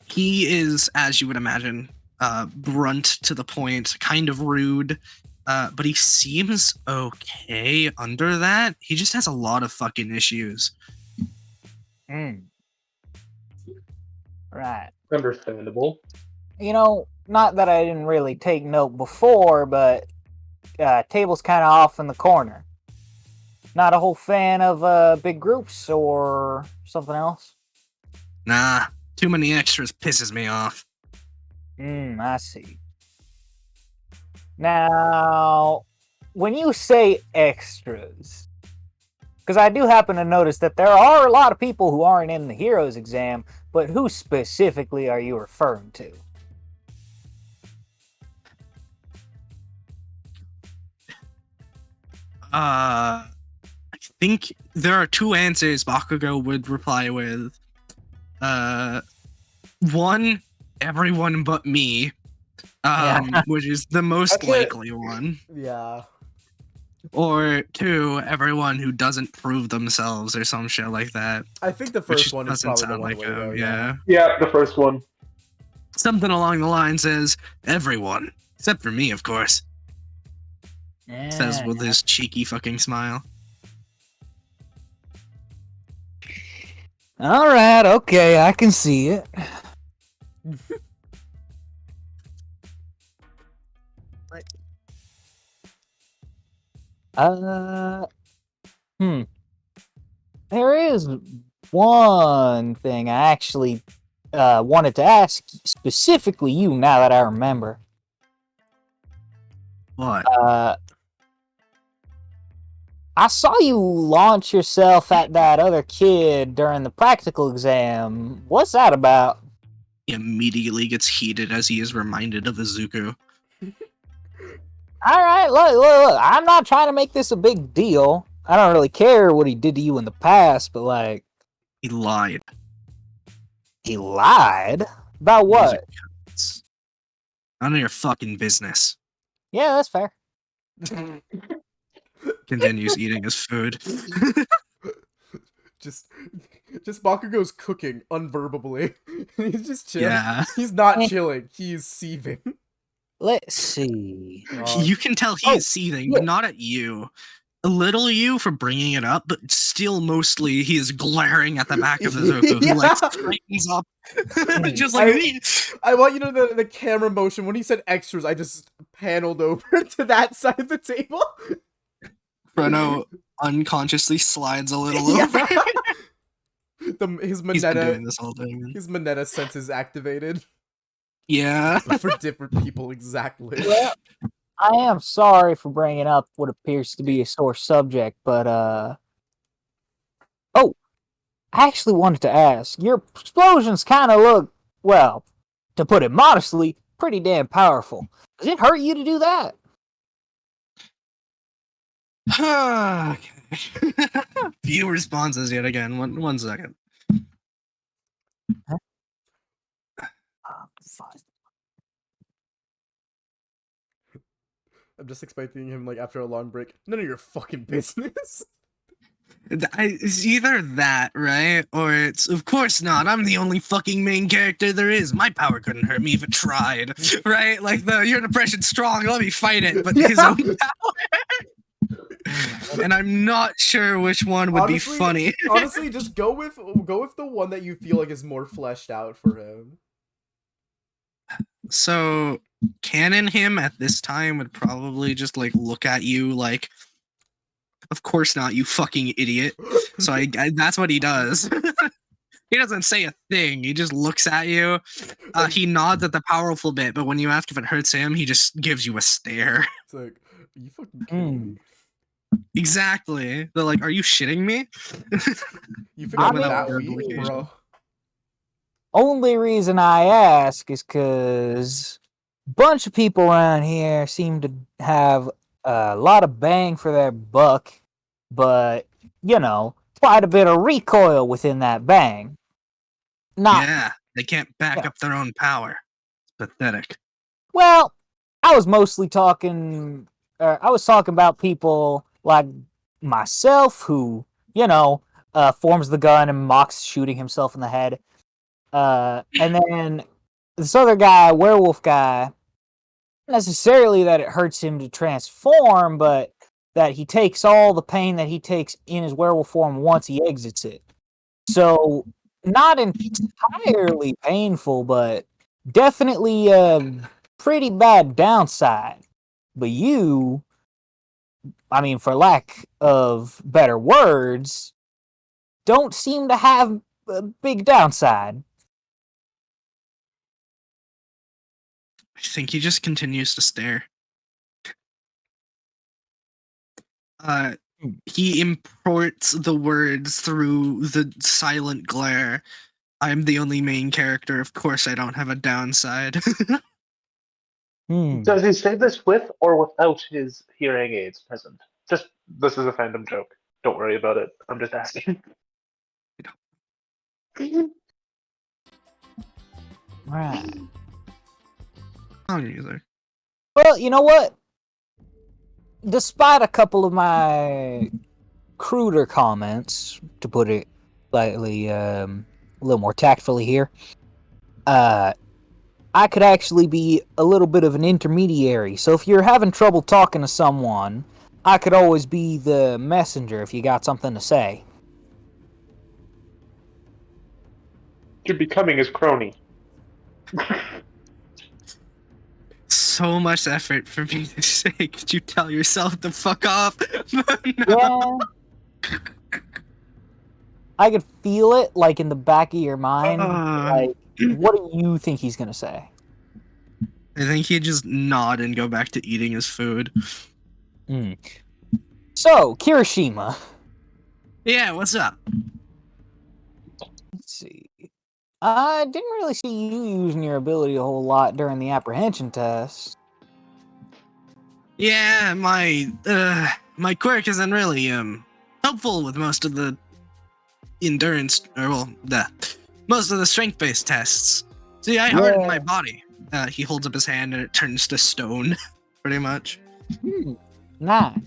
He is, as you would imagine, blunt to the point, kind of rude. But he seems okay under that. He just has a lot of fucking issues. Right. Understandable. You know, not that I didn't really take note before, but table's kind of off in the corner. Not a whole fan of big groups or something else? Nah, too many extras pisses me off. I see. Now, when you say extras, because I do happen to notice that there are a lot of people who aren't in the Heroes exam, but who specifically are you referring to? I think there are two answers Bakugo would reply with. One, everyone but me, which is the most That's it. likely one. Yeah. Or two, everyone who doesn't prove themselves or some shit like that. I think the Which first one is doesn't probably the sound one like way to go. yeah. Yeah, the first one. Something along the lines is everyone, except for me, of course. Says with his cheeky fucking smile. All right, okay, I can see it. There is one thing I actually wanted to ask specifically you now that I remember. What? I saw you launch yourself at that other kid during the practical exam. What's that about? He immediately gets heated as he is reminded of Izuku. All right, look, I'm not trying to make this a big deal. I don't really care what he did to you in the past, but like... He lied. He lied? About what? It's none of your fucking business. Yeah, that's fair. Continues eating his food. Just Bakugo's cooking unverbally. He's just chilling. Yeah. He's not chilling. He's seething. Let's see. You can tell he is seething, but not at you. A little you for bringing it up, but still mostly he is glaring at the back of the Zoku, who like straightens up, just like I want you to know the camera motion when he said extras. I just paneled over to that side of the table. Bruno unconsciously slides a little over. His He's been doing Moneta, this all day, man. his Moneta senses activated Yeah. for different people exactly. Well, I am sorry for bringing up what appears to be a sore subject, but oh, I actually wanted to ask. Your explosions kind of look, well, to put it modestly, pretty damn powerful. Does it hurt you to do that? Okay. Few responses yet again. One second. Fine. I'm just expecting him like after a long break. None of your fucking business. It's either that, right? Or it's, of course not. I'm the only fucking main character there is. My power couldn't hurt me if it tried, right? Like your depression's strong. Let me fight it, but his own power. And I'm not sure which one would be funny. Honestly, just go with the one that you feel like is more fleshed out for him. So, canon him at this time would probably just like look at you like, of course not, you fucking idiot. So I that's what he does. He doesn't say a thing. He just looks at you. He nods at the powerful bit, but when you ask if it hurts him, he just gives you a stare. It's like, are you fucking kidding me? Exactly. They're like, are you shitting me? You think I'm mean, that weak, bro? Only reason I ask is because a bunch of people around here seem to have a lot of bang for their buck, but, you know, quite a bit of recoil within that bang. Yeah, they can't back up their own power. It's pathetic. Well, I was mostly talking... I was talking about people like myself who, you know, forms the gun and mocks shooting himself in the head. And then this other guy, werewolf guy, not necessarily that it hurts him to transform, but that he takes all the pain that he takes in his werewolf form once he exits it. So, not entirely painful, but definitely a pretty bad downside. But you, I mean, for lack of better words, don't seem to have a big downside. I think he just continues to stare. He imports the words through the silent glare. I'm the only main character. Of course I don't have a downside. Does he say this with or without his hearing aids present? Just, this is a fandom joke. Don't worry about it. I'm just asking. Right. Either. Well, you know what? Despite a couple of my cruder comments, to put it slightly a little more tactfully here, I could actually be a little bit of an intermediary. So if you're having trouble talking to someone, I could always be the messenger if you got something to say. You're becoming his crony. So much effort for me to say, could you tell yourself to fuck off? No. Yeah. I could feel it, like, in the back of your mind. Like, what do you think he's gonna say? I think he'd just nod and go back to eating his food. So, Kirishima. Yeah, what's up? Let's see. I didn't really see you using your ability a whole lot during the apprehension test. Yeah, my quirk isn't really helpful with most of the endurance, or well, most of the strength-based tests. See, I hardened my body. He holds up his hand and it turns to stone, pretty much. Nice.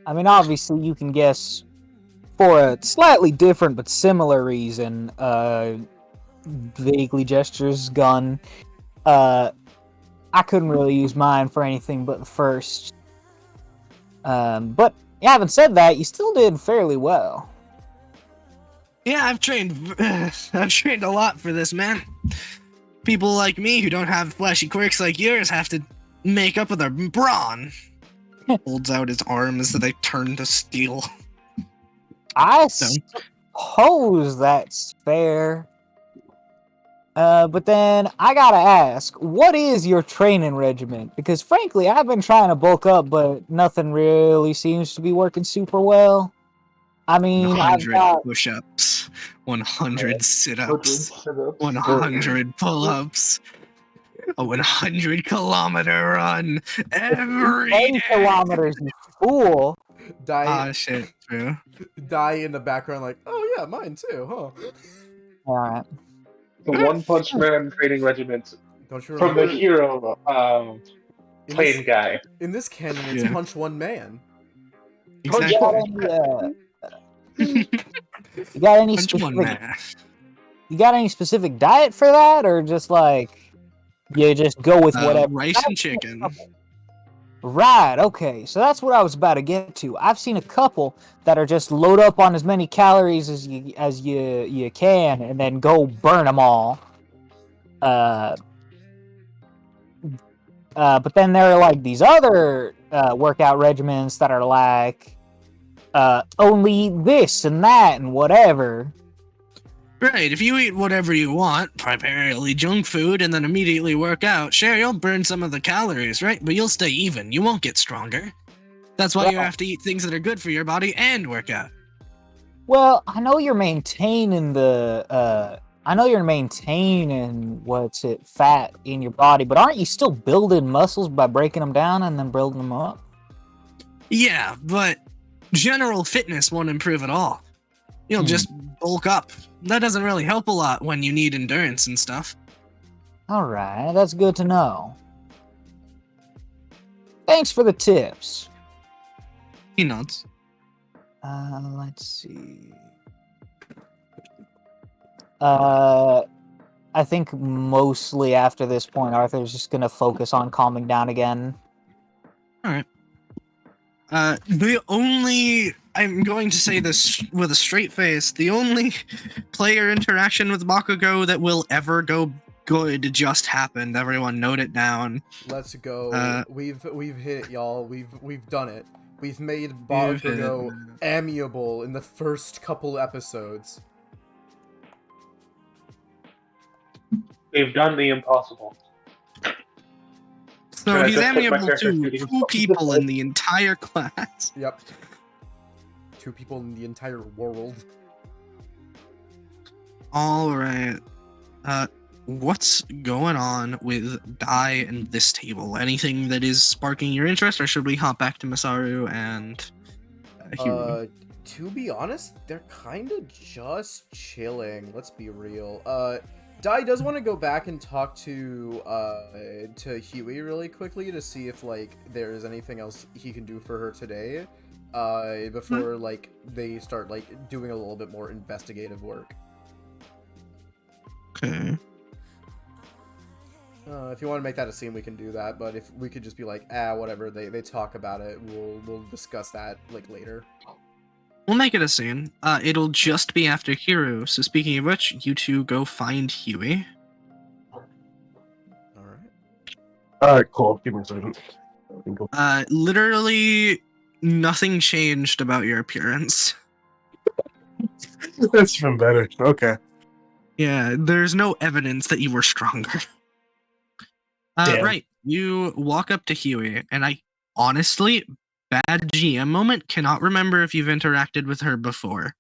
I mean, obviously, you can guess for a slightly different but similar reason. vaguely gestures gun. I couldn't really use mine for anything but the first. But having said that, you still did fairly well. Yeah, I've trained a lot for this, man. People like me who don't have flashy quirks like yours have to make up with their brawn. Holds out his arms that they turn to steel. I suppose that's fair. But then I gotta ask, what is your training regiment? Because frankly, I've been trying to bulk up, but nothing really seems to be working super well. I mean, I've 100 got push-ups, 100 sit-ups, 100 100 pull-ups, a 100-kilometer run every 10 day. kilometers, you fool. Die, Ah, shit, true. die in the background, like, oh yeah, mine too, huh? Alright. The One Punch Man training regiment Don't you from remember? the hero in plane this, guy. in this canon, it's Yeah. punch one man. Exactly. You got any Punch one specific? man. You got any specific diet for that, or just like you just go with whatever? Rice and chicken. Right. Okay. So that's what I was about to get to. I've seen a couple that are just load up on as many calories as you can, and then go burn them all. But then there are like these other workout regimens that are like only this and that and whatever. Right, if you eat whatever you want, primarily junk food, and then immediately work out, sure, you'll burn some of the calories, right? But you'll stay even. You won't get stronger. That's why you have to eat things that are good for your body and work out. Well, I know you're maintaining fat in your body, but aren't you still building muscles by breaking them down and then building them up? Yeah, but general fitness won't improve at all. You'll just bulk up. That doesn't really help a lot when you need endurance and stuff. Alright, that's good to know. Thanks for the tips. He nods. Let's see. I think mostly after this point, Arthur's just gonna focus on calming down again. Alright. I'm going to say this with a straight face, the only player interaction with Bakugo that will ever go good just happened. Everyone note it down. Let's go. We've hit it, y'all. We've done it. We've made Bakugo amiable in the first couple episodes. They've done the impossible. So he's amiable to 2 people in the entire class. Yep. 2 people in the entire world. Alright. What's going on with Dai and this table? Anything that is sparking your interest, or should we hop back to Masaru and Hiro? To be honest, they're kind of just chilling. Let's be real. Dai does want to go back and talk to Huey really quickly to see if like there is anything else he can do for her today. Before like they start like doing a little bit more investigative work. Okay. If you want to make that a scene, we can do that. But if we could just be like, whatever, they talk about it, we'll discuss that like later. We'll make it a scene. It'll just be after Hiro. So speaking of which, you two go find Huey. Alright, cool. Give me a second. Literally nothing changed about your appearance. That's even better. Okay. Yeah, there's no evidence that you were stronger. Right. You walk up to Huey, and I honestly, bad GM moment, cannot remember if you've interacted with her before.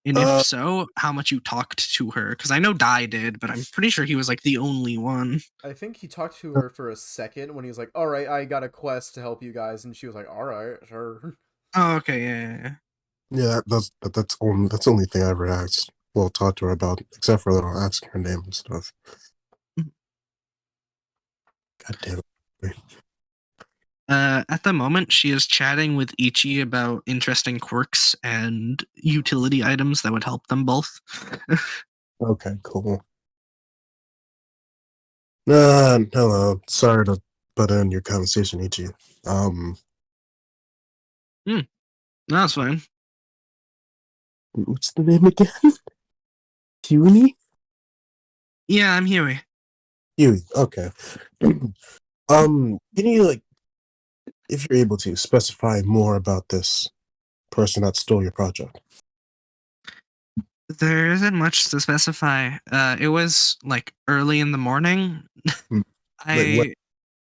And if so, how much you talked to her. Because I know Dai did, but I'm pretty sure he was like the only one. I think he talked to her for a second when he was like, alright, I got a quest to help you guys. And she was like, alright, sure. Oh, okay, yeah. Yeah, that's the only thing I ever asked. Well, talked to her about, except for asking her name and stuff. God damn it. At the moment, she is chatting with Ichi about interesting quirks and utility items that would help them both. Okay, cool. Hello. Sorry to butt in your conversation, Ichi. That's fine. What's the name again? Huey? Yeah, I'm Huey. Huey, okay. Can you, like, if you're able to, specify more about this person that stole your project? There isn't much to specify. It was like early in the morning. Hmm. Like,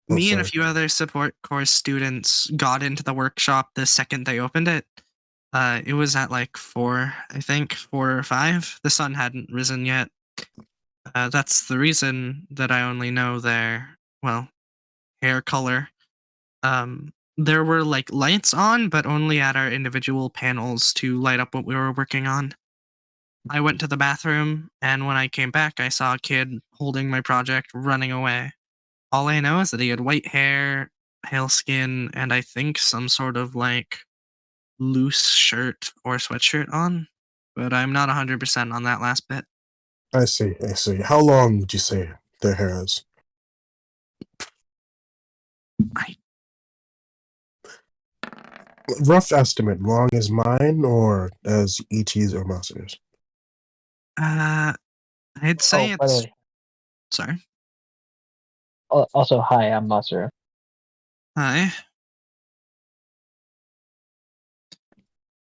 oh, Me and a sorry. few other support course students got into the workshop the second they opened it. It was at like 4, I think, 4 or 5. The sun hadn't risen yet. That's the reason that I only know their, well, hair color. There were like lights on, but only at our individual panels to light up what we were working on. I went to the bathroom, and when I came back, I saw a kid holding my project running away. All I know is that he had white hair, pale skin, and I think some sort of like loose shirt or sweatshirt on. But I'm not 100% on that last bit. I see. How long would you say their hair is? I Rough estimate, long as mine or as Ichi's or Masaru's? I'd say Oh, by the it's way, sorry. also hi, I'm Masaru. Hi.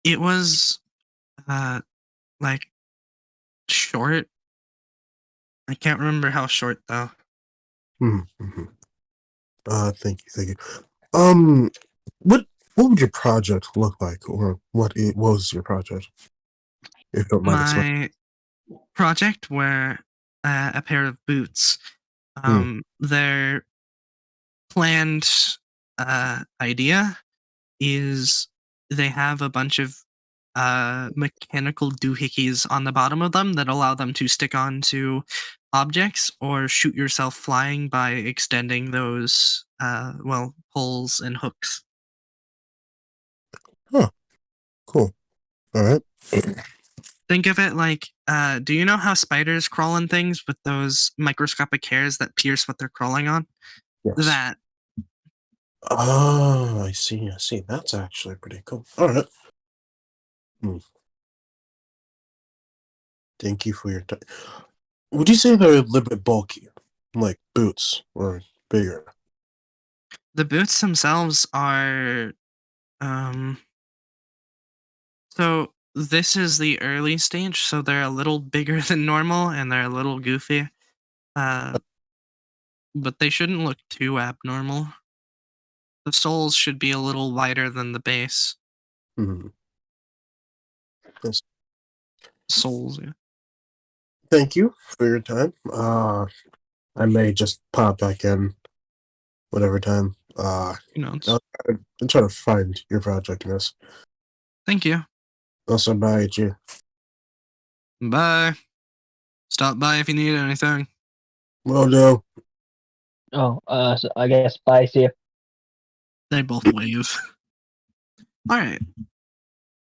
It was like short. I can't remember how short though. Mm-hmm. Thank you. What would your project look like, or what was your project? If you don't mind explaining. My project were a pair of boots. Hmm. Their planned idea is they have a bunch of mechanical doohickeys on the bottom of them that allow them to stick onto objects or shoot yourself flying by extending those poles and hooks. Huh. Cool. All right. Think of it like, do you know how spiders crawl on things with those microscopic hairs that pierce what they're crawling on? Yes. That. Oh, I see. That's actually pretty cool. All right. Thank you for your time. Would you say they're a little bit bulky, like boots, or bigger? The boots themselves are. Um, so this is the early stage, so they're a little bigger than normal and they're a little goofy. Uh, but they shouldn't look too abnormal. The soles should be a little wider than the base. Hmm. Yes. Soles, yeah. Thank you for your time. I may just pop back in whatever time. You know, it's, I'll try to find your project, miss. thank you. Also, bye, G. Bye. Stop by if you need anything. Well, no. Oh, so I guess bye, see ya. They both wave. All right.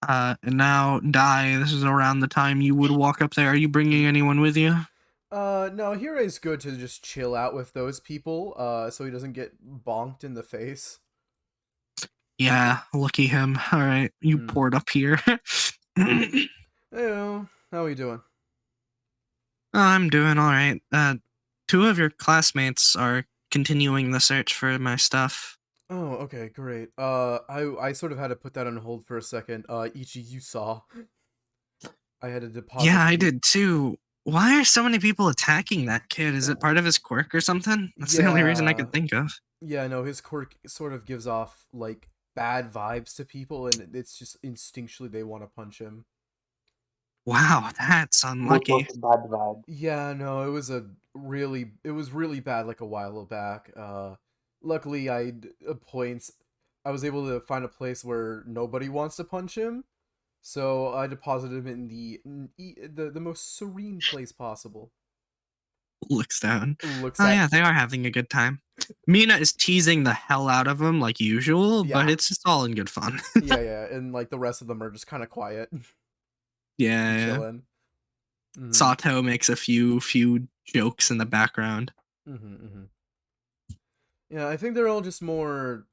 And now, Dai, this is around the time you would walk up there. Are you bringing anyone with you? No, Hirai's good to just chill out with those people, so he doesn't get bonked in the face. Yeah, lucky him. All right, you Hmm. poured up here. Hey, how are you doing? I'm doing all right. 2 of your classmates are continuing the search for my stuff. Oh, okay, great. I sort of had to put that on hold for a second. Ichi, you saw. I had to deposit. Yeah, I did too. Why are so many people attacking that kid? Is it part of his quirk or something? That's the only reason I could think of. Yeah, no, his quirk sort of gives off, like, bad vibes to people, and it's just instinctually they want to punch him. Wow, that's What unlucky. was the bad vibe? Yeah, no, it was really bad, like, a while back. Luckily, I was able to find a place where nobody wants to punch him, so I deposited him in the most serene place possible. Looks down. Looks Oh at yeah, they are having a good time. Mina is teasing the hell out of him like usual, but Yeah. it's just all in good fun. yeah, and like the rest of them are just kind of quiet, Yeah. chilling. Sato makes a few jokes in the background. Yeah, I think they're all just more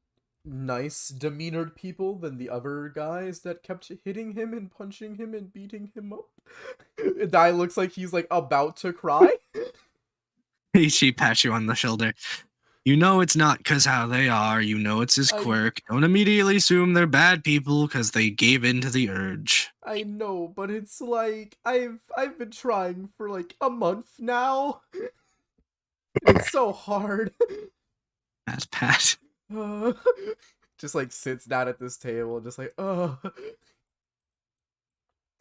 nice, demeanored people than the other guys that kept hitting him and punching him and beating him up. Guy looks like he's like about to cry. She pats you on the shoulder. You know it's not because how they are. You know it's his quirk. Don't immediately assume they're bad people because they gave in to the urge. I know, but it's like I've been trying for like a month now. It's so hard. That's Pat. Just like sits down at this table, just like, oh.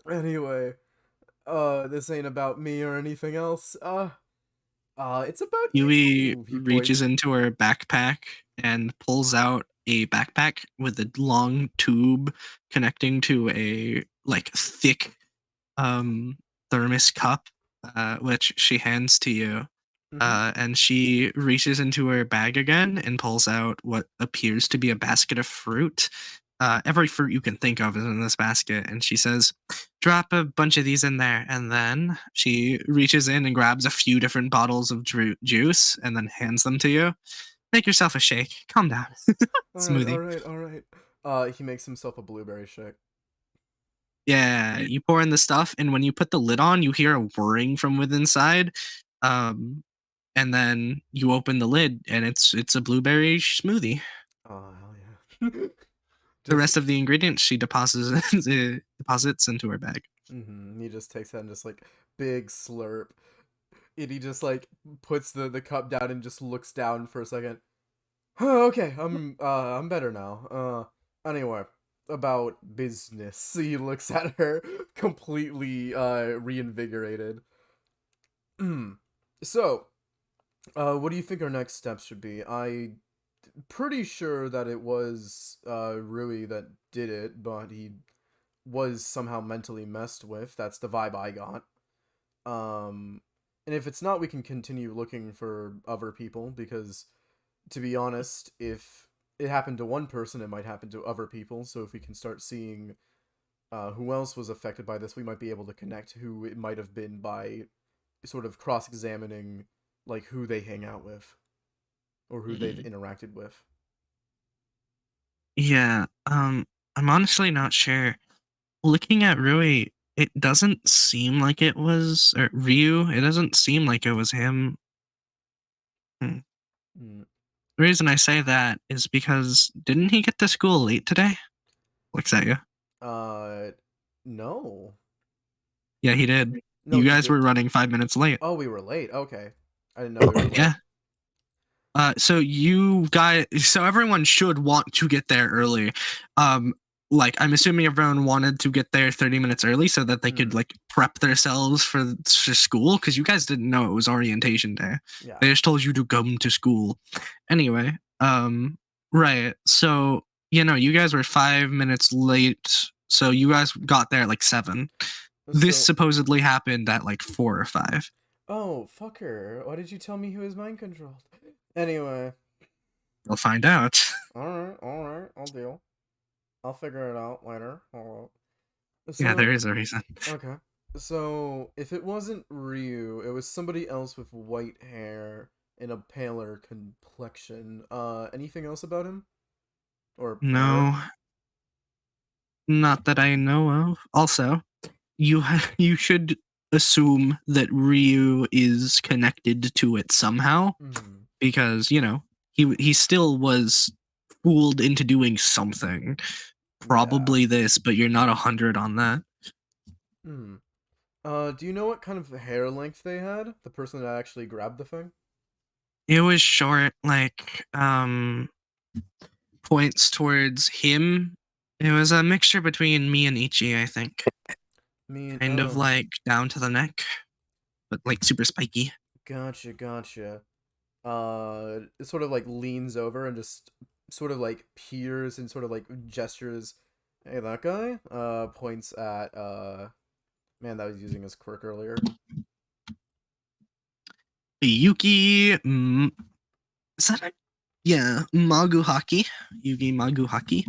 Anyway, this ain't about me or anything else. It's about Yui you, he reaches points. into her backpack and pulls out a backpack with a long tube connecting to a like thick thermos cup, which she hands to you. And she reaches into her bag again and pulls out what appears to be a basket of fruit. Every fruit you can think of is in this basket. And she says, drop a bunch of these in there. And then she reaches in and grabs a few different bottles of juice and then hands them to you. Make yourself a shake. Calm down. Smoothie. All right. He makes himself a blueberry shake. Yeah, you pour in the stuff, and when you put the lid on, you hear a whirring from within inside. And then you open the lid, and it's a blueberry smoothie. Oh, hell yeah. The rest of the ingredients she deposits into her bag. He just takes that and just like big slurp. And he just like puts the cup down and just looks down for a second. Okay, I'm better now. Anyway, about business. He looks at her completely reinvigorated. So, what do you think our next steps should be? I'm pretty sure that it was Rui that did it, but he was somehow mentally messed with. That's the vibe I got. And if it's not, we can continue looking for other people, because to be honest, if it happened to one person, it might happen to other people. So if we can start seeing who else was affected by this, we might be able to connect who it might have been by sort of cross-examining like who they hang out with or who they've interacted with. Yeah, I'm honestly not sure. Looking at Rui, it doesn't seem like it was, or Ryu, it doesn't seem like it was him. The reason I say that is because didn't he get to school late today? Looks at you. No. Yeah, he did. No, you he guys did. were running 5 minutes late. Oh, we were late. Okay. I didn't know we were late. Yeah. So you guys, so everyone should want to get there early. Like I'm assuming everyone wanted to get there 30 minutes early so that they could like prep themselves for school, because you guys didn't know it was orientation day. Yeah. They just told you to come to school. Anyway, right. So, you guys were 5 minutes late. So you guys got there at like 7. This supposedly happened at like 4 or 5. Oh, fucker. Why did you tell me he was mind controlled? Anyway. We'll find out. Alright. I'll deal. I'll figure it out later. Yeah, there is a reason. Okay. So, if it wasn't Ryu, it was somebody else with white hair and a paler complexion. Anything else about him? Or no, not that I know of. Also, you should assume that Ryu is connected to it somehow, because he still was fooled into doing something. Probably this, but you're not 100 on that. Do you know what kind of hair length they had? The person that actually grabbed the thing? It was short, like points towards him. It was a mixture between me and Ichi, I think. Kind of like down to the neck, but like super spiky. Gotcha. It sort of like leans over and just sort of like peers and sort of like gestures. Hey, that guy? Points at man that was using his quirk earlier. Yuki, is that a... Yeah, Maguhaki. Yugi Maguhaki.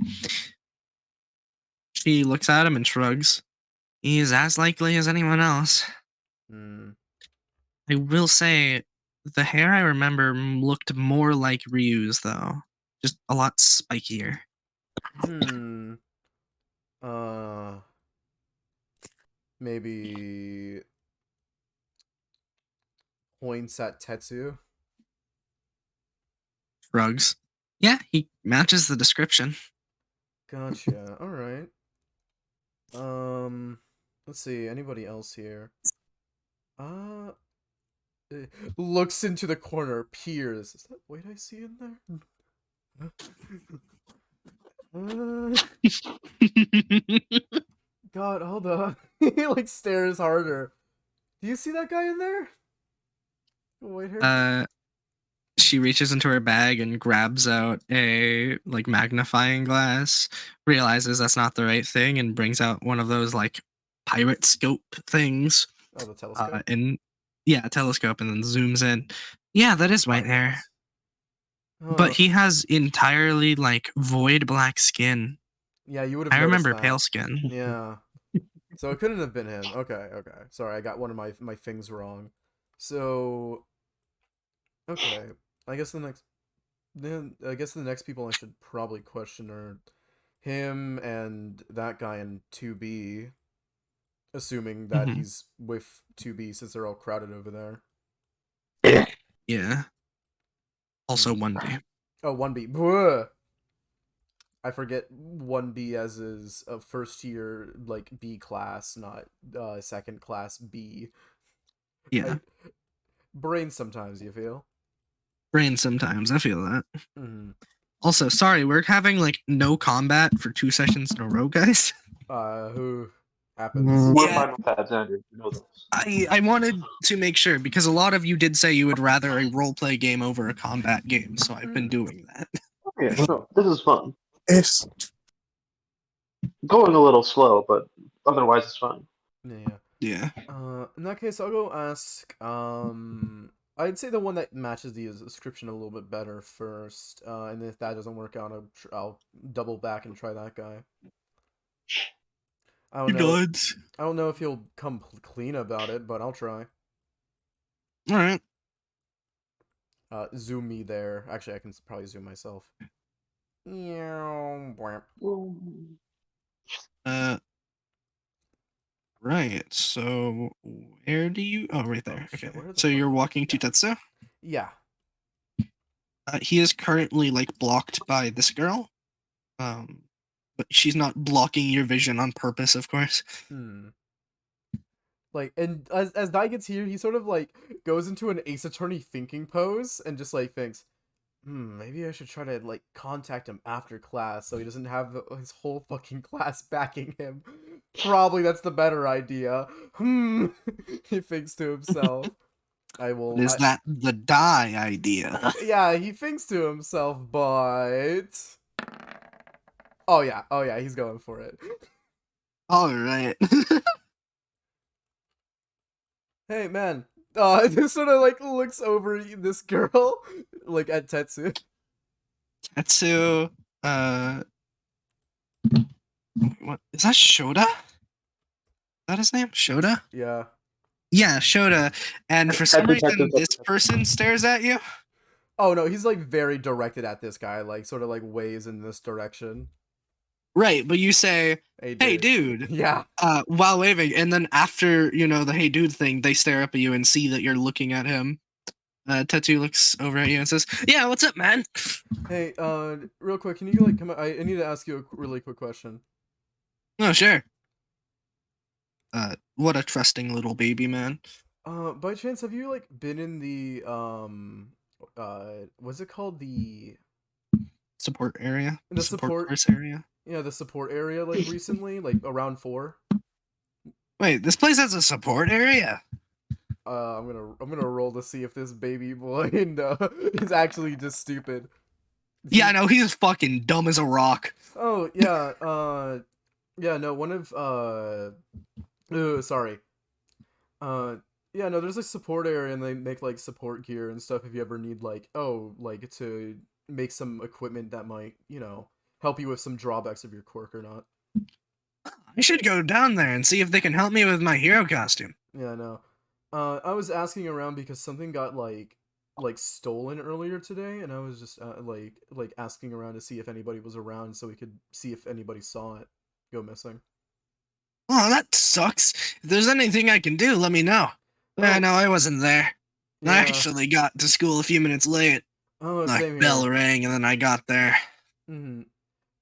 She looks at him and shrugs. He's as likely as anyone else. I will say, The hair I remember looked more like Ryu's though, just a lot spikier. Uh, maybe points at Tetsu. Rugs. Yeah, he matches the description. Gotcha. All right. Let's see. Anybody else here? Looks into the corner, peers. Is that Wait I see in there? God, hold up. He like stares harder. Do you see that guy in there? Wait here. She reaches into her bag and grabs out a like magnifying glass, realizes that's not the right thing, and brings out one of those like pirate scope things. Oh, the telescope. And yeah, a telescope, and then zooms in. Yeah, that is white hair. But he has entirely like void black skin. Yeah, you would have. I remember that. pale skin. Yeah. So it couldn't have been him. Okay. Sorry, I got one of my things wrong. So. Okay. I guess the next people I should probably question are him and that guy in 2B, assuming that he's with 2B since they're all crowded over there. Yeah. Also 1B. Oh, 1B. Bwah! I forget 1B as is a first year like B class, not second class B. Yeah. Brain sometimes, you feel? Brain sometimes, I feel that. Mm-hmm. Also, sorry, we're having like no combat for 2 sessions in a row, guys. Who happens? We're Yeah. fine with that, Xander. You know this. I wanted to make sure because a lot of you did say you would rather a roleplay game over a combat game, so I've been doing that. Okay, no, this is fun. It's Going a little slow, but otherwise it's fine. Yeah. In that case, I'll go ask. I'd say the one that matches the description a little bit better first, and if that doesn't work out, I'll double back and try that guy. I don't know if he'll come clean about it, but I'll try. All right. Zoom me there. Actually, I can probably zoom myself. Right. So where do you? Oh, right there. Oh, shit, Okay. where the So you're fuck- walking to Tetsu. Yeah. He is currently like blocked by this girl. But she's not blocking your vision on purpose, of course. Like, and as Dai gets here, he sort of like goes into an Ace Attorney thinking pose and just like thinks, maybe I should try to like contact him after class so he doesn't have his whole fucking class backing him. Probably that's the better idea. He thinks to himself. Is that the die idea? Yeah, he thinks to himself, but oh yeah, he's going for it. All right. Hey man, just sort of like looks over this girl, like at Tetsu. Tetsu, what is that? Shota? Is that his name? Shota? Yeah. Yeah, Shota. And for some reason, this person stares at you. Oh no, he's like very directed at this guy, like sort of like waves in this direction. Right, but you say, "Hey, dude." Yeah. While waving, and then after the "Hey, dude" thing, they stare up at you and see that you're looking at him. Tetsu looks over at you and says, "Yeah, what's up, man?" Hey, real quick, can you like come? I need to ask you a really quick question. Oh, sure. What a trusting little baby man. By chance, have you like been in the what's it called, the support area? The support course area. Yeah, the support area, like recently, like around 4. Wait, this place has a support area? I'm gonna roll to see if this baby boy is actually just stupid. Yeah, no, he's fucking dumb as a rock. Oh yeah, yeah, no, one of sorry. Yeah, no, there's a support area and they make like support gear and stuff if you ever need like to make some equipment that might, help you with some drawbacks of your quirk or not. I should go down there and see if they can help me with my hero costume. Yeah, no. I was asking around because something got like like stolen earlier today, and I was just like asking around to see if anybody was around, so we could see if anybody saw it go missing. Oh, that sucks. If there's anything I can do, let me know. Oh. No, I wasn't there. I Yeah. actually got to school a few minutes late. Oh, Like, same bell here. rang and then I got there. Hmm.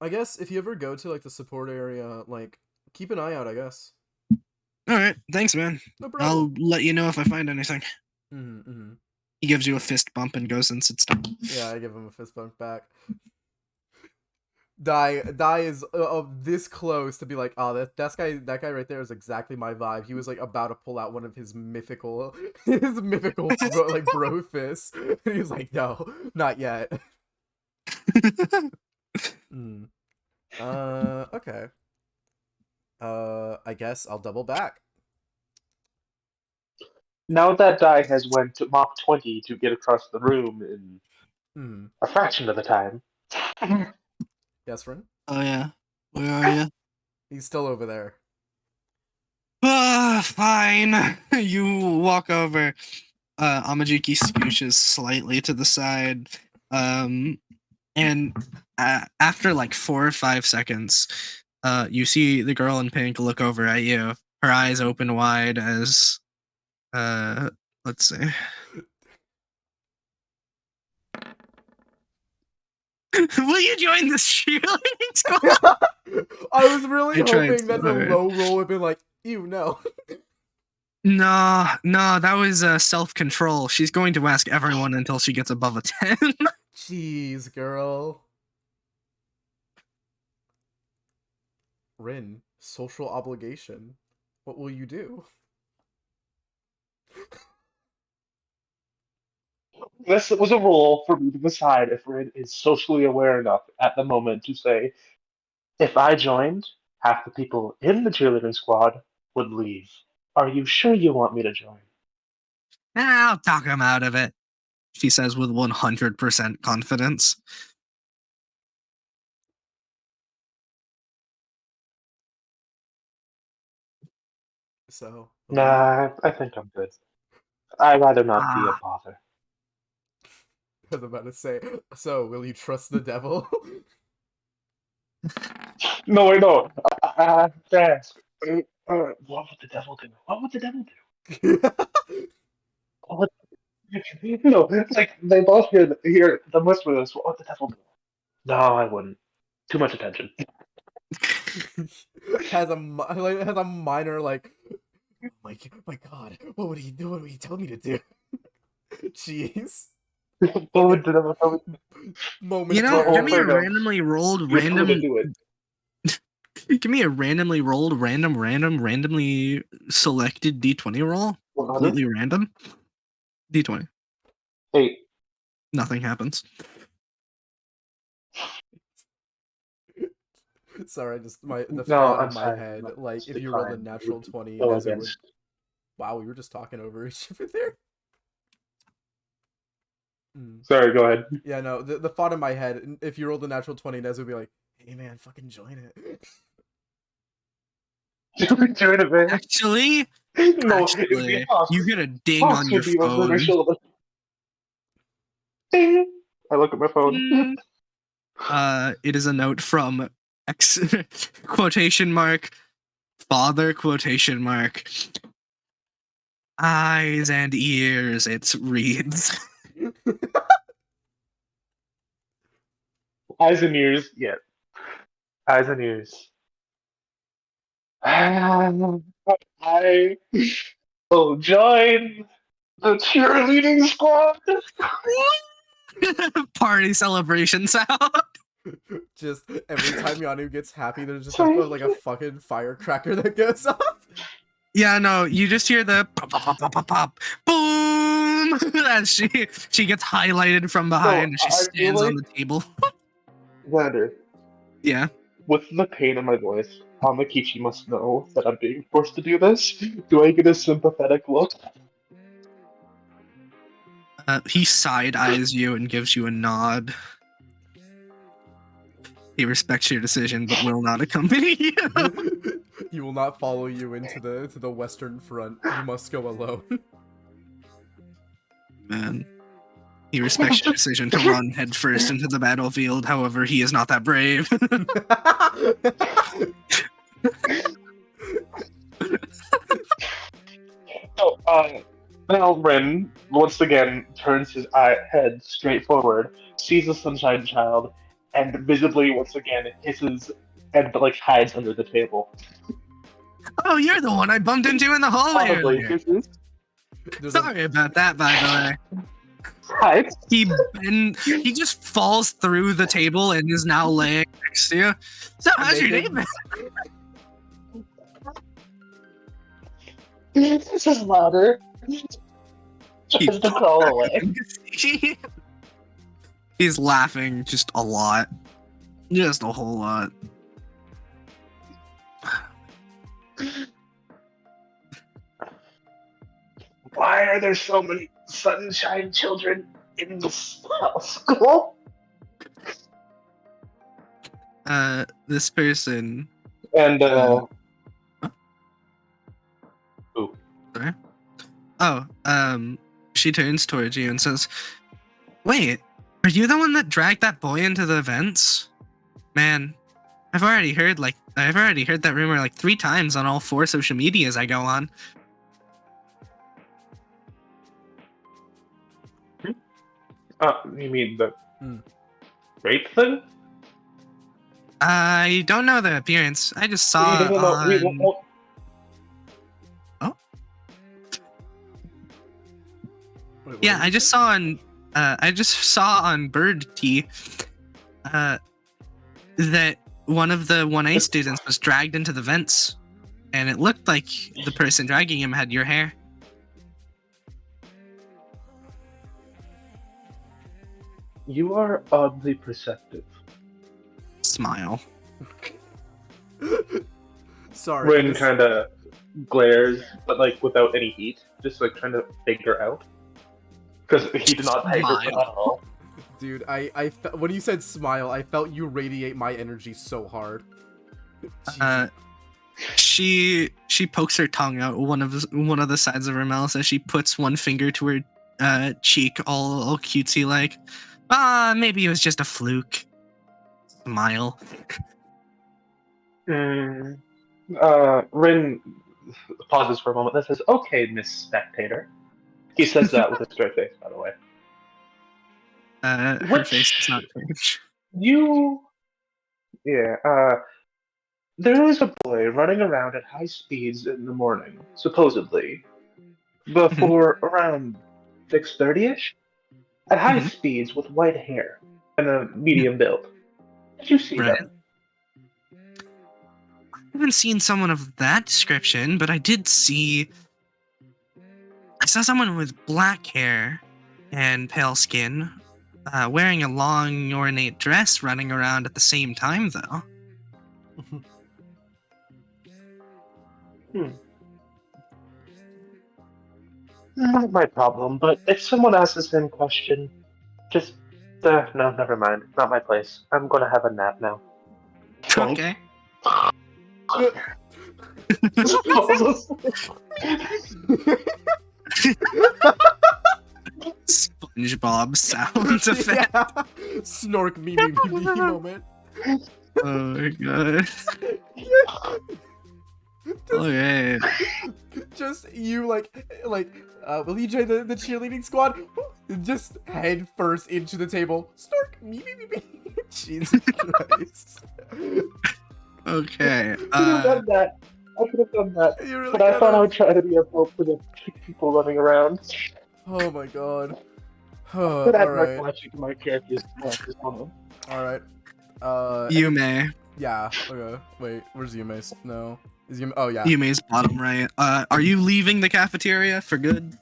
I guess if you ever go to like the support area, like keep an eye out. I guess. Alright, thanks, man. No I'll problem. let you know if I find anything. Mm-hmm. He gives you a fist bump and goes and sits down. Yeah, I give him a fist bump back. Die is this close to be like, oh, that guy right there is exactly my vibe. He was like about to pull out one of his mythical bro fists. And he was like, no, not yet. Mm. Okay. I guess I'll double back. Now that Die has went to Mach 20 to get across the room in Hmm. a fraction of the time. Yes, friend. Oh, yeah. Where are you? He's still over there. Fine. You walk over. Amajiki scooshes slightly to the side. And after like 4 or 5 seconds, you see the girl in pink look over at you. Her eyes open wide as, let's see. Will you join this cheerleading squad? I was really I tried hoping that so the hard. low roll would be like, ew, no. No, that was self-control. She's going to ask everyone until she gets above a 10. Jeez, girl. Rin, social obligation. What will you do? This was a rule for me to decide if Rin is socially aware enough at the moment to say, if I joined, half the people in the cheerleading squad would leave. Are you sure you want me to join? I'll talk him out of it, she says with 100% confidence. So. Nah, I think I'm good. I'd rather not be a bother. I was about to say, so will you trust the devil? No, wait, no. Thanks. What would the devil do? What would the devil do? What would... No, it's like they both hear the whisper this. What would the devil do? No, I wouldn't. Too much attention. has a minor like, my god, what would he do? What would he tell me to do? Jeez. What would the devil tell me? Moment. You know, Oh, give me a fair enough. randomly rolled You're free to random. do it. Give me a randomly rolled randomly selected D20 roll. 100? Completely random. D20. 8. Nothing happens. Sorry, just the No, thought I'm in my sorry. head, That's like if the you rolled a crime natural would 20, go Nezu would. against. Wow, we were just talking over each other there. Sorry, go ahead. Yeah, no, the thought in my head, if you rolled a natural 20, Nezu would be like, hey man, fucking join it. Join it, man. Actually, No, it would be Fox. you get a ding Fox on your would be over their phone. shoulder. Ding. I look at my phone. It is a note from X quotation mark father quotation mark eyes and ears. It reads. Eyes and ears, yeah. Eyes and ears. I will join the cheerleading squad. Party celebration sound. Just every time Yanu gets happy, there's just like a fucking firecracker that goes off. Yeah, no, you just hear the pop, pop, pop, pop, pop, pop, boom, as she gets highlighted from behind. No, She I feel stands on like- the table. Xander, Yeah. with the pain in my voice, Hamakichi must know that I'm being forced to do this. Do I get a sympathetic look? He side eyes you and gives you a nod. He respects your decision, but will not accompany you. He will not follow you into the Western Front. You must go alone. Man. He respects your decision to run headfirst into the battlefield. However, he is not that brave. So, now Rin once again turns his head straight forward, sees the Sunshine Child, and visibly once again hisses and like hides under the table. Oh, you're the one I bumped into in the hallway Audibly earlier. hisses. Sorry about that, by the way. Hides. He just falls through the table and is now laying next to you. So, how's your day been? This is louder. Tries to crawl away. He's laughing just a lot. Just a whole lot. Why are there so many Sunshine children in this school? This person. And Ooh. Sorry? Oh, she turns towards you and says, "Wait, are you the one that dragged that boy into the vents? Man, I've already heard that rumor like 3 times on all 4 social medias I go on." You mean the rape thing? I don't know the appearance. I just saw it on... Oh? Wait, Yeah, I just saw on Bird Tea that one of the 1A students was dragged into the vents, and it looked like the person dragging him had your hair. You are oddly perceptive. Smile. Sorry. Rin kind of glares, but like without any heat, just like trying to figure out. Because he did not take her for that at all. Dude, when you said smile, I felt you radiate my energy so hard. She pokes her tongue out one of the sides of her mouth as she puts one finger to her cheek, all cutesy like. Maybe it was just a fluke. Smile. Rin pauses for a moment and says, "Okay, Miss Spectator." He says that with a straight face, by the way. Her face does not change. There was a boy running around at high speeds in the morning, supposedly, before around 6:30ish, at high speeds with white hair and a medium build. Did you see Right. them? I haven't seen someone of that description, but I saw someone with black hair and pale skin, wearing a long, ornate dress running around at the same time, though. Not my problem, but if someone asks the same question, just... no, never mind. Not my place. I'm gonna have a nap now. Okay. SpongeBob sound effect. Yeah. Snork me moment. Oh my god. Okay. Just you like will you join the cheerleading squad? Just head first into the table. Snork me. Jesus Christ. Okay. I could have done that. You really But I thought I gotta... would try to be a help for the people running around. Oh my god. But add more Alright. flashing to my character's Alright. Yume. Yeah. Okay. Wait, where's Yume? No. Is Yume... Oh, yeah. Yume's bottom right. Are you leaving the cafeteria for good?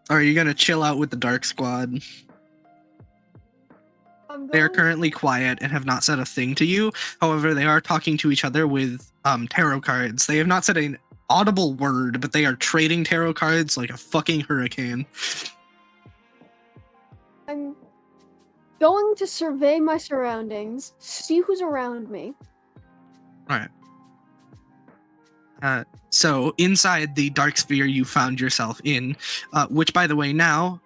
Or are you gonna chill out with the Dark Squad? They are currently quiet and have not said a thing to you. However, they are talking to each other with tarot cards. They have not said an audible word, but they are trading tarot cards like a fucking hurricane. I'm going to survey my surroundings, see who's around me. Alright. So inside the dark sphere you found yourself in, which by the way now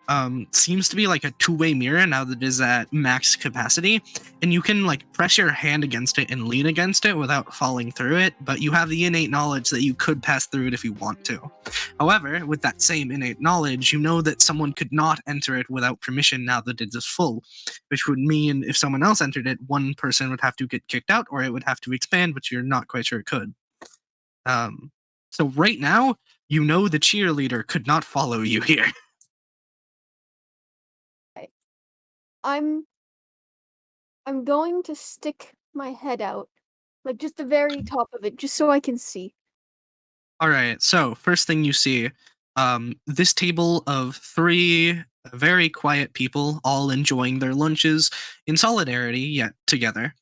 seems to be like a two-way mirror now that it is at max capacity, and you can like press your hand against it and lean against it without falling through it, but you have the innate knowledge that you could pass through it if you want to. However, with that same innate knowledge, you know that someone could not enter it without permission now that it is full, which would mean if someone else entered it, one person would have to get kicked out or it would have to expand, which you're not quite sure it could. So right now, you know the cheerleader could not follow you here. I'm going to stick my head out, like just the very top of it, just so I can see. All right, so first thing you see, this table of 3 very quiet people all enjoying their lunches in solidarity yet together.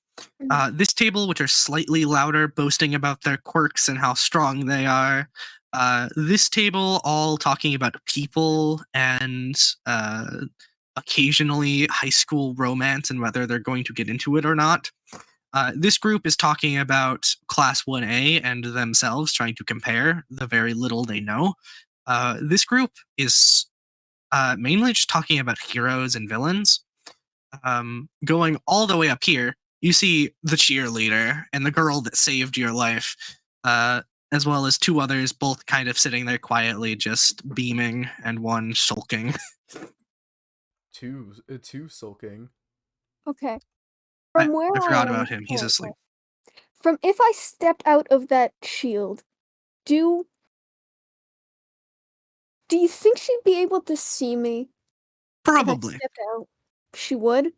This table, which are slightly louder, boasting about their quirks and how strong they are. This table, all talking about people and occasionally high school romance and whether they're going to get into it or not. This group is talking about Class 1A and themselves, trying to compare the very little they know. This group is mainly just talking about heroes and villains. Going all the way up here, you see the cheerleader and the girl that saved your life, as well as 2 others, both kind of sitting there quietly, just beaming, and one sulking. Two sulking. Okay. I From where I forgot am, about him. He's okay. asleep. From if I stepped out of that shield, do you think she'd be able to see me? Probably. If I stepped out, she would.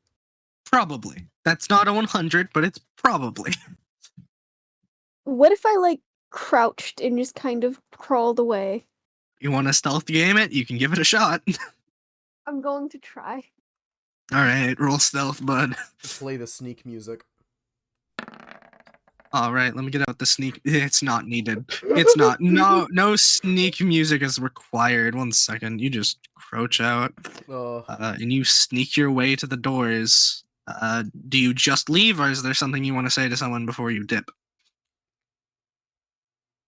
Probably. That's not a 100, but it's probably. What if I like crouched and just kind of crawled away? You want to stealth game it? You can give it a shot. I'm going to try. All right, roll stealth, bud. Play the sneak music. All right, let me get out the sneak. It's not needed. It's not. No sneak music is required. 1 second. You just crouch out, and you sneak your way to the doors. Do you just leave, or is there something you want to say to someone before you dip?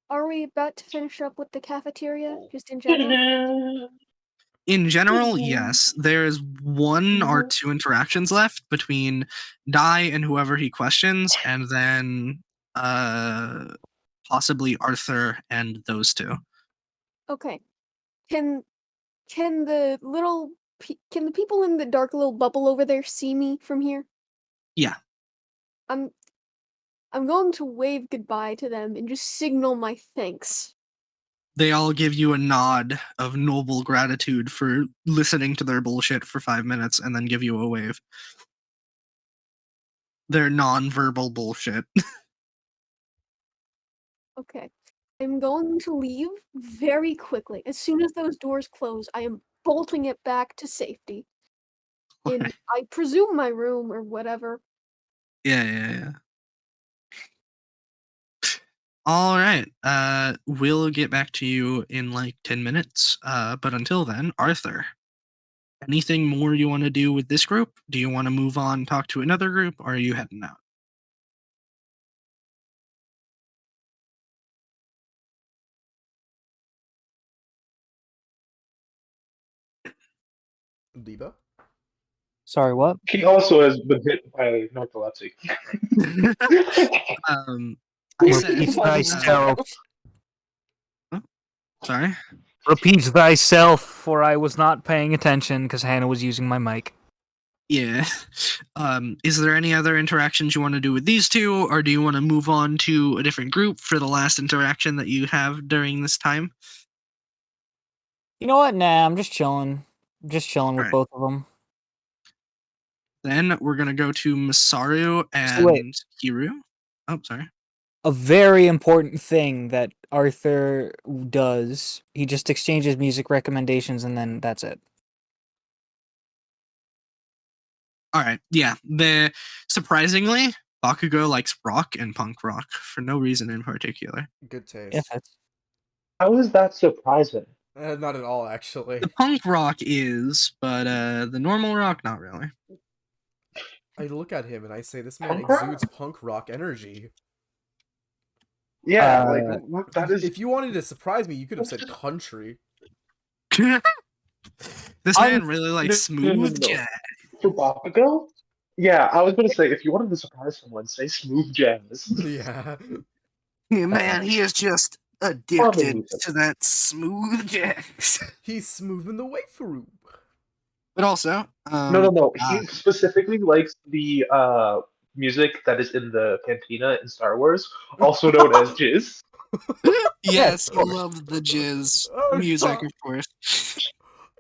Are we about to finish up with the cafeteria, just in general? In general, yes. There's 1 or 2 interactions left between Dai and whoever he questions, and then possibly Arthur and those 2. Okay. Can the people in the dark little bubble over there see me from here? Yeah. I'm going to wave goodbye to them and just signal my thanks. They all give you a nod of noble gratitude for listening to their bullshit for 5 minutes and then give you a wave. Their non-verbal bullshit. Okay. I'm going to leave very quickly. As soon as those doors close, I am bolting it back to safety. In, I presume, my room or whatever. Yeah. All right. We'll get back to you in like 10 minutes. But until then, Arthur, anything more you want to do with this group? Do you want to move on, talk to another group, or are you heading out? Diva? Sorry, what? He also has been hit by narcolepsy. I said, Repeat thyself. sorry. Repeat thyself, for I was not paying attention because Hannah was using my mic. Yeah. Is there any other interactions you want to do with these 2, or do you want to move on to a different group for the last interaction that you have during this time? You know what? Nah, I'm just chilling. Just chilling with Alright. both of them. Then we're going to go to Masaru So wait. and Hiru. Oh, sorry. A very important thing that Arthur does, he just exchanges music recommendations and then that's it. All right. Yeah. Surprisingly, Bakugo likes rock and punk rock for no reason in particular. Good taste. Yeah, that's... How is that surprising? Not at all, actually. The punk rock is, but the normal rock, not really. I look at him and I say, this man Punk rock? exudes punk rock energy. Yeah, Uh, like that is. If you wanted to surprise me, you could have said country. This I man was- really likes smooth no. jazz. For Bakugo? Yeah, I was gonna say if you wanted to surprise someone, say smooth jazz. Yeah. Man, he is just addicted music. to that smooth jazz. He's smoothing the way through. But also, No. He specifically likes the music that is in the cantina in Star Wars, also known as jizz. yes, he loved the jizz Oh, music, God. of course.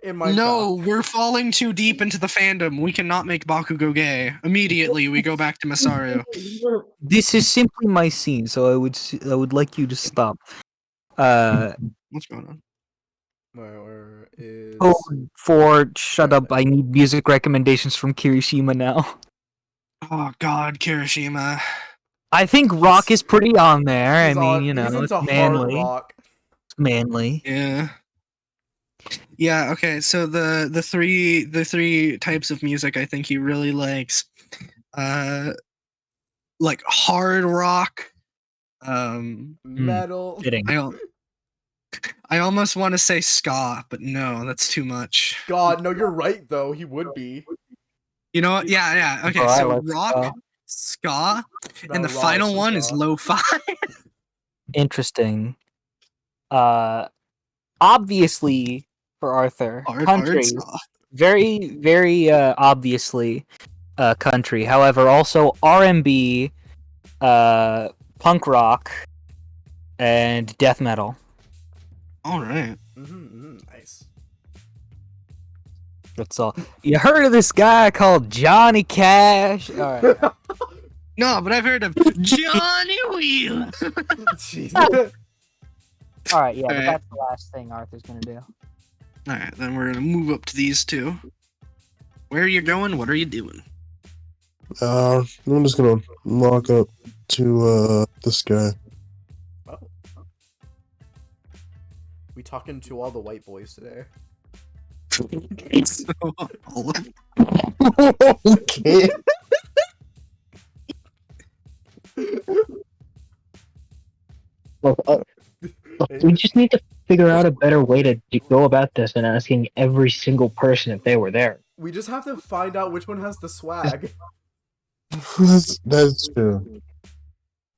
In my No, we're falling too deep into the fandom. We cannot make Bakugo gay. Immediately, we go back to Masaru. This is simply my scene, so I would like you to stop. What's going on? Where is Code for shut up. I need music recommendations from Kirishima now. Oh God, Kirishima. I think rock is pretty on there. I mean, you he's know, it's into hard manly. rock. It's manly. Yeah. Yeah, okay, so the three types of music I think he really likes. Like hard rock. Metal. Fitting. I almost want to say ska, but no, that's too much. God, no, you're right though. He would be. You know what? Yeah. Okay, Oh, I so like rock, ska, and the Raw final one is ska. lo-fi. Interesting. Obviously for Arthur, hard country. ska. Very obviously country. However, also R&B, punk rock, and death metal. All right. Nice. That's all. You heard of this guy called Johnny Cash? All right. No, but I've heard of Johnny Wheel. Jeez. All right, yeah, All but right. that's the last thing Arthur's gonna do. All right, then we're gonna move up to these two. Where are you going? What are you doing? I'm just gonna walk up to this guy. Oh. We talking to all the white boys today. So, all of- Okay. Look, we just need to figure out a better way to go about this than asking every single person if they were there. We just have to find out which one has the swag. That's true.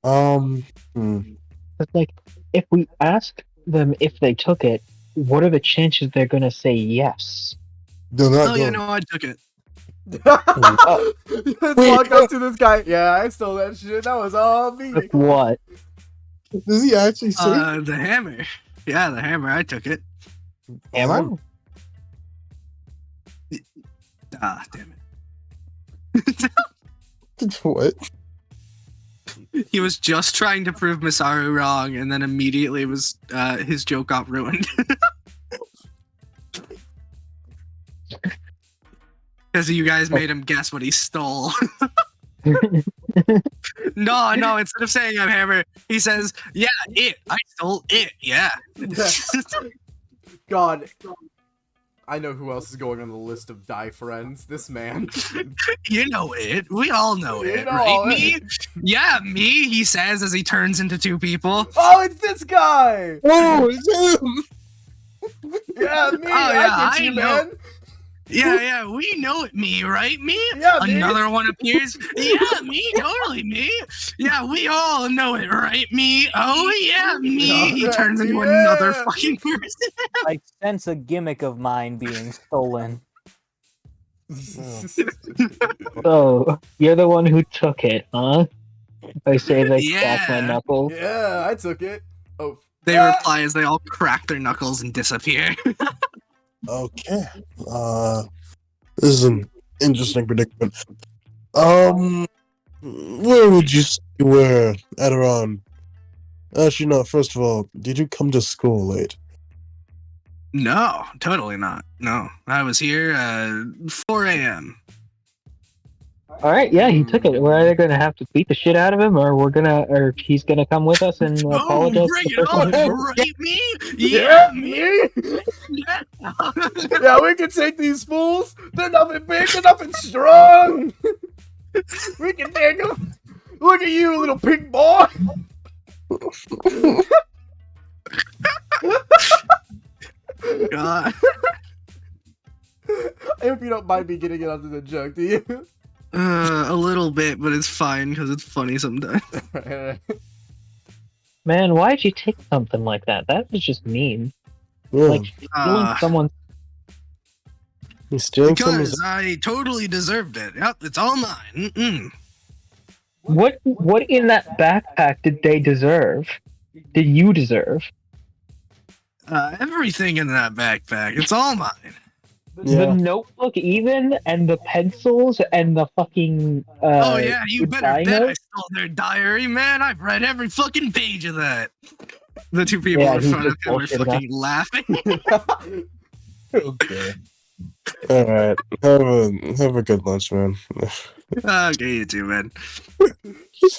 But like, if we ask them if they took it, what are the chances they're gonna say yes? They're not Oh yeah, going. no, I took it. Let's walk up to this guy. Yeah, I stole that shit. That was all me. Like what? Does he actually say? The hammer. Yeah, the hammer. I took it. Hammer? Ah, damn it. What? He was just trying to prove Masaru wrong, and then immediately was his joke got ruined. Because you guys made him guess what he stole. No, instead of saying I'm hammer, he says, yeah, it. I stole it, yeah. God. I know who else is going on the list of die friends. This man. You know it. We all know You it, know right? Me? it. Yeah, me, he says as he turns into two people. Oh, it's this guy! Oh, it's him! Yeah, me! Oh, yeah, I get you, I know. man! Yeah, we know it, me, right? Me? Yeah, me. Another one appears. Yeah, me, totally me. Yeah, we all know it, right? Me. Oh, yeah, me. He turns into another Yeah. fucking person. I sense a gimmick of mine being stolen. Oh, you're the one who took it, huh? I say they crack my Yeah. knuckles. Yeah, I took it. Oh. They Ah! reply as they all crack their knuckles and disappear. Okay. This is an interesting predicament. Where would you say you were at around? Actually, no. First of all, did you come to school late? No, totally not. No, I was here 4 a.m. Alright, yeah, he took it. We're either gonna have to beat the shit out of him, or he's gonna come with us and Oh, apologize bring to the it person on, who right, me? Yeah, Yeah, me. me! Yeah. Yeah, we can take these fools! They're nothing big, they're nothing strong! We can take them! Look at you, little pig boy! God. I hope you don't mind me getting it onto the joke, do you? A little bit, but it's fine because it's funny sometimes. Alright. Man, why'd you take something like that? That was just mean. Yeah, Like stealing someone's. he's stealing someone's. Because I totally deserved it. Yep, it's all mine. Mm-mm. What in that backpack did they deserve? Did you deserve? Everything in that backpack. It's all mine. The Yeah. notebook even, and the pencils, and the fucking Oh yeah, you goodbye better bet I note? stole their diary, man. I've read every fucking page of that. The two people Yeah, in he's front of just him were bullshitting fucking laughing. Okay. All right. Have a good lunch, man. Okay, you too, man.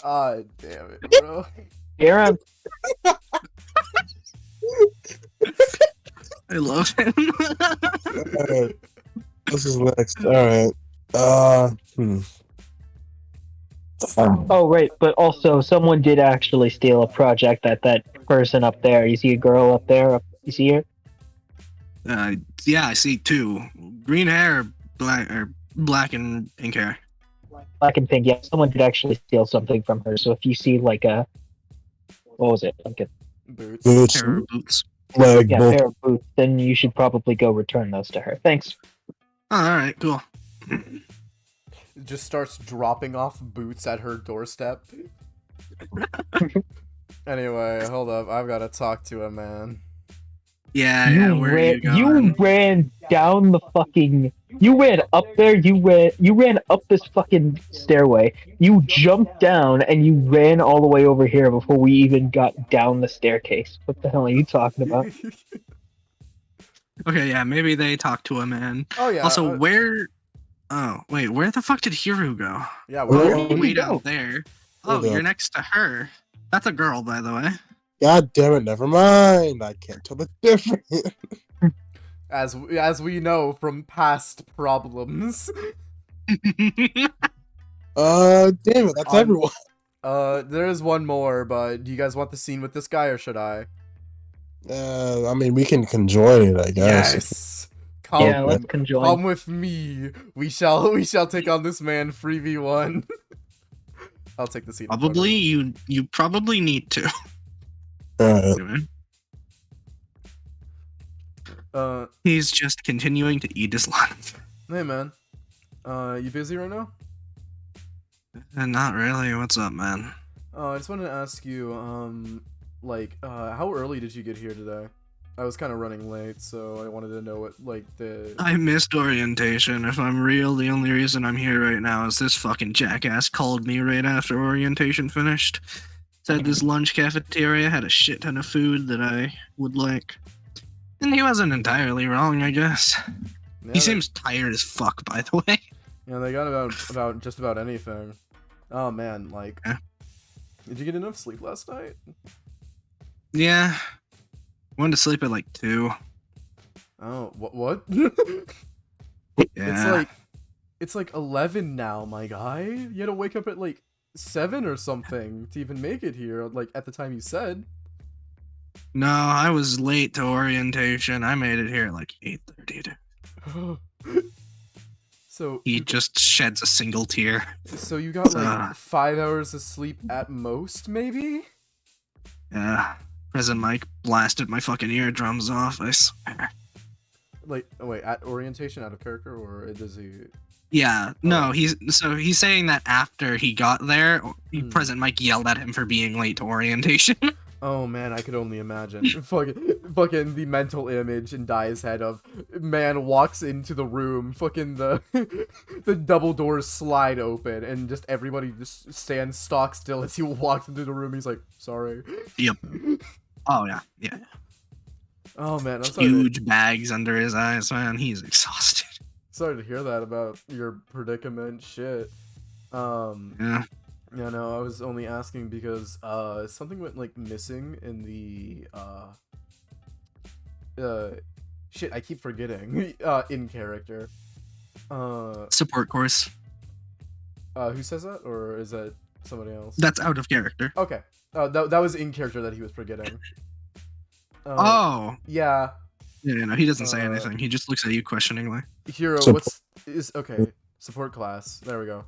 Ah, damn it, bro. Aaron, I love him. All right. This is next. All right. oh right, but also someone did actually steal a project that person up there. You see a girl up there? You see her? Yeah, I see two. Green hair, black and pink hair. Black and pink. Yeah, someone did actually steal something from her. So if you see like a, what was it? Like a Boots. Boots, Pair of boots. leg, both. pair of boots, then you should probably go return those to her. Thanks. Oh, all right, cool. Just starts dropping off boots at her doorstep. Anyway, hold up. I've got to talk to a man. Yeah, where are you going? You ran down the fucking. You ran up there. You ran up this fucking stairway. You jumped down and you ran all the way over here before we even got down the staircase. What the hell are you talking about? Okay, yeah, maybe they talked to a man. Oh, yeah. Also, where? Oh, wait, where the fuck did Hiru go? Yeah, Where where did are he you? Way go? down there. Oh, Hold you're up. next to her. That's a girl, by the way. God damn it! Never mind. I can't tell the difference. As we know from past problems. Damn it! That's everyone. There is one more, but do you guys want the scene with this guy or should I? I mean, we can conjoin it, I guess. Yes. Come, Yeah, let's conjoin. come with me. We shall take on this man 3v1. I'll take the scene. in front of Probably him. you probably need to. Alright. He's just continuing to eat his lunch. Hey man. You busy right now? And not really. What's up, man? I just wanted to ask you, how early did you get here today? I was kind of running late, so I wanted to know what, I missed orientation. If I'm real, the only reason I'm here right now is this fucking jackass called me right after orientation finished. Said this lunch cafeteria had a shit ton of food that I would like. And he wasn't entirely wrong, I guess. Yeah, He seems tired as fuck, by the way. Yeah, they got about just about anything. Oh man, Yeah. did you get enough sleep last night? Yeah. Went to sleep at like 2. Oh, what? Yeah. It's like 11 now, my guy. You had to wake up at like 7 or something to even make it here, like at the time you said. No, I was late to orientation. I made it here at like 8:30. So He just sheds a single tear. so you got like Uh. 5 hours of sleep at most, maybe? Yeah. President Mike blasted my fucking eardrums off, I swear. Like, oh wait, at orientation, out of character, or does he? Yeah, no, he's saying that after he got there, President Mike yelled at him for being late to orientation. Oh man, I could only imagine. fucking the mental image in Dai's head of man walks into the room, fucking the double doors slide open, and just everybody just stands stock still as he walks into the room. He's like, sorry. Yep. Oh yeah. Oh man, I'm sorry. Huge bags under his eyes, man. He's exhausted. Sorry to hear that about your predicament. Shit. Yeah. Yeah, no, I was only asking because something went like missing in the shit, I keep forgetting. In character. Support course. Who says that? Or is that somebody else? That's out of character. Okay. That was in character that he was forgetting. Oh. Yeah. Yeah, no, he doesn't say anything. He just looks at you questioningly. Hero, okay? Support class. There we go.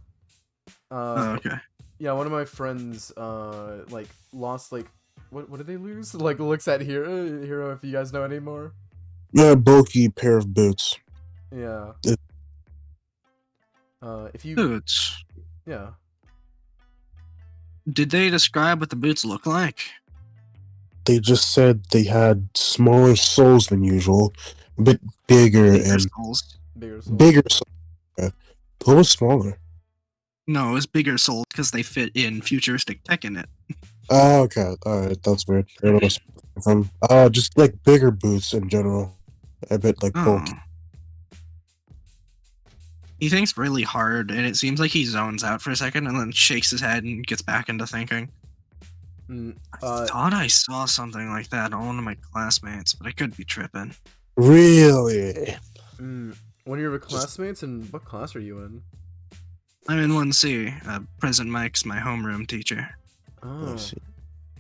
Oh, okay. Yeah, one of my friends like lost like what did they lose? Like looks at Hero if you guys know anymore. A bulky pair of boots. Yeah. If you Boots. Yeah. Did they describe what the boots look like? They just said they had smaller soles than usual, a bit bigger Bigger and soles. bigger soles. Yeah. A little smaller. No, it was bigger soles because they fit in futuristic tech in it. Oh, okay. Alright, that's weird. I don't know where it's from. Just like bigger boots in general. A bit like bulky. He thinks really hard, and it seems like he zones out for a second and then shakes his head and gets back into thinking. I thought I saw something like that on one of my classmates, but I could be tripping. Really? One of your classmates, and what class are you in? I'm in 1C. President Mike's my homeroom teacher. Oh.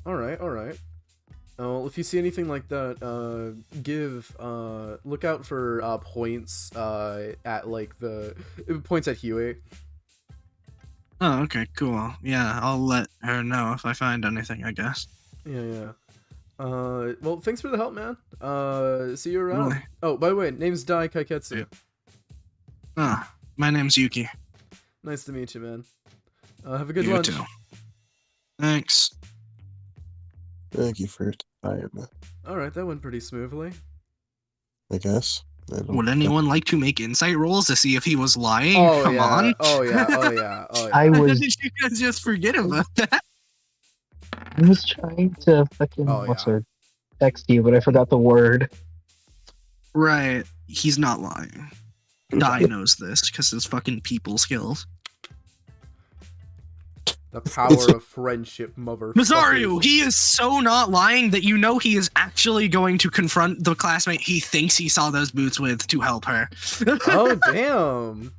Alright. Well, if you see anything like that, look out for points at like the points at Huey. Oh, okay, cool. Yeah, I'll let her know if I find anything, I guess. Yeah. Well, thanks for the help, man. See you around. Really? Oh, by the way, name's Dai Kaiketsu. My name's Yuki. Nice to meet you, man. Have a good You lunch. too. Thanks. Thank you for your time, Alright, that went pretty smoothly. I guess. Would anyone like to make insight rolls to see if he was lying? Oh, Come yeah. on. Oh yeah. I was Did you guys just forget about that? trying to fucking Oh, yeah. text you, but I forgot the word. Right. He's not lying. Dai knows this because his fucking people skills. The power of friendship, motherfucker. Masaru, he is so not lying that you know he is actually going to confront the classmate he thinks he saw those boots with to help her. Oh, damn.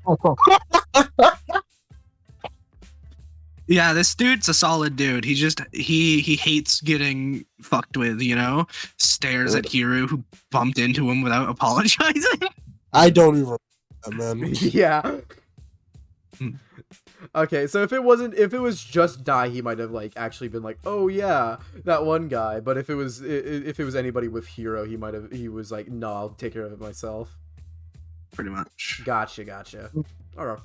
Yeah, this dude's a solid dude. He hates getting fucked with, you know? Stares at Hiru, who bumped into him without apologizing. I don't even remember that, man. Yeah. Okay, so if it was just Dai, he might have like actually been like, oh yeah, that one guy. But if it was anybody with Hero, he was like, no, I'll take care of it myself. Pretty much. Gotcha. Alright.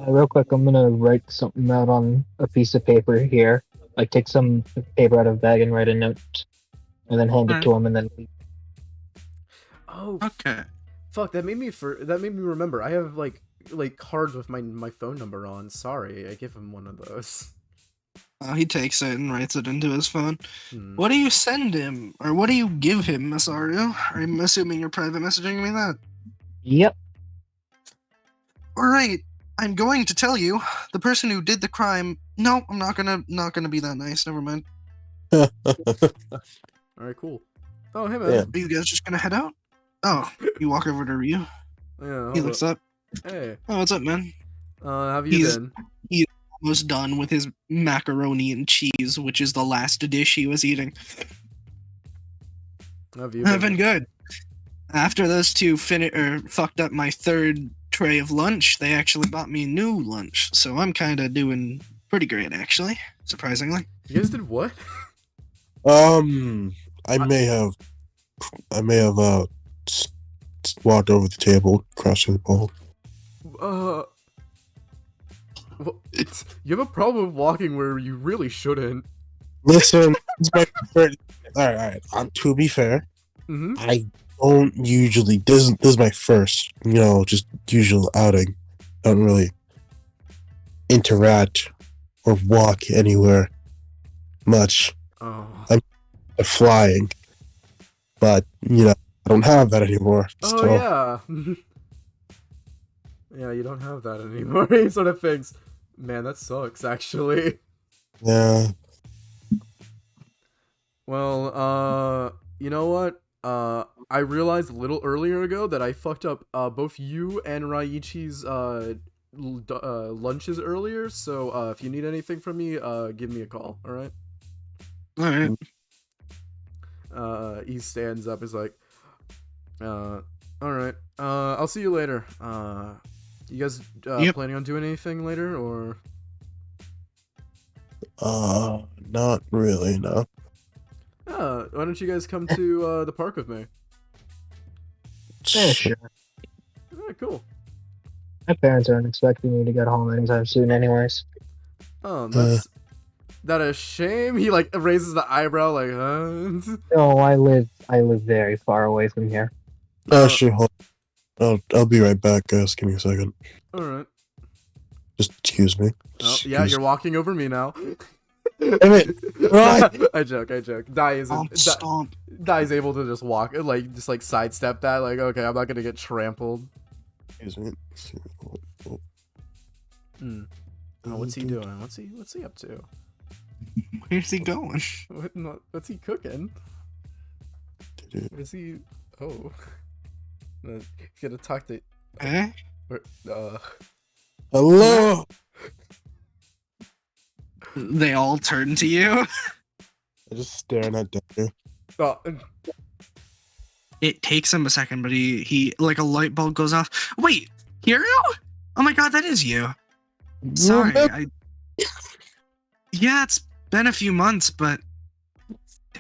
Real quick, I'm gonna write something out on a piece of paper here. Like, take some paper out of the bag and write a note, and then hand it to him, and then. Oh. Okay. Fuck! That made me remember. I have like cards with my phone number on. Sorry, I give him one of those. He takes it and writes it into his phone. What do you send him? Or what do you give him, Masaru? I'm assuming you're private messaging me that. Yep. Alright, I'm going to tell you, the person who did the crime... No, I'm not gonna be that nice, never mind. Alright, cool. Oh, hey man. Yeah. Are you guys just gonna head out? Oh, you walk over to Ryu. Yeah. He looks up. Hey. Oh, what's up, man? How have you been? He's almost done with his macaroni and cheese, which is the last dish he was eating. How have you I've been good. After those two fucked up my third tray of lunch, they actually bought me new lunch, so I'm kind of doing pretty great, actually, surprisingly. You guys did what? I may have walked over the table, crashing the bowl. Well, you have a problem with walking where you really shouldn't. Listen, this is my first, all right. To be fair, I don't usually. This is my first, just usual outing. Don't really interact or walk anywhere much. Oh. I'm flying, but I don't have that anymore. Oh so. yeah. Yeah, you don't have that anymore. He sort of thinks, man, that sucks, actually. Yeah. Well, you know what? I realized a little earlier ago that I fucked up both you and Raichi's lunches earlier, so if you need anything from me, give me a call. All right. All right. He stands up. Is like, all right. I'll see you later. You guys Yep. planning on doing anything later, or? Not really, no. Why don't you guys come to the park with me? Yeah, sure. Cool. My parents aren't expecting me to get home anytime soon, anyways. That's that a shame. He like raises the eyebrow, like, huh? No, I live very far away from here. Sure, I'll be right back, guys. Give me a second. All right. Just excuse me. Oh, yeah, you're walking over me now. Damn it! Right. I joke. Dai Stomp. Dai's able to just walk, just sidestep that. Like, okay, I'm not gonna get trampled. Excuse me. Oh, what's he doing? What's he up to? Where's he going? What's he cooking? Is he? Oh, he's gonna talk to. Eh? Hello. They all turn to you. I'm just staring at Deku. Oh, It takes him a second, but he like a light bulb goes off. Wait, Hiro? Oh my god, that is you. Sorry, yeah, it's been a few months, but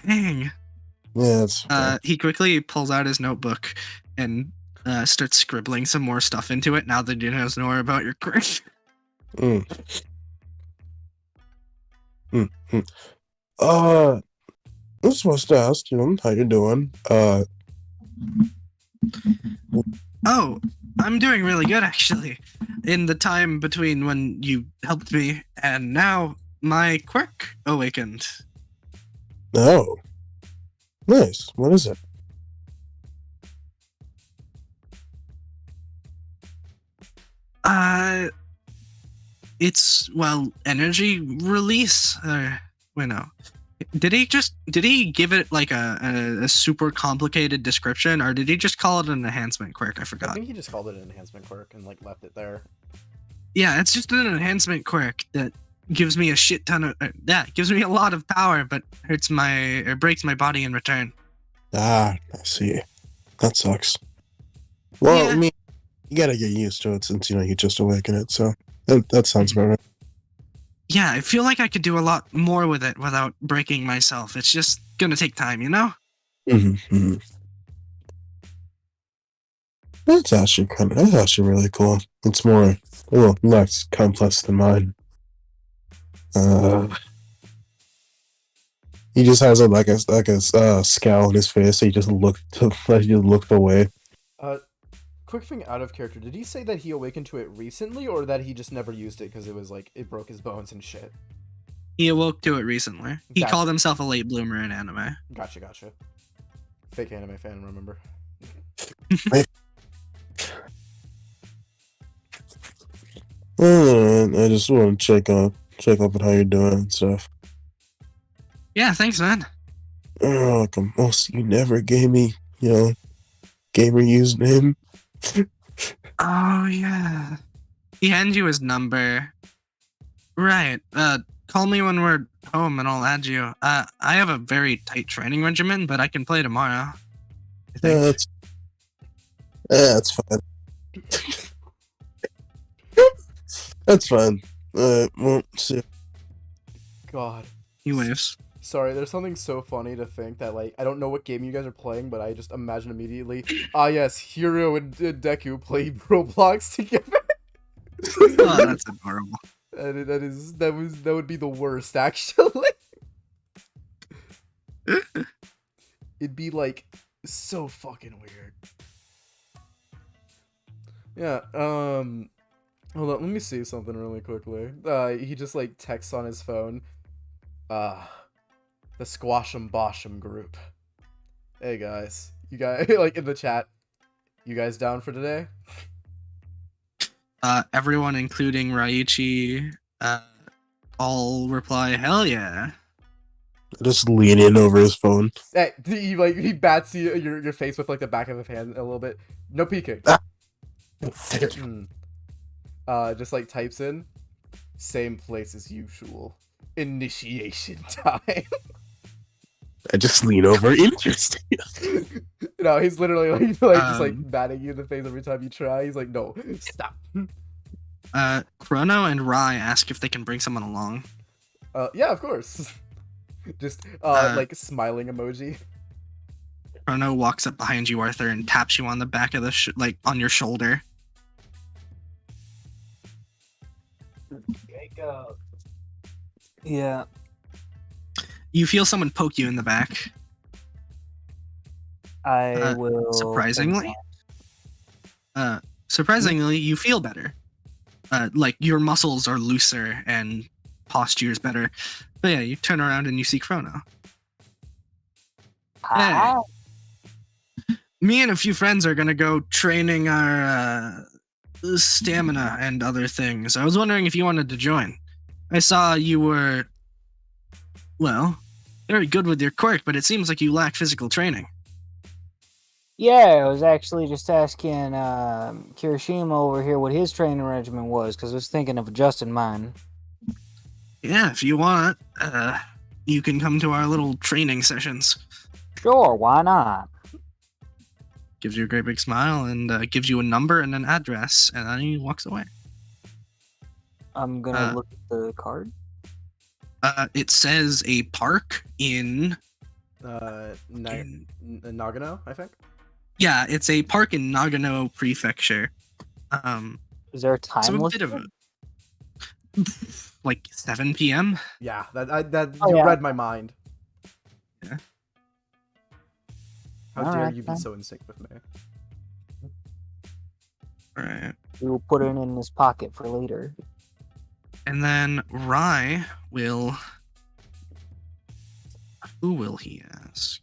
dang. Yeah, it's fine. He quickly pulls out his notebook and starts scribbling some more stuff into it now that he knows more about your quirk. I'm supposed to ask you how you doing. Oh, I'm doing really good actually. In the time between when you helped me and now, my quirk awakened. Oh, nice. What is it? It's, well, energy release. Wait, no. Did he give it like a super complicated description, or did he just call it an enhancement quirk? I I forgot. think he just called it an enhancement quirk and like left it there. Yeah, it's just an enhancement quirk that gives me a shit ton of gives me a lot of power, but breaks my body in return. I see. That sucks. Well, Yeah. I mean, you gotta get used to it since you just awakened it. So that sounds about right. Yeah, I feel like I could do a lot more with it without breaking myself. It's just gonna take time, you know? Mm-hmm. That's actually really cool. It's a little less complex than mine. He just has a scowl on his face. So he just looked away. Quick thing out of character. Did he say that he awakened to it recently, or that he just never used it because it was like it broke his bones and shit? He awoke to it recently. He Gotcha. called himself a late bloomer in anime. Gotcha. Fake anime fan, remember? I just want to check up on how you're doing and stuff. Yeah, thanks, man. You're welcome. Also, you never gave me, gamer username. Oh, yeah. He handed you his number. Right. Call me when we're home and I'll add you. I have a very tight training regimen, but I can play tomorrow. I think. That's fine. That's fine. Well, see. God. He waves. Sorry, there's something so funny to think that, like, I don't know what game you guys are playing, but I just imagine immediately, yes, Hiro and Deku play Roblox together. Oh, that's adorable. That would be the worst, actually. It'd be, like, so fucking weird. Yeah, hold on, let me see something really quickly. He just, like, texts on his phone. The Squash'em Bosh'em group. Hey guys, you guys like in the chat. You guys down for today? Everyone, including Raichi, all reply, "Hell yeah!" Just leaning over his phone. Hey, he bats your face with like the back of his hand a little bit. No peeking. just like types in same place as usual. Initiation time. I just lean over. Interesting. No, he's literally like just like Um, batting you in the face every time you try. He's like, no, stop. Chrono and Rai ask if they can bring someone along. Yeah, of course. Just like smiling emoji. Chrono walks up behind you, Arthur, and taps you on the back of the like on your shoulder. Yeah. You feel someone poke you in the back. I will. Surprisingly, you feel better. Like your muscles are looser and posture is better. But yeah, you turn around and you see Chrono. Hey. Me and a few friends are gonna go training our stamina and other things. I was wondering if you wanted to join. I saw you were, well, very good with your quirk, but it seems like you lack physical training. Yeah, I was actually just asking Kirishima over here what his training regimen was, because I was thinking of adjusting mine. Yeah, if you want, you can come to our little training sessions. Sure, why not? Gives you a great big smile and gives you a number and an address, and then he walks away. I'm gonna look at the card. It says a park in Nagano, I think. Yeah, it's a park in Nagano Prefecture. Is there a time So a limit? bit of a, like 7 p.m. Yeah, you yeah. read my mind. Yeah. How All dare right, you be then. so in sync with me? Right. We will put it in his pocket for later. And then Rai will. Who will he ask?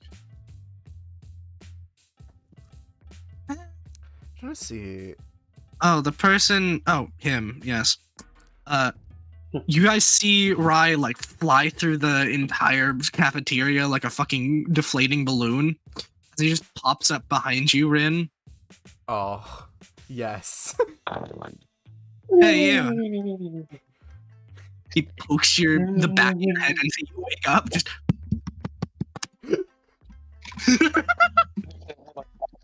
Trying to see. Oh, the person. Oh, him. Yes. You guys see Rai like fly through the entire cafeteria like a fucking deflating balloon. As he just pops up behind you, Rin. Oh, yes. Hey, you. He pokes the back of your head until you wake up. Just.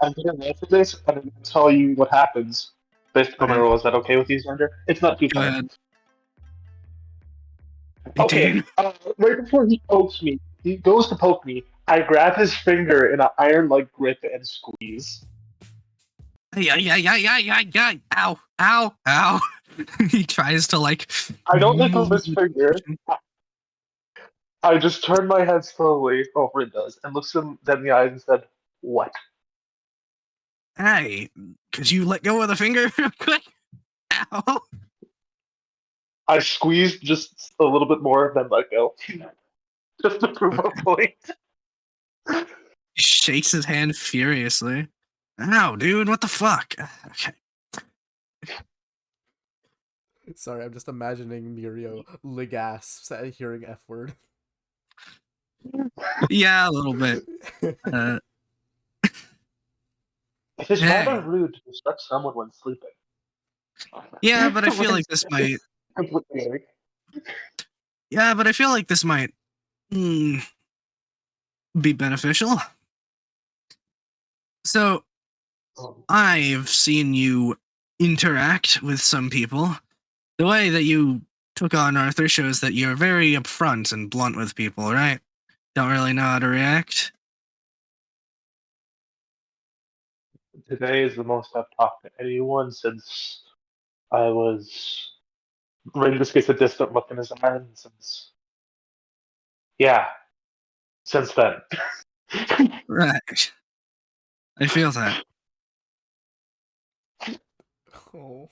I'm gonna answer this and I'm gonna tell you what happens based on my Okay. role. Is that okay with you, Xander? It's not too Go far. ahead. Okay, Dude. right before he pokes me, he goes to poke me. I grab his finger in an iron-like grip and squeeze. Yeah. Ow. Ow. He tries to like. I don't let go of move his finger. I just turn my head slowly, over it does, and looks him dead in the eyes and said, "What?" Hey, could you let go of the finger real quick? Ow. I squeezed just a little bit more, then let go, just to prove a point. He shakes his hand furiously. Ow, dude, what the fuck? Okay. Sorry, I'm just imagining Mirio ligasps at hearing F word. Yeah, a little bit. It is Hey. rather rude to disrupt someone when sleeping. Yeah, but I feel like this might. Completely. Yeah, but I feel like this might be beneficial. So, I've seen you interact with some people. The way that you took on Arthur shows that you're very upfront and blunt with people, right? Don't really know how to react. Today is the most I've talked to anyone since I was, in this case, a distant look in his eyes, since, yeah, since then. Right. I feel that. Oh.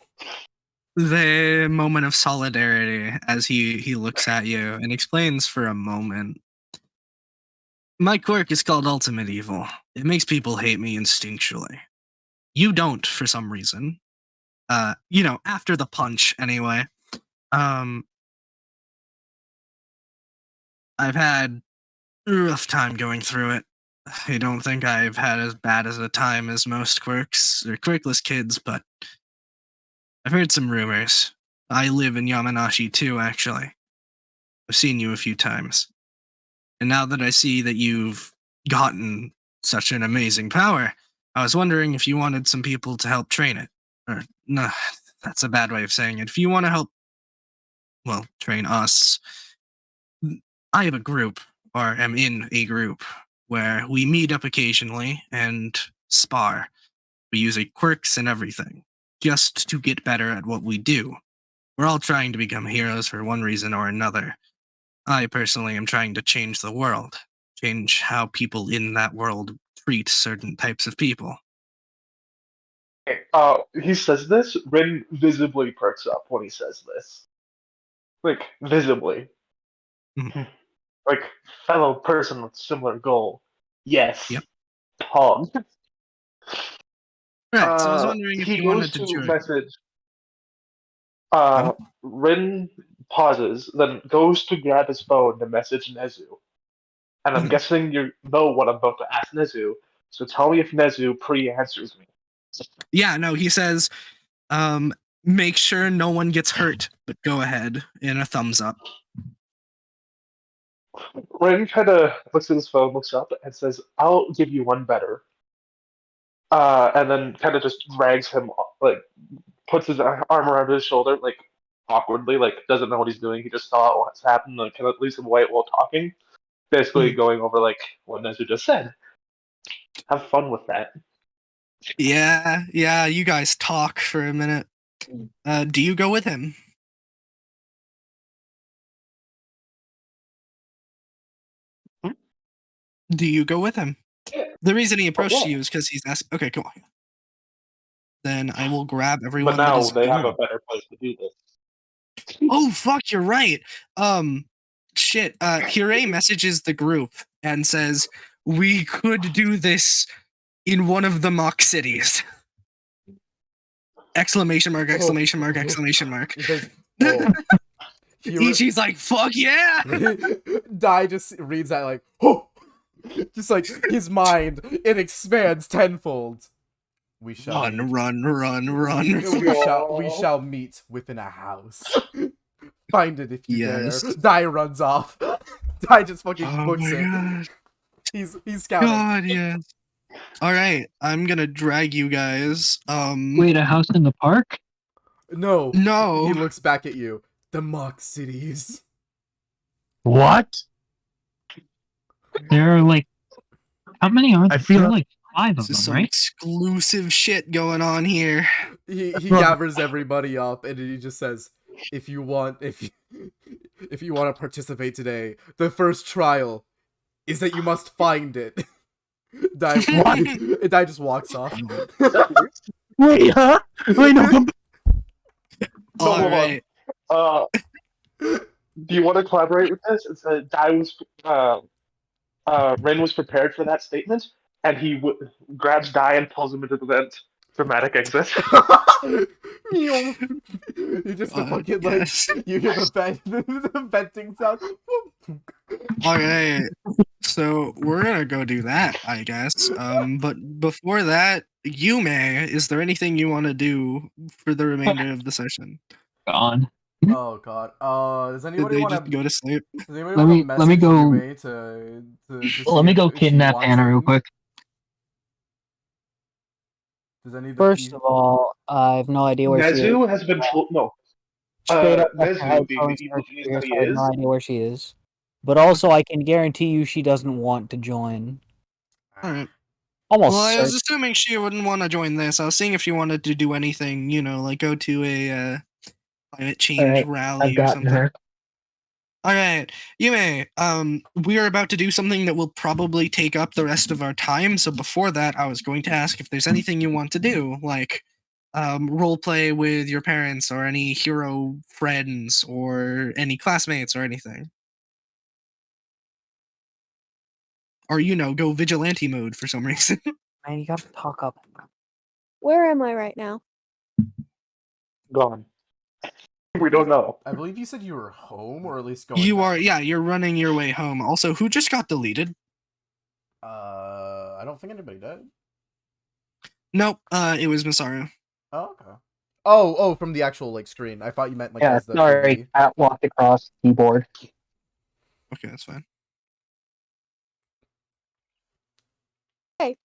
The moment of solidarity as he looks at you and explains for a moment. My quirk is called Ultimate Evil. It makes people hate me instinctually. You don't, for some reason. After the punch, anyway. I've had a rough time going through it. I don't think I've had as bad as a time as most quirks or quirkless kids, but I've heard some rumors. I live in Yamanashi too, actually. I've seen you a few times. And now that I see that you've gotten such an amazing power, I was wondering if you wanted some people to help train it. Or, no, that's a bad way of saying it. If you want to help, well, train us, I have a group, or am in a group, where we meet up occasionally and spar. We use quirks and everything, just to get better at what we do. We're all trying to become heroes for one reason or another. I personally am trying to change the world, change how people in that world treat certain types of people. Okay, he says this. Rin visibly perks up when he says this. Like, visibly. Mhm. Like, fellow person with similar goal. Yes. Yep. Pog. Right, so I was wondering if He you goes wanted to to join. message. Huh? Rin pauses, then goes to grab his phone to message Nezu. And I'm Mhm. guessing you know what I'm about to ask Nezu, so tell me if Nezu pre-answers me. Yeah, no, he says, make sure no one gets hurt, but go ahead, and a thumbs up. Rin kind of looks at his phone, looks up, and says, "I'll give you one better." And then kind of just drags him, like, puts his arm around his shoulder, like, awkwardly, like, doesn't know what he's doing. He just saw what's happened, like, kind of leaves him white while talking. Basically going over, like, what Nezu just said. Have fun with that. Yeah, you guys talk for a minute. Do you go with him? Do you go with him? Yeah. The reason he approached yeah. you is because he's asked. Okay, cool. Then I will grab But everyone that now is they have a going. better place to do this. Oh fuck, you're right. Shit. Hirei messages the group and says we could do this in one of the mock cities. Exclamation mark! Exclamation mark! Exclamation mark! He says, "Oh." Ichi's like, fuck yeah! Dai just reads that like, oh, just like his mind, it expands tenfold. We shall Run, meet. run, run, run. We shall meet within a house. Find it if you Yes. dare. Dai runs off. Dai just fucking Oh books my it. god. He's scouting. God, yes. Alright, I'm gonna drag you guys. Wait, a house in the park? No. No. He looks back at you. The mock cities. What? There are like, how many are there? I feel There are like 5 This of is them, some right? exclusive shit going on here. He Bro. gathers everybody up and he just says, if you want to participate today, the first trial is that you must find it. Dai just walks off. Wait, huh? Wait, no, come So hold Alright. on. Do you want to collaborate with this? It's Ren was prepared for that statement, and he grabs Dai and pulls him into the vent. Dramatic exit. You just the fucking yes. like you hear the venting sound. Alright. So we're gonna go do that, I guess. But before that, Yume, is there anything you want to do for the remainder of the session? Gone. Oh god. Does Did anybody they want just to? go to sleep? Does anybody Let want me- to let me message go- Yume to see Let me go if she kidnap wants Hannah real in? quick. Does any of the First of all, I have no idea where she is. Nezu has been told no. Straight up, left her Nezu, the headphones evil in her genius ears, that he so I have no is, idea where she is. But also, I can guarantee you she doesn't want to join. Alright. Almost Well, I was certain. assuming she wouldn't want to join this. I was seeing if she wanted to do anything, like go to a climate change Alright, rally I've or gotten something. her. Alright, Yume, we are about to do something that will probably take up the rest of our time, so before that, I was going to ask if there's anything you want to do, like role play with your parents or any hero friends or any classmates or anything. Or, go vigilante mode for some reason. Man, you gotta talk up. Where am I right now? gone. We don't know. I believe you said you were home, or at least going. You back. are, yeah, you're running your way home. Also, who just got deleted? I don't think anybody did. Nope, it was Masaru. Oh, okay. Oh, from the actual like screen. I thought you meant like Yeah, as the sorry, PNG. cat walked across keyboard. Okay, that's fine. Okay.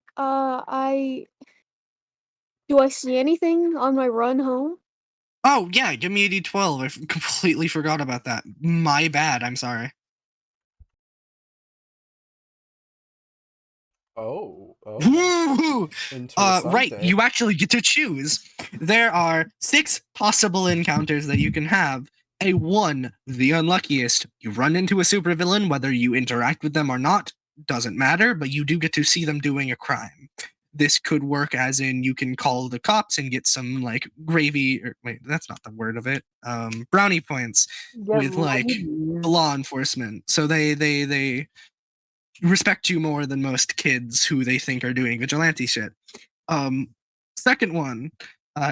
Do I see anything on my run home? Oh yeah, give me a D12. I completely forgot about that. My bad. I'm sorry. Oh. Woo! Right, Interessante. you actually get to choose. There are 6 possible encounters that you can have. A1, the unluckiest. You run into a supervillain, whether you interact with them or not, doesn't matter, but you do get to see them doing a crime. This could work as in you can call the cops and get some like gravy, or wait, that's not the word of it. Brownie points with like law enforcement. So they respect you more than most kids who they think are doing vigilante shit. Second one,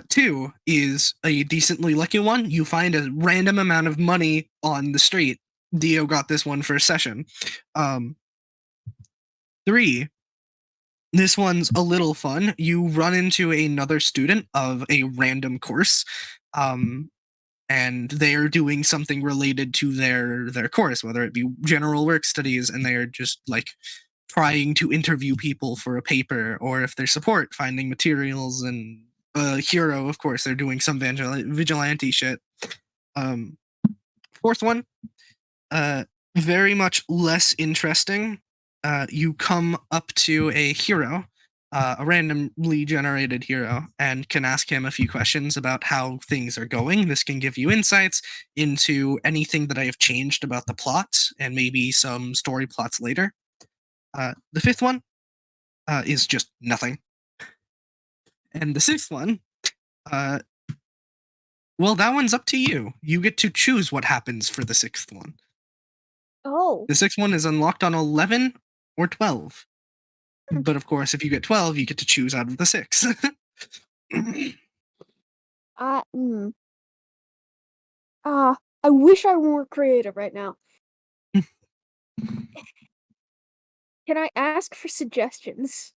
2 is a decently lucky one. You find a random amount of money on the street. Dio got this one for a session. 3, this one's a little fun. You run into another student of a random course. And they are doing something related to their course, whether it be general work studies, and they are just like trying to interview people for a paper, or if they're support, finding materials, and hero, of course, they're doing some vigilante shit. Fourth one, very much less interesting. You come up to a hero, a randomly generated hero, and can ask him a few questions about how things are going. This can give you insights into anything that I have changed about the plot and maybe some story plots later. The fifth one is just nothing. And the sixth one, well, that one's up to you. You get to choose what happens for the sixth one. Oh. The sixth one is unlocked on 11 or 12. But of course, if you get 12, you get to choose out of the 6. I wish I were more creative right now. Can I ask for suggestions?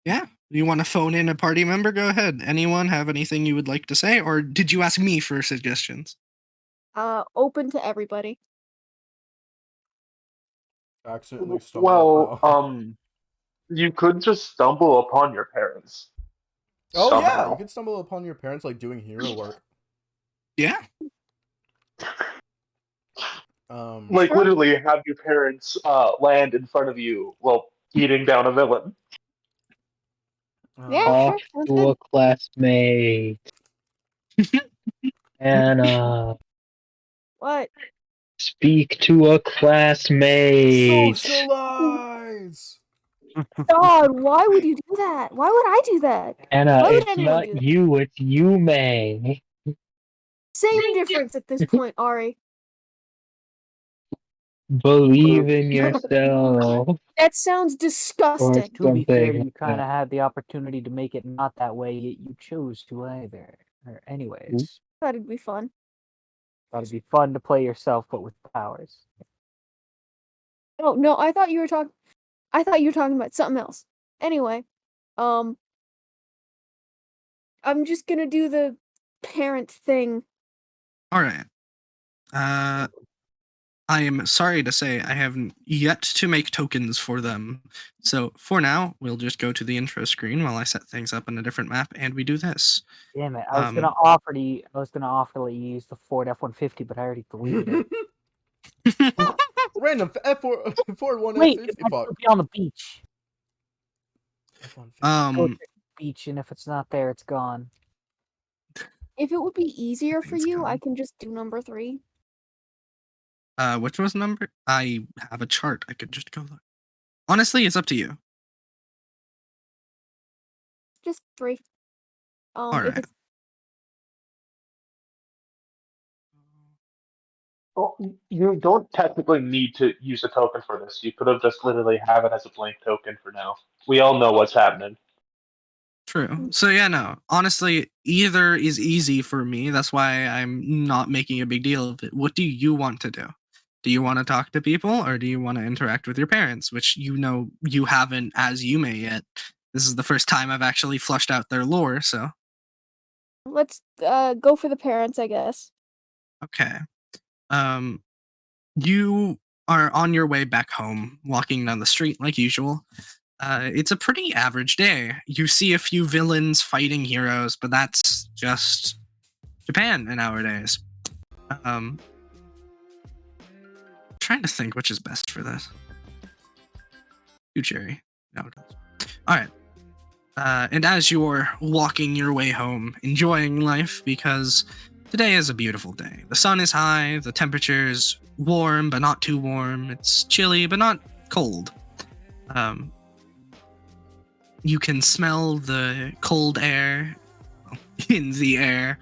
Yeah. You want to phone in a party member? Go ahead. Anyone have anything you would like to say? Or did you ask me for suggestions? Open to everybody. Accidentally stumble. You could just stumble upon your parents. Oh yeah, somehow. you could stumble upon your parents like doing hero work. Yeah. Like Sure. literally have your parents land in front of you while eating down a villain. Yeah, Talk sure. Sounds to good. a classmate. Anna, What? speak to a classmate. Socialize. God, why would you do that? Why would I do that? Anna, Why would it's anyone not do that? you, it's you, May. Same difference at this point, Ari. Believe in yourself. That sounds Or disgusting. To be fair, something you like kind that. of had the opportunity to make it not that way, yet you chose to either. Or anyways, Thought it'd be fun. thought it'd be fun to play yourself, but with powers. Oh no, I thought you were talking about something else. Anyway, I'm just gonna do the parent thing. All right. I am sorry to say I haven't yet to make tokens for them. So for now, we'll just go to the intro screen while I set things up on a different map, and we do this. Damn it! I was gonna offer to use the Ford F-150, but I already deleted it. Random F4 1 Wait, F50. it might be on the beach. Go check the beach, and if it's not there, it's gone. If it would be easier for It's you, I gone. can just do number 3. Which was number? I have a chart. I could just go look. Honestly, it's up to you. Just 3. All If right. it's Well, you don't technically need to use a token for this. You could have just literally have it as a blank token for now. We all know what's happening. True. So yeah, no. Honestly, either is easy for me. That's why I'm not making a big deal of it. What do you want to do? Do you want to talk to people, or do you want to interact with your parents, which you know you haven't as Yume yet? This is the first time I've actually flushed out their lore, so Let's go for the parents, I guess. Okay. You are on your way back home, walking down the street like usual. It's a pretty average day. You see a few villains fighting heroes, but that's just Japan nowadays. Trying to think which is best for this. You cherry. No, it does. All right. And as you're walking your way home, enjoying life because today is a beautiful day. The sun is high, the temperature is warm but not too warm. It's chilly but not cold. You can smell the cold air in the air.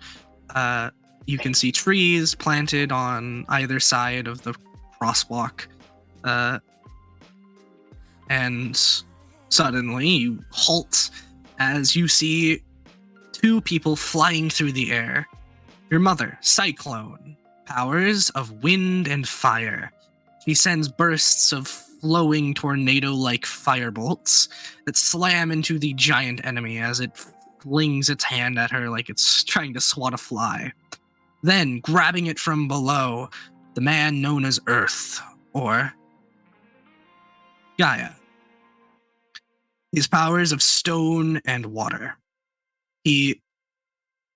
You can see trees planted on either side of the crosswalk. And suddenly you halt as you see two people flying through the air. Your mother, Cyclone, powers of wind and fire. She sends bursts of flowing tornado-like firebolts that slam into the giant enemy as it flings its hand at her like it's trying to swat a fly. Then, grabbing it from below, the man known as Earth, or Gaia. His powers of stone and water. He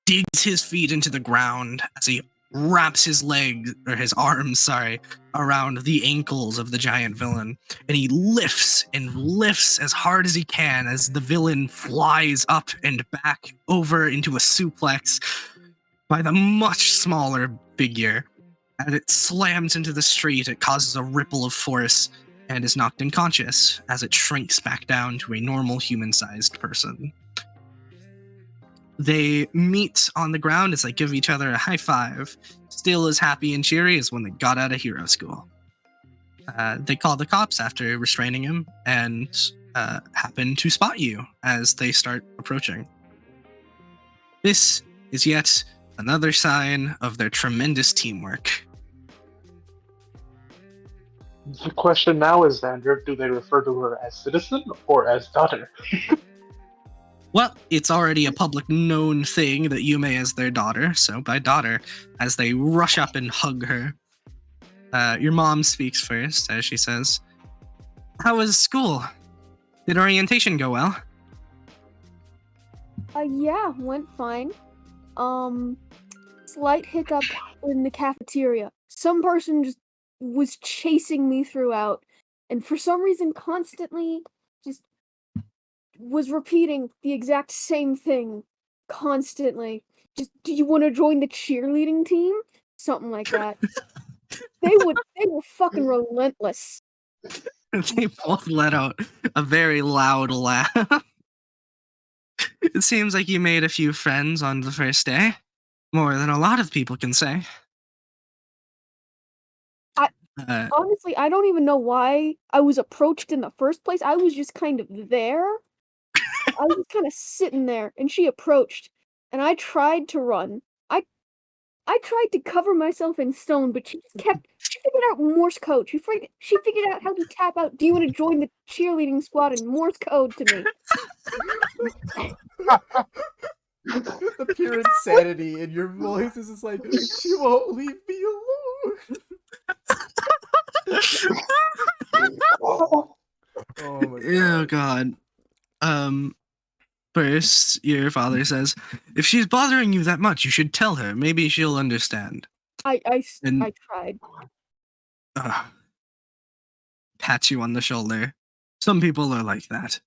digs his feet into the ground as he wraps his arms, around the ankles of the giant villain, and he lifts as hard as he can as the villain flies up and back over into a suplex by the much smaller figure. As it slams into the street, it causes a ripple of force and is knocked unconscious as it shrinks back down to a normal human-sized person. They meet on the ground as they give each other a high five, still as happy and cheery as when they got out of hero school. They call the cops after restraining him and happen to spot you as they start approaching. This is yet another sign of their tremendous teamwork. The question now is, Xander, do they refer to her as citizen or as daughter? Well, it's already a public known thing that Yume is their daughter, so by daughter, as they rush up and hug her. Your mom speaks first, as she says, "How was school? Did orientation go well?" Yeah, went fine. Slight hiccup in the cafeteria. Some person just was chasing me throughout, and for some reason constantly just was repeating the exact same thing constantly. Just, do you want to join the cheerleading team? Something like that. They were fucking relentless. They both let out a very loud laugh. It seems like you made a few friends on the first day. More than a lot of people can say. Honestly, I don't even know why I was approached in the first place. I was just kind of there. I was just kind of sitting there, and she approached, and I tried to run. I tried to cover myself in stone, but she figured out Morse code. She figured out how to tap out, "Do you want to join the cheerleading squad?" in Morse code to me. The pure insanity in your voice is just like, she won't leave me alone. Oh my god. Oh god. First, your father says, "If she's bothering you that much, you should tell her. Maybe she'll understand." I And- tried. Pat you on the shoulder. Some people are like that.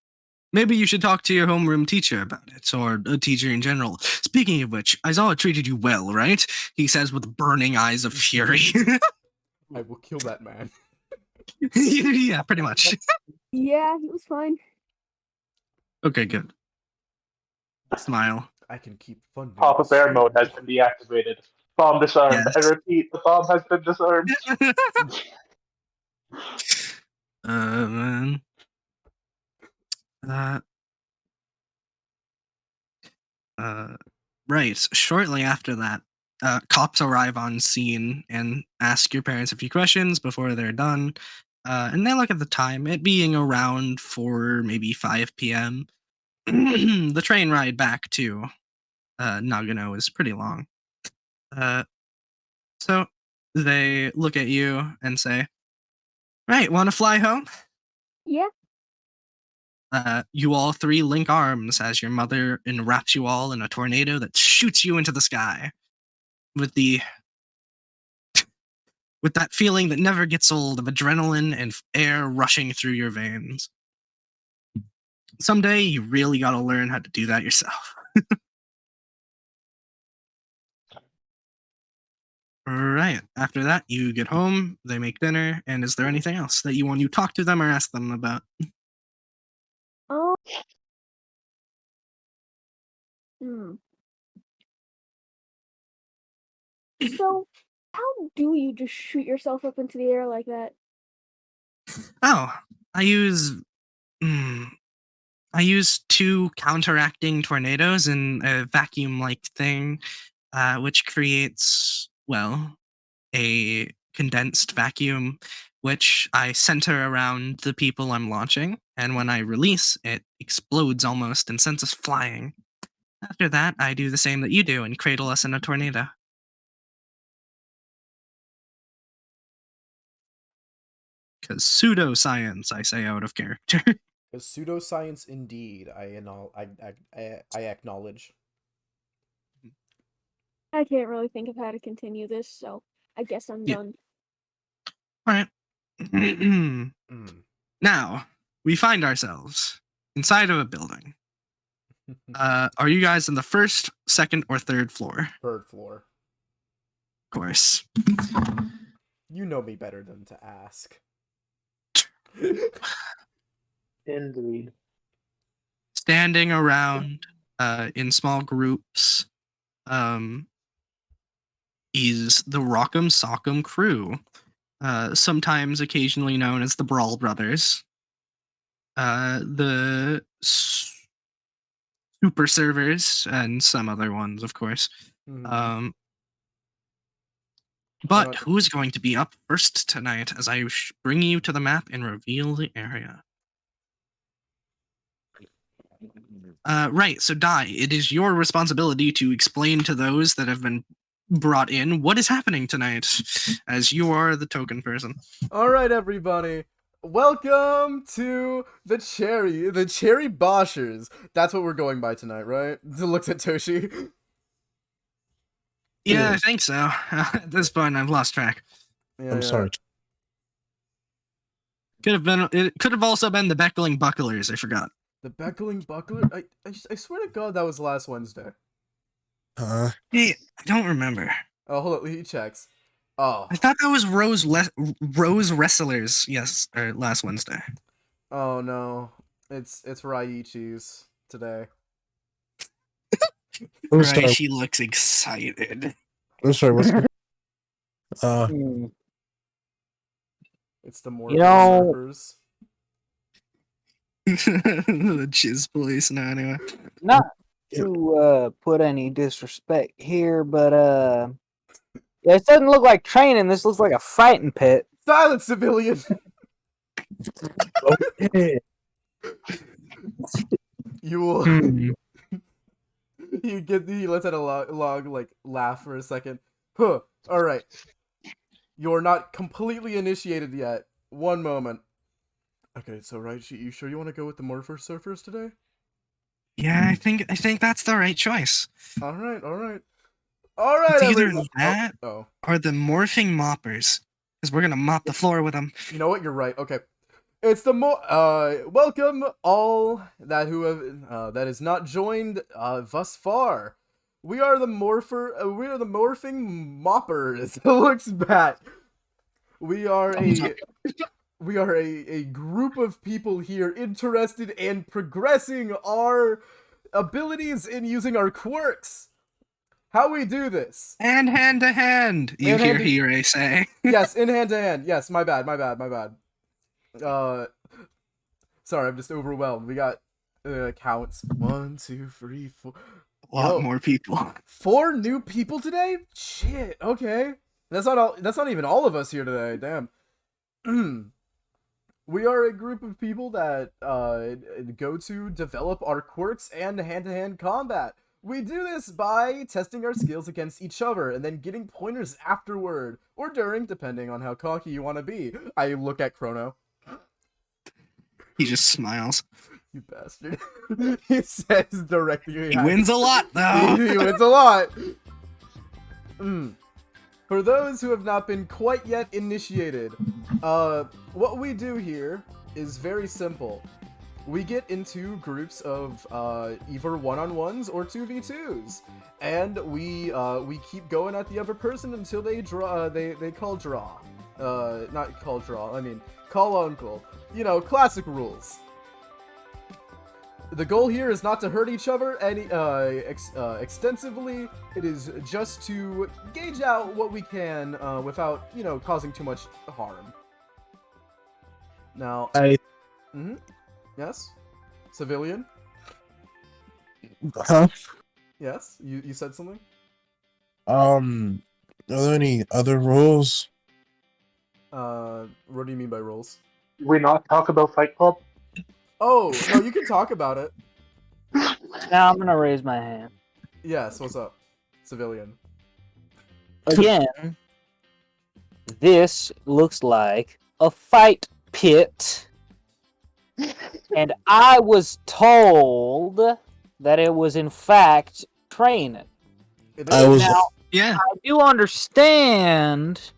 Maybe you should talk to your homeroom teacher about it, or a teacher in general. Speaking of which, Aizawa treated you well, right? He says with burning eyes of fury. I will kill that man. Yeah, pretty much. Yeah, he was fine. Okay, good. Smile. I can keep funding. Papa this Bear stream. mode has been deactivated. Bomb disarmed. Yes. I repeat, the bomb has been disarmed. Man. Right. Shortly after that, cops arrive on scene and ask your parents a few questions before they're done. And they look at the time, it being around 4, maybe 5 p.m. The train ride back to Nagano is pretty long. So they look at you and say, "Right, want to fly home?" Yeah. You all three link arms as your mother enwraps you all in a tornado that shoots you into the sky with that feeling that never gets old of adrenaline and air rushing through your veins. Someday you really gotta learn how to do that yourself. Right. After that, you get home, they make dinner, and is there anything else that you want to talk to them or ask them about? Oh. Hmm. So, how do you just shoot yourself up into the air like that? Oh, I use two counteracting tornadoes and a vacuum-like thing, which creates, well, a condensed vacuum, which I center around the people I'm launching, and when I release, it explodes almost and sends us flying. After that, I do the same that you do and cradle us in a tornado. Because pseudoscience, I say out of character. A pseudoscience indeed. I acknowledge. I can't really think of how to continue this, so I guess I'm Yeah. done. All right. Now, we find ourselves inside of a building. Are you guys on the first, second, or third floor? Third floor. Of course. You know me better than to ask. Indeed. Standing around in small groups is the Rock'em Sock'em crew, sometimes occasionally known as the Brawl Brothers. The super servers and some other ones, of course. But who's going to be up first tonight as I bring you to the map and reveal the area? Right, so Dai, it is your responsibility to explain to those that have been brought in what is happening tonight, as you are the token person. All right, everybody. Welcome to the Cherry Boshers. That's what we're going by tonight, right? Looks at Toshi. Yeah, I think so. At this point, I've lost track. Yeah, I'm sorry. It could have also been the Beckling Bucklers. I forgot. The Beckling Buckler? I swear to God that was last Wednesday. Hey, I don't remember. Oh, hold on. He checks. Oh. I thought that was Rose Wrestlers. Yes, or last Wednesday. Oh no. It's Raichi's today. Right, she looks excited. I'm sorry, what's It's the more surfers. The Chiz Police now, anyway. Not to put any disrespect here, but yeah, it doesn't look like training. This looks like a fighting pit. Silence, civilian. okay. You will. He lets out a long like laugh for a second. Huh. All right. You're not completely initiated yet. One moment. Okay, so Raichi, you sure you want to go with the Morpho Surfers today? Yeah, I think that's the right choice. All right. It's either that or the Morphing Moppers, because we're gonna mop the floor with them. You know what? You're right. Okay, it's the welcome all that who have that is not joined thus far. We are the Morphing Moppers. It looks bad. We are a group of people here interested in progressing our abilities in using our quirks. How we do this? And hand to hand, you hear Hire say. Yes, in hand to hand. Yes, my bad. Sorry, I'm just overwhelmed. We got counts. 1, 2, 3, 4. A lot more people. 4 new people today? Shit. Okay. That's not even all of us here today. Damn. We are a group of people that go to develop our quirks and hand-to-hand combat. We do this by testing our skills against each other and then getting pointers afterward or during, depending on how cocky you want to be. I look at Chrono. He just smiles. You bastard. He says directly. He wins a lot, though. He wins a lot. For those who have not been quite yet initiated, what we do here is very simple. We get into groups of either one-on-ones or 2v2s, and we keep going at the other person until they draw. They call draw, not call draw. I mean call uncle. You know, classic rules. The goal here is not to hurt each other extensively. It is just to gauge out what we can without, you know, causing too much harm. Now, yes, civilian. Huh? Yes, you said something. Are there any other rules? What do you mean by rules? We not talk about Fight Club? Oh no, you can talk about it. Now I'm gonna raise my hand. Yes, what's up, civilian? Again, this looks like a fight pit. And I was told that it was in fact training. It I is. was- Now, Yeah. I do understand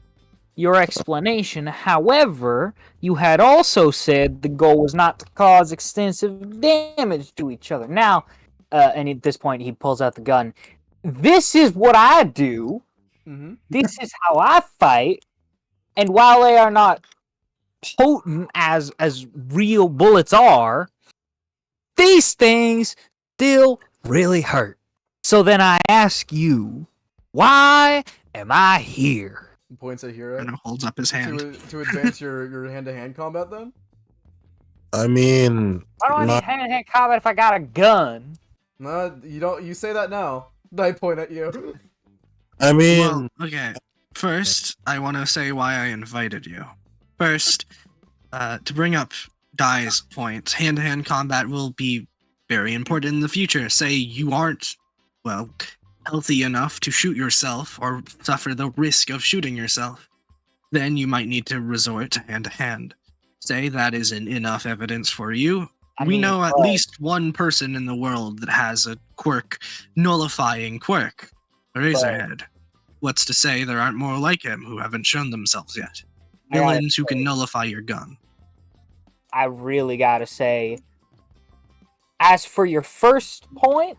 your explanation. However, you had also said the goal was not to cause extensive damage to each other. Now, and at this point, he pulls out the gun. This is what I do. Mm-hmm. This is how I fight. And while they are not potent as real bullets are, these things still really hurt. So then I ask you, why am I here? Points at Hero. And holds up his hand. To advance your hand-to-hand combat then? I mean, Why do I need not- hand-to-hand combat if I got a gun? No, you don't. You say that now. I point at you. I mean, Well, okay. First, I want to say why I invited you. First, to bring up Dai's point, hand-to-hand combat will be very important in the future. Say you aren't, well, healthy enough to shoot yourself or suffer the risk of shooting yourself, then you might need to resort to hand-to-hand. Say that isn't enough evidence for you. We know at least one person in the world that has a quirk, nullifying quirk, Razorhead. What's to say there aren't more like him who haven't shown themselves yet? Villains who can nullify your gun. I really gotta say, as for your first point,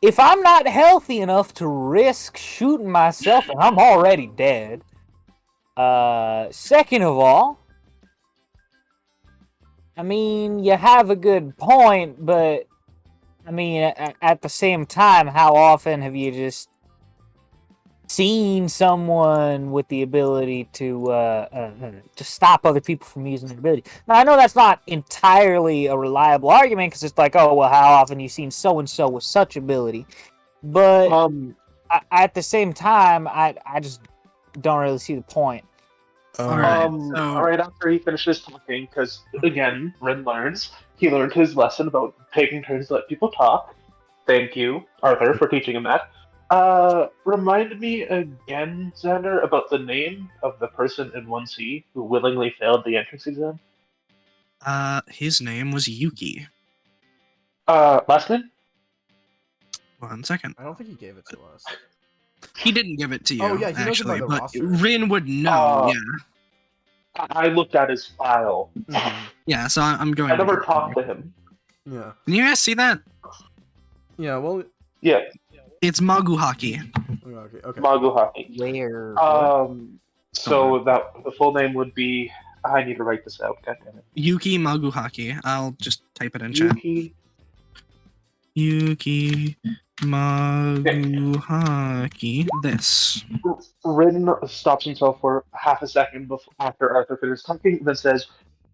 if I'm not healthy enough to risk shooting myself, and I'm already dead. Second of all, I mean, you have a good point, but I mean, at the same time, how often have you just seen someone with the ability to stop other people from using their ability? Now, I know that's not entirely a reliable argument because it's like, oh, well, how often you seen so and so with such ability? But at the same time, I just don't really see the point. Alright, so- Right after he finishes talking, because again, Rin learns. He learned his lesson about taking turns to let people talk. Thank you, Arthur, for teaching him that. Remind me again, Xander, about the name of the person in 1C who willingly failed the entrance exam. His name was Yuki. Last name? 1 second. I don't think he gave it to us. He didn't give it to you, Oh, yeah, he knows actually, about the but roster. Rin would know, yeah. I looked at his file. Yeah, so I'm going I never to- talked to him. Yeah. Can you guys see that? Yeah. Well. Yeah, It's Magu Hockey. Okay. Okay. Magu Hockey. Where? So that the full name would be. I need to write this out. God damn it. Yuki Magu Hockey. I'll just type it in chat. Yuki Magu Hockey. This. Rin stops himself for half a second after Arthur finishes talking, then says,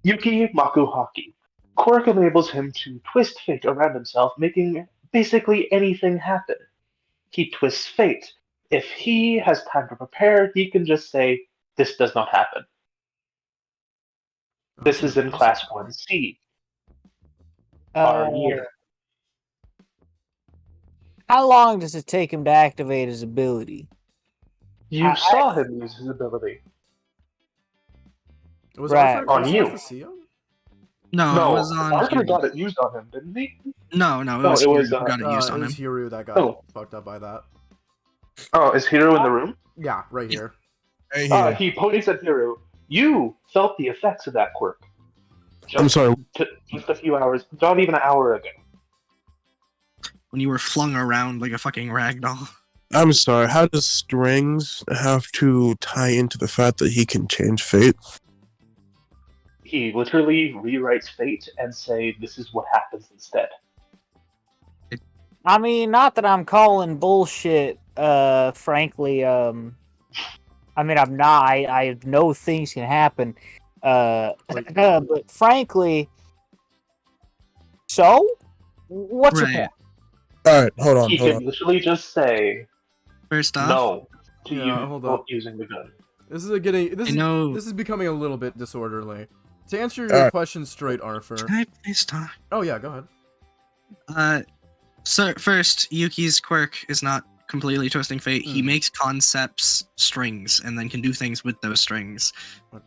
Yuki Maku Hockey. Quirk enables him to twist fate around himself, making basically anything happen. He twists fate. If he has time to prepare, he can just say, this does not happen. This is in Class 1C. Our year. How long does it take him to activate his ability? You saw him use his ability. Was Right. Arthur On close you. enough to see him? No, No, it was on Arthur Hugh. got it used on him, didn't he? No, No, it was it Hugh was, who got it used It on was him. Hiru that got Oh. fucked up by that. Oh, is Hiro in the room? Yeah, right here. Right here. He points at Hiro. You felt the effects of that quirk. I'm sorry. Just a few hours, not even an hour ago. When you were flung around like a fucking ragdoll. I'm sorry. How does strings have to tie into the fact that he can change fate? He literally rewrites fate and say this is what happens instead. I mean, not that I'm calling bullshit, frankly, I mean, I'm not, I know things can happen, but frankly, so? What's your Right. point? Alright, hold on, He hold can on. literally just say First off, no to Yeah, hold up. using the gun. This is know- becoming a little bit disorderly. To answer your Alright. question straight, Arthur. can I please talk? Oh yeah, go ahead. So first, Yuki's quirk is not completely twisting fate. He Hmm. makes concepts strings and then can do things with those strings.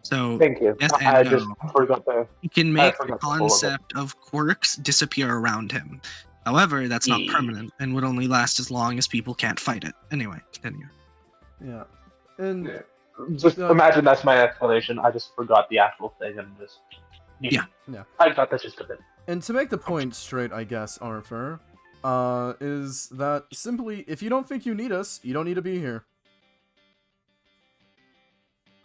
So Thank you. yes I and just no. forgot the. He can make the forgot the whole of it. concept of quirks disappear around him. However, that's not Yeah. permanent and would only last as long as people can't fight it. Anyway, continue. Yeah. And Yeah. Just imagine that's my explanation. I just forgot the actual thing and just. Yeah. Yeah. I got that just a bit. And to make the point straight, I guess, Arthur, is that simply, if you don't think you need us, you don't need to be here.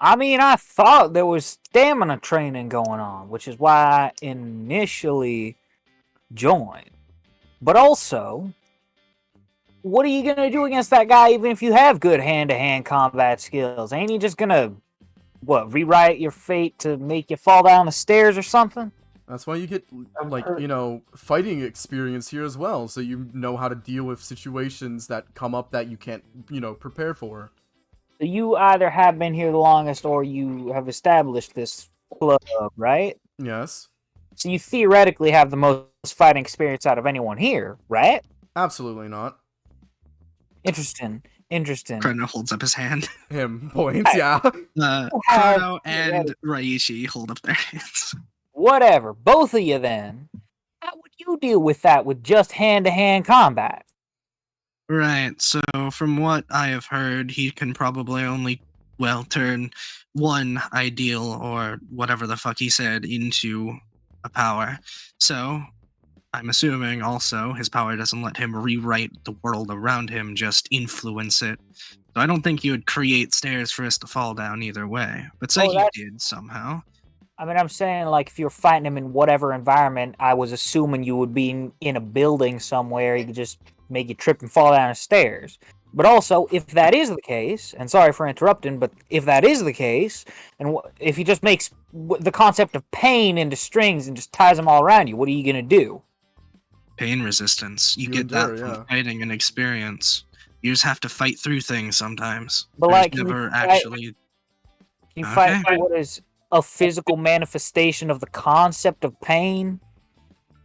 I mean, I thought there was stamina training going on, which is why I initially joined. But also, what are you going to do against that guy even if you have good hand-to-hand combat skills? Ain't he just going to, rewrite your fate to make you fall down the stairs or something? That's why you get, like, fighting experience here as well, so you know how to deal with situations that come up that you can't, prepare for. So you either have been here the longest or you have established this club, right? Yes. So you theoretically have the most fighting experience out of anyone here, right? Absolutely not. Interesting. Chrono holds up his hand. Him points, yeah. Chrono and Raichi hold up their hands. Whatever. Both of you then. How would you deal with that with just hand-to-hand combat? Right, so from what I have heard, he can probably only, turn one ideal or whatever the fuck he said into a power. So, I'm assuming also his power doesn't let him rewrite the world around him, just influence it. So I don't think you would create stairs for us to fall down either way. But say he did somehow. I mean, I'm saying, like, if you're fighting him in whatever environment, I was assuming you would be in a building somewhere, he could just make you trip and fall down the stairs. But also, if that is the case, and sorry for interrupting, but if that is the case, and if he just makes the concept of pain into strings and just ties them all around you, what are you going to do? Pain resistance. You get endure, that from fighting and experience. You just have to fight through things sometimes. But, There's like, can you never fight- actually... Can you fight Okay. what is a physical manifestation of the concept of pain?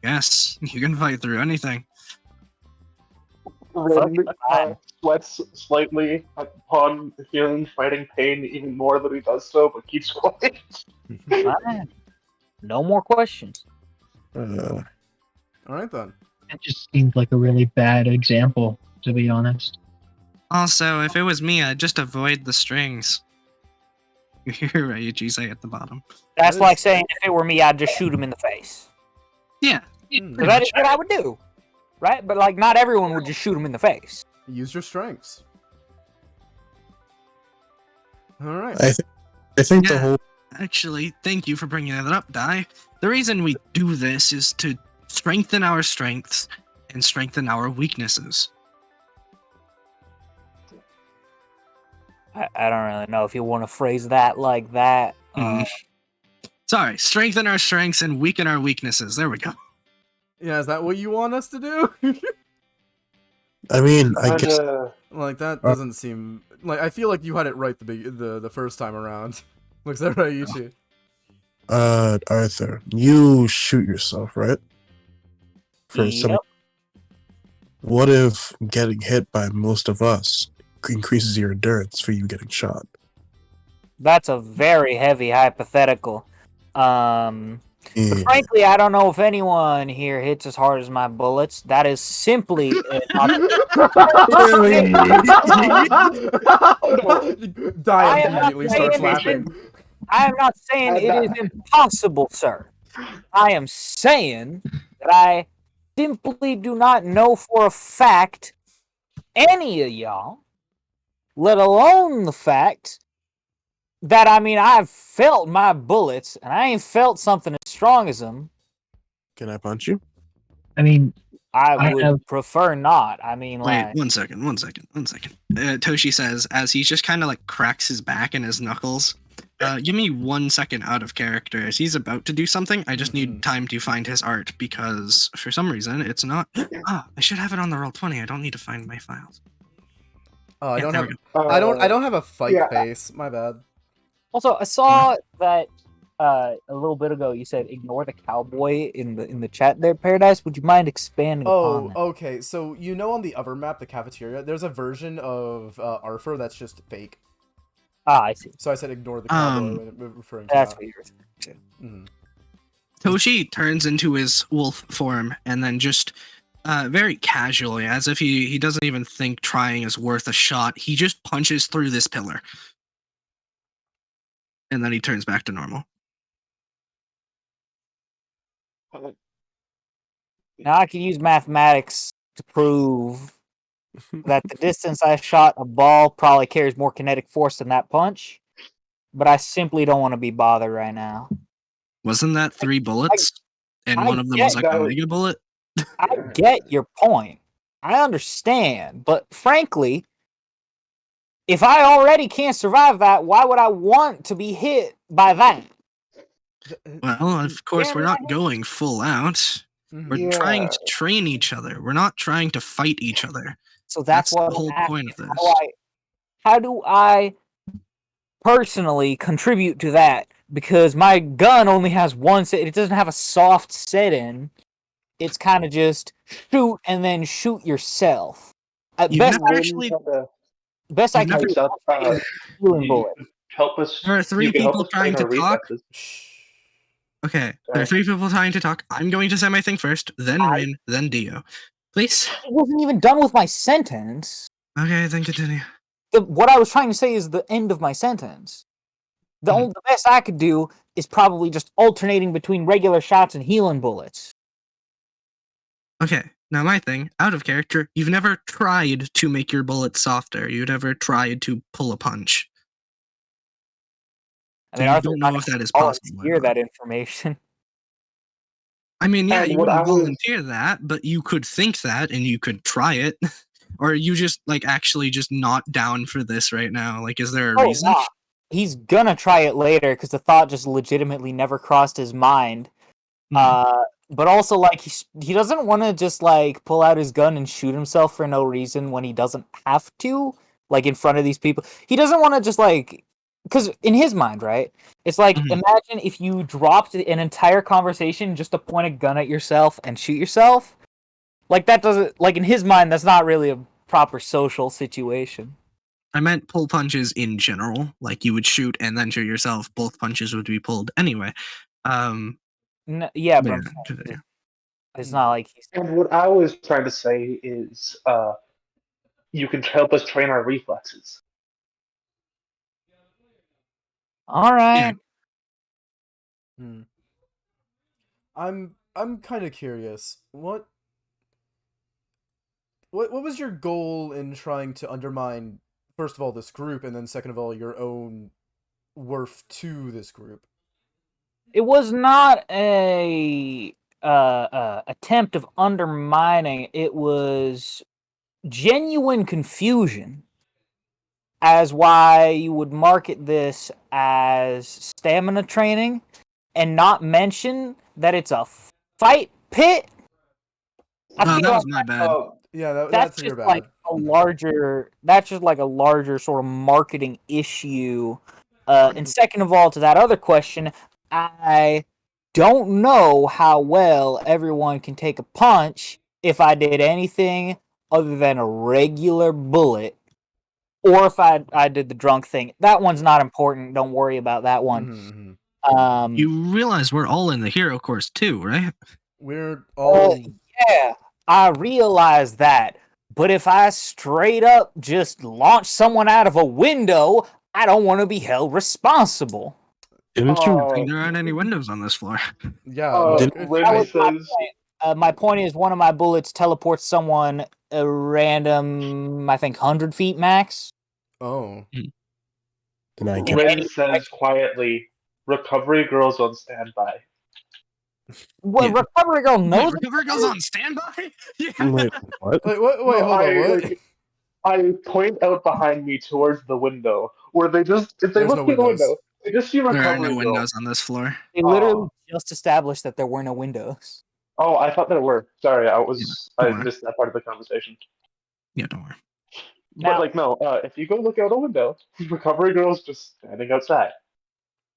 Yes, you can fight through anything. Rin fine. sweats slightly upon feeling fighting pain even more than he does so, but keeps quiet. Fine. No more questions. Alright then. It just seemed like a really bad example, to be honest. Also, if it was me, I'd just avoid the strings. You hear Raichi say at the bottom. That's That like is- saying if it were me, I'd just shoot him in the face. Yeah. Hmm. So that is what I would do, right? But like, not everyone would just shoot him in the face. Use your strengths. Alright. I think the Yeah. whole Actually, thank you for bringing that up, Dai. The reason we do this is to strengthen our strengths and strengthen our weaknesses. I don't really know if you want to phrase that like that. Sorry, strengthen our strengths and weaken our weaknesses. There we go. Yeah, is that what you want us to do? I mean, I guess Like, that doesn't seem... Like, I feel like you had it right the first time around. Looks that right, Ichi? Arthur, you shoot yourself, right? For some Yep. What if getting hit by most of us increases your endurance for you getting shot? That's a very heavy hypothetical. But Yeah. frankly, I don't know if anyone here hits as hard as my bullets. That is simply Diane immediately starts saying it laughing. I am not saying it is impossible, sir. I am saying that I simply do not know for a fact any of y'all, let alone the fact that, I mean, I've felt my bullets, and I ain't felt something as strong as them. Can I punch you? I mean, I would prefer not. I mean, Wait, like, one second. Toshi says, as he just kind of like cracks his back and his knuckles, give me 1 second out of character. As he's about to do something, I just need time to find his art because for some reason it's not. I should have it on the Roll20. I don't need to find my files. Oh, I Yeah, don't there have. we go. I don't have a fight yeah. face. My bad. also, I saw that a little bit ago you said ignore the cowboy in the chat there, Paradise. Would you mind expanding upon that? Okay. So you know on the other map, the cafeteria, there's a version of Arthur that's just fake. Ah, I see. So I said ignore the cowboy when referring to That's that. what you're referring to. Mhm. Toshi turns into his wolf form and then just very casually, as if he doesn't even think trying is worth a shot, he just punches through this pillar. And then he turns back to normal. Now I can use mathematics to prove that the distance I shot a ball probably carries more kinetic force than that punch, but I simply don't want to be bothered right now. Wasn't that 3 bullets? And I one of them was get like a mega bullet? I get your point. I understand, but frankly, if I already can't survive that, why would I want to be hit by that? Well, of course, we're not going full out. We're trying to train each other. We're not trying to fight each other. So that's what the whole I'm point of asking. this. How do I personally contribute to that? Because my gun only has one set. It doesn't have a soft set-in. It's kind of just shoot and then shoot yourself. At You've best, never actually. best I can never- do healing bullet. Help us. There are 3 you can help people us train trying to our talk. reflexes. Okay, there are 3 people trying to talk. I'm going to say my thing first, then Rin, then Dio. Please. I wasn't even done with my sentence. Okay, then continue. What I was trying to say is the end of my sentence. The best I could do is probably just alternating between regular shots and healing bullets. Okay, now my thing, out of character, you've never tried to make your bullets softer. You've never tried to pull a punch. I mean, you Arthur's don't not know if gonna that is possible. volunteer that information. I mean, yeah, And you what wouldn't I was- volunteer that, but you could think that and you could try it. Or you just like actually just not down for this right now? Like, is there a reason? Nah. He's gonna try it later because the thought just legitimately never crossed his mind. But also, like, he doesn't want to just like pull out his gun and shoot himself for no reason when he doesn't have to, like in front of these people. He doesn't want to just like, because in his mind, right? It's like imagine if you dropped an entire conversation just to point a gun at yourself and shoot yourself. Like that doesn't, like in his mind, that's not really a proper social situation. I meant pull punches in general. Like you would shoot and then shoot yourself. Both punches would be pulled anyway. Yeah, but it's not like he's. And what I was trying to say is, you can help us train our reflexes. All right. I'm kind of curious. What was your goal in trying to undermine, first of all, this group, and then second of all, your own worth to this group? It was not a attempt of undermining. It was genuine confusion as why you would market this as stamina training and not mention that it's a fight pit. That was my bad. Yeah, that's your just bad. like a larger. That's just like a larger sort of marketing issue. And second of all, to that other question, I don't know how well everyone can take a punch if I did anything other than a regular bullet, or if I did the drunk thing. That one's not important. Don't worry about that one. Mm-hmm. You realize we're all in the hero course too, right? We're all. Yeah, I realize that. But if I straight up just launch someone out of a window, I don't want to be held responsible. Didn't you? I think there aren't any windows on this floor. Yeah. Look, Rin That was my says, point. My point is one of my bullets teleports someone a random, I think, 100 feet max. Oh. Then I get. Rin says quietly, "Recovery girls on standby." Well, Yeah. Recovery Girl Wait, knows. recovery goes on standby? Yeah. Wait, what? Wait, No, hold on. What? I point out behind me towards the window, where if they There's look no through the windows. window, they just see There are recovery no girl. windows on this floor. They literally Aw. just established that there were no windows. Oh, I thought there were. Sorry, I don't worry. missed that part of the conversation. Yeah, don't worry. Now, But no, if you go look out a window, recovery girl's just standing outside.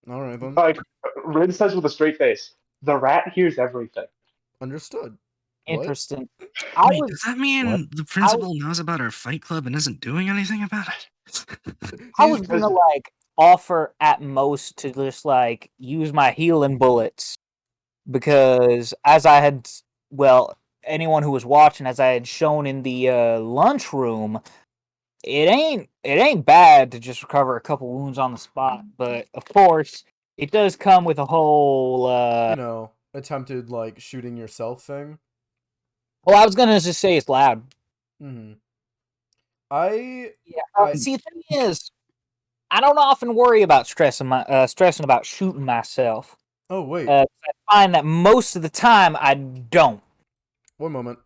All right then. Like Rin says with a straight face, "The rat hears everything." Understood. interesting. Wait, does that mean what? the principal knows about our fight club and isn't doing anything about it? I was gonna offer at most to just use my healing bullets, because as I had, anyone who was watching, as I had shown in the lunchroom, it ain't bad to just recover a couple wounds on the spot, but of course it does come with a whole attempted shooting yourself thing. Well, I was gonna just say it's loud. Mm-hmm. See, the thing is, I don't often worry about stressing about shooting myself. Oh wait. I find that most of the time I don't. One moment.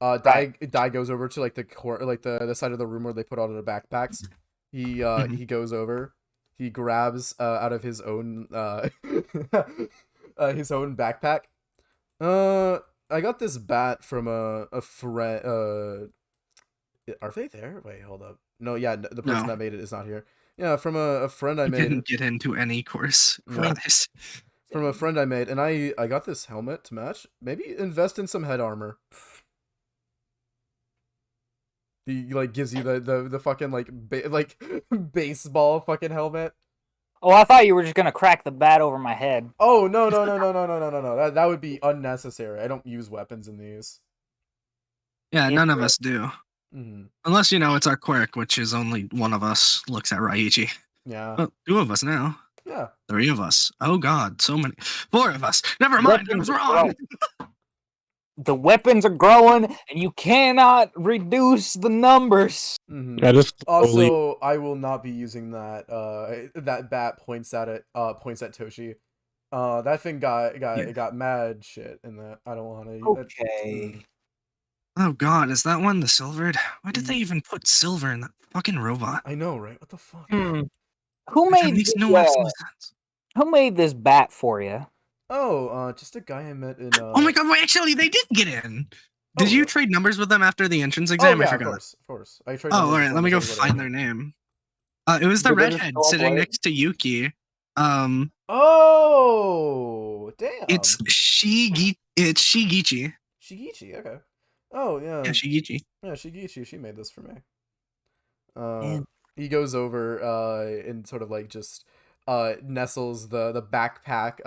Dai goes over to the side of the room where they put all the backpacks. He goes over. He grabs out of his own his own backpack. I got this bat from a friend. Are they there? Wait, hold up. No, yeah, the person that made it is not here. Yeah, from a friend I made. Didn't get into any course for this. From a friend I made, and I got this helmet to match. Maybe invest in some head armor. He gives you the fucking baseball fucking helmet. Oh, I thought you were just gonna crack the bat over my head. Oh no. That would be unnecessary. I don't use weapons in these. Yeah, none of us do. Mm-hmm. Unless it's our quirk, which is only one of us looks at Raichi. Yeah. Well, 2 of us now. Yeah. 3 of us. Oh god, so many. 4 of us. Never mind, I was wrong. The weapons are growing, and you cannot reduce the numbers. Mm-hmm. Also, I will not be using that. That bat points at Toshi. That thing got mad shit in that. I don't want to. Okay. Oh god, is that one the silvered? Why did they even put silver in that fucking robot? I know, right? What the fuck? Who That made makes this, no absolute sense. Who made this bat for you? Oh, just a guy I met in. Oh my god! Wait, actually, they did get in. Did you trade numbers with them after the entrance exam? Oh yeah, I forgot. of course. I traded. Oh, all right. Let me go find their name. It was the redhead sitting next to Yuki. Oh, damn. It's Shigichi. Shigichi. Okay. Oh yeah. Yeah, Shigichi. Yeah, Shigichi. She made this for me. He goes over and sort of just nestles the backpack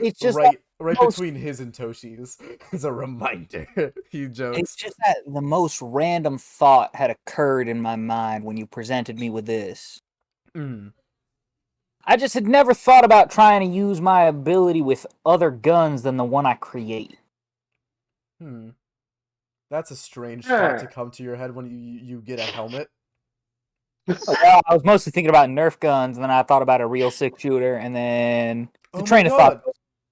It's just right between his and Toshi's as a reminder. He jokes. It's just that the most random thought had occurred in my mind when you presented me with this. I just had never thought about trying to use my ability with other guns than the one I create. That's a strange thought to come to your head when you get a helmet. I was mostly thinking about Nerf guns, and then I thought about a real 6-shooter, and then the train of thought.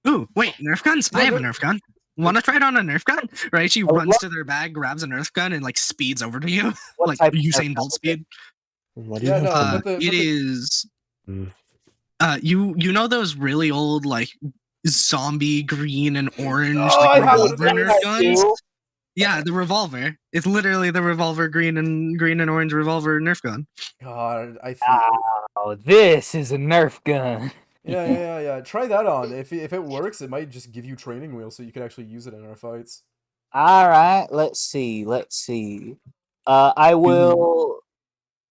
Ooh, wait, Nerf guns? I have a Nerf gun. Want to try it on a Nerf gun? Right? She runs to their bag, grabs a Nerf gun, and speeds over to you, like Usain Bolt speed. What do you have? It is. You know those really old zombie green and orange revolver Nerf guns? Yeah, the revolver. It's literally the revolver green and orange revolver Nerf gun. God, I feel. Oh, this is a Nerf gun. Yeah. Try that on. If it works, it might just give you training wheels so you can actually use it in our fights. All right, let's see. I will.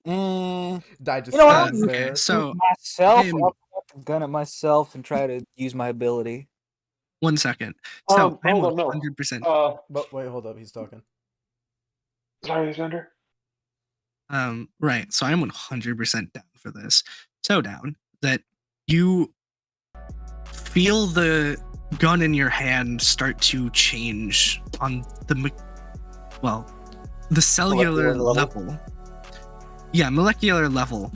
Die just You know what? I'll stands just Okay, there. so myself. I'm I'll point the gun at myself and try to use my ability. 1 second. So I'm Hold on, no. 100%. But wait, hold up. He's talking. Sorry, Xander. Right. So I'm 100% down for this. So down that you feel the gun in your hand start to change on the cellular Molecular level? level. Yeah, molecular level.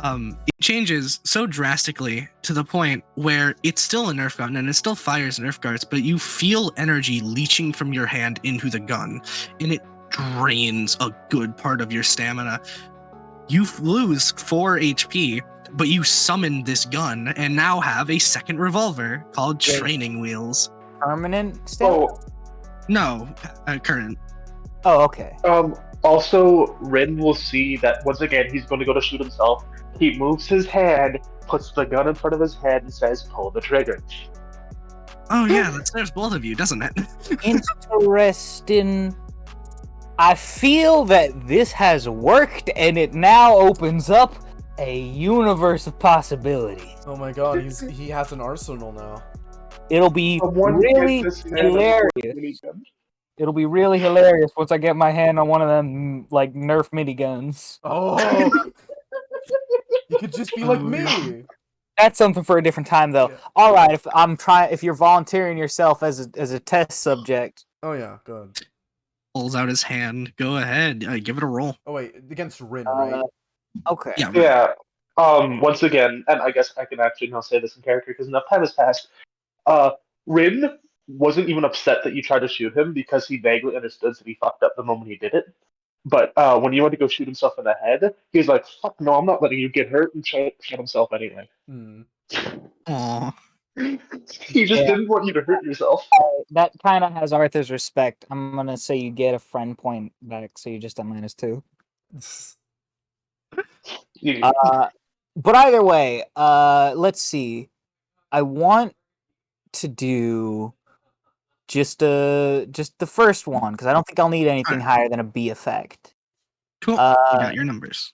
It changes so drastically to the point where it's still a Nerf gun and it still fires Nerf darts, but you feel energy leaching from your hand into the gun, and it drains a good part of your stamina. You lose 4 HP, but you summon this gun and now have a second revolver called Yes. Training Wheels. Permanent stamina? Oh, No, current. Oh, okay. Also, Rin will see that once again he's going to go to shoot himself. He moves his hand, puts the gun in front of his head, and says, "Pull the trigger." Oh yeah, that serves both of you, doesn't it? Interesting. I feel that this has worked, and it now opens up a universe of possibilities. Oh my god, he has an arsenal now. It'll be Someone really get this man a hilarious. minigun. It'll be really hilarious once I get my hand on one of them like Nerf miniguns. Oh, you could just be like me. That's something for a different time, though. Yeah. All right, if you're volunteering yourself as a test subject. Oh yeah, good. Pulls out his hand. Go ahead, give it a roll. Oh wait, against Rin, right? Okay. Yeah. Right. Yeah. Once again, and I guess I can actually now say this in character because enough time has passed. Rin wasn't even upset that you tried to shoot him because he vaguely understood that he fucked up the moment he did it. But when you went to go shoot himself in the head, he was like, "Fuck no, I'm not letting you get hurt," and shot himself anyway. Hmm. Aw. He just didn't want you to hurt yourself. That kind of has Arthur's respect. I'm gonna say you get a friend point back, so you're just at -2. But either way, let's see. I want to do just the first one because I don't think I'll need anything higher than a B effect. Cool. You got your numbers.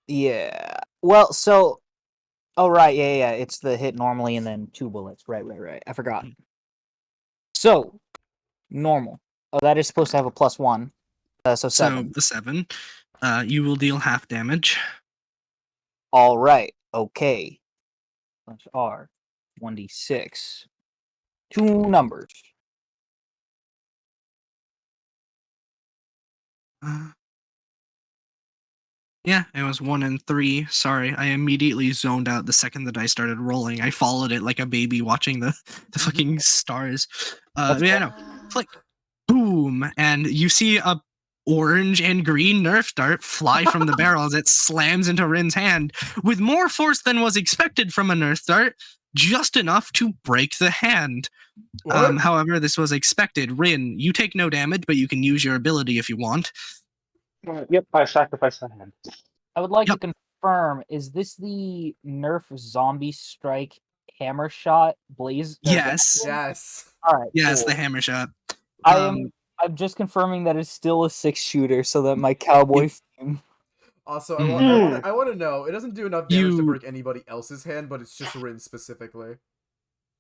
Yeah. Well, so. Oh right, yeah. It's the hit normally and then 2 bullets. Right. I forgot. So, normal. Oh, that is supposed to have a +1. So 7. So the 7. You will deal half damage. All right. Okay. Punch R. 1d6. 2 numbers. Yeah, it was 1 and 3. Sorry, I immediately zoned out the second the dice started rolling. I followed it like a baby watching the fucking stars. Yeah, no. Click. Boom. And you see a orange and green Nerf dart fly from the barrel as it slams into Rin's hand with more force than was expected from a Nerf dart, just enough to break the hand. What? However, this was expected. Rin, you take no damage, but you can use your ability if you want. Yep, I sacrificed that hand. I would like to confirm, is this the Nerf Zombie Strike Hammer Shot Blaze? Yes. Yes. All right. Yes, cool. the hammer shot. I'm just confirming that it's still a 6-shooter so that my cowboy theme. Also, Mhm. I want to know. It doesn't do enough damage to break anybody else's hand, but it's just Rin specifically.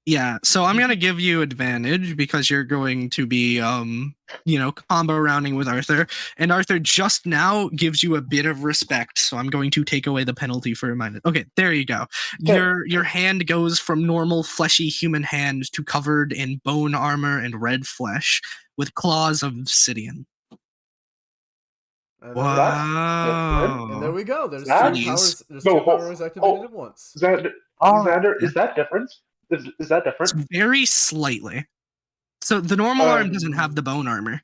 Yeah, so I'm gonna give you advantage because you're going to be combo rounding with Arthur, and Arthur just now gives you a bit of respect, so I'm going to take away the penalty for a minute. Okay, there you go. Your hand goes from normal fleshy human hand to covered in bone armor and red flesh with claws of obsidian. And Wow. and there we go. There's That- two powers. There's No, two powers activated at once. Xander, is that different? Is that different? It's very slightly. So the normal arm doesn't have the bone armor.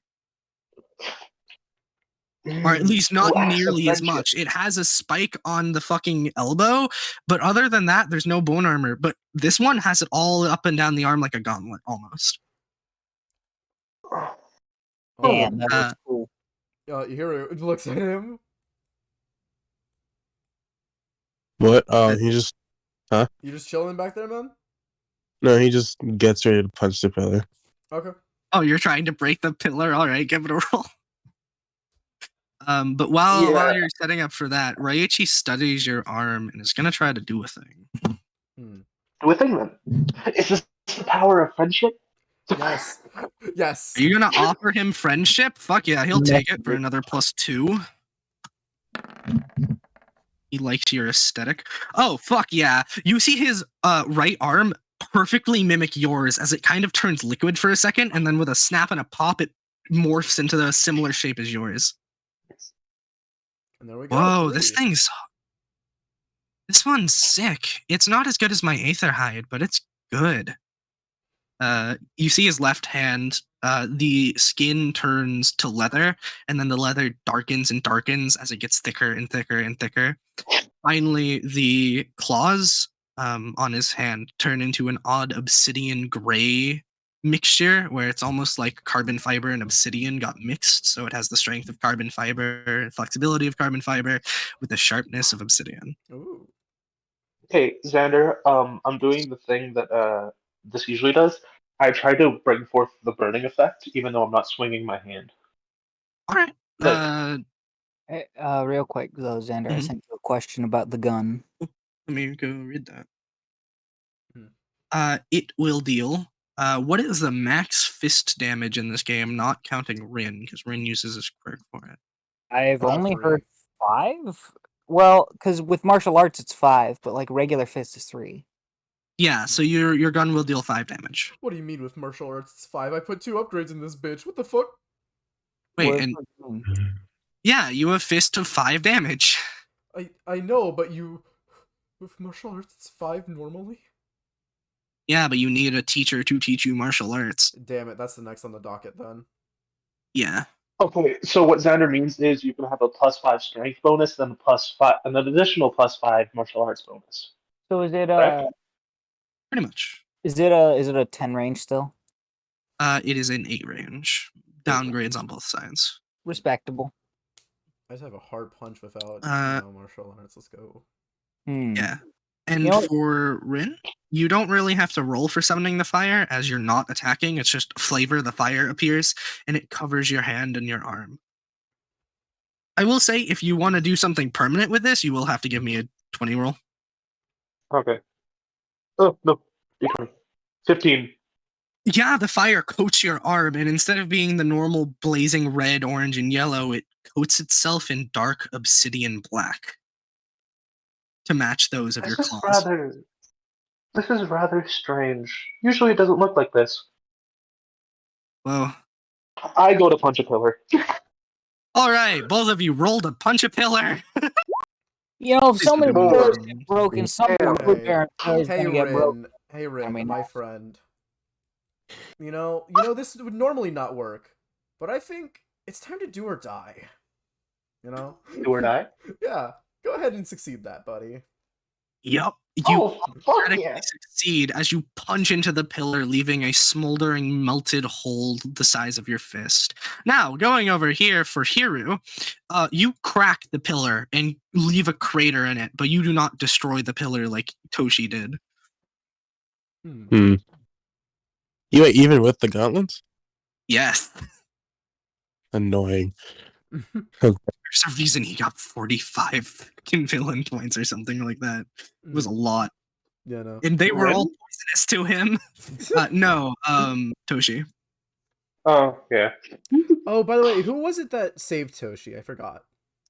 Or at least not nearly as much. It has a spike on the fucking elbow, but other than that, there's no bone armor. But this one has it all up and down the arm like a gauntlet, almost. Damn, that was cool. You hear it looks at him. What? He just... Huh? You just chilling back there, man? No, he just gets ready to punch the pillar. Okay. Oh, you're trying to break the pillar? All right, give it a roll. But while you're setting up for that, Raichi studies your arm and is gonna try to do a thing. Do a thing then. Is this the power of friendship? Yes. Yes. Are you gonna offer him friendship? Fuck yeah, he'll take it for another +2. He likes your aesthetic. Oh, fuck yeah. You see his right arm perfectly mimic yours as it kind of turns liquid for a second, and then with a snap and a pop, it morphs into the similar shape as yours. And there we go. Whoa, 3. this one's sick. It's not as good as my Aether Hide, but it's good. You see his left hand, the skin turns to leather, and then the leather darkens and darkens as it gets thicker and thicker and thicker. Finally, the claws on his hand turn into an odd obsidian gray mixture, where it's almost like carbon fiber and obsidian got mixed, so it has the strength of carbon fiber, flexibility of carbon fiber, with the sharpness of obsidian. Ooh. Okay, Xander, I'm doing the thing that this usually does. I try to bring forth the burning effect, even though I'm not swinging my hand. All right. Like, Real quick though, Xander, I Mhm. sent you a question about the gun. Let me go read that. Hmm. It will deal. What is the max fist damage in this game, not counting Rin, because Rin uses his quirk for it? I've About only 3. heard 5. Well, because with martial arts it's 5, but like regular fist is 3. Yeah, so your gun will deal 5 damage. What do you mean with martial arts? It's 5. I put 2 upgrades in this bitch. What the fuck? Wait, What and does it mean? yeah, you have fist of 5 damage. I know, but you with martial arts it's 5 normally? Yeah, but you need a teacher to teach you martial arts. Damn it, that's the next on the docket then. Yeah. okay, so what Xander means is you can have a +5 strength bonus, then an additional +5 martial arts bonus. So is it Correct? Pretty much. is it a 10 range still? It is an 8 range. Downgrades on both sides. Respectable. I just have a hard punch without martial arts. Let's go. Yeah. And You know- for Rin, you don't really have to roll for summoning the fire, as you're not attacking. It's just flavor, the fire appears, and it covers your hand and your arm. I will say, if you want to do something permanent with this, you will have to give me a 20 roll. Okay. Oh, no. D20. 15. Yeah, the fire coats your arm, and instead of being the normal blazing red, orange, and yellow, it coats itself in dark obsidian black to match those of your claws. This is rather strange. Usually it doesn't look like this. Well, I go to punch a pillar. all right, both of you roll to punch a pillar. You know, if so many Boom. pillars get broken, some Hey, wood bearing pillars Hey gonna get broken. Rin, hey Rin, mean, my friend. You know, this would normally not work, but I think it's time to do or die. You know? Do or die? Yeah, go ahead and succeed that, buddy. Yup. You Oh, fuck automatically yeah. succeed as you punch into the pillar, leaving a smoldering, melted hole the size of your fist. Now, going over here for Hiru, you crack the pillar and leave a crater in it, but you do not destroy the pillar like Toshi did. You wait, even with the gauntlets? Yes. Annoying. There's a reason he got 45 fucking villain points or something like that. It was a lot. Yeah, no. And they were Rin? all poisonous to him. No, Toshi. Oh, yeah. Oh, by the way, who was it that saved Toshi? I forgot.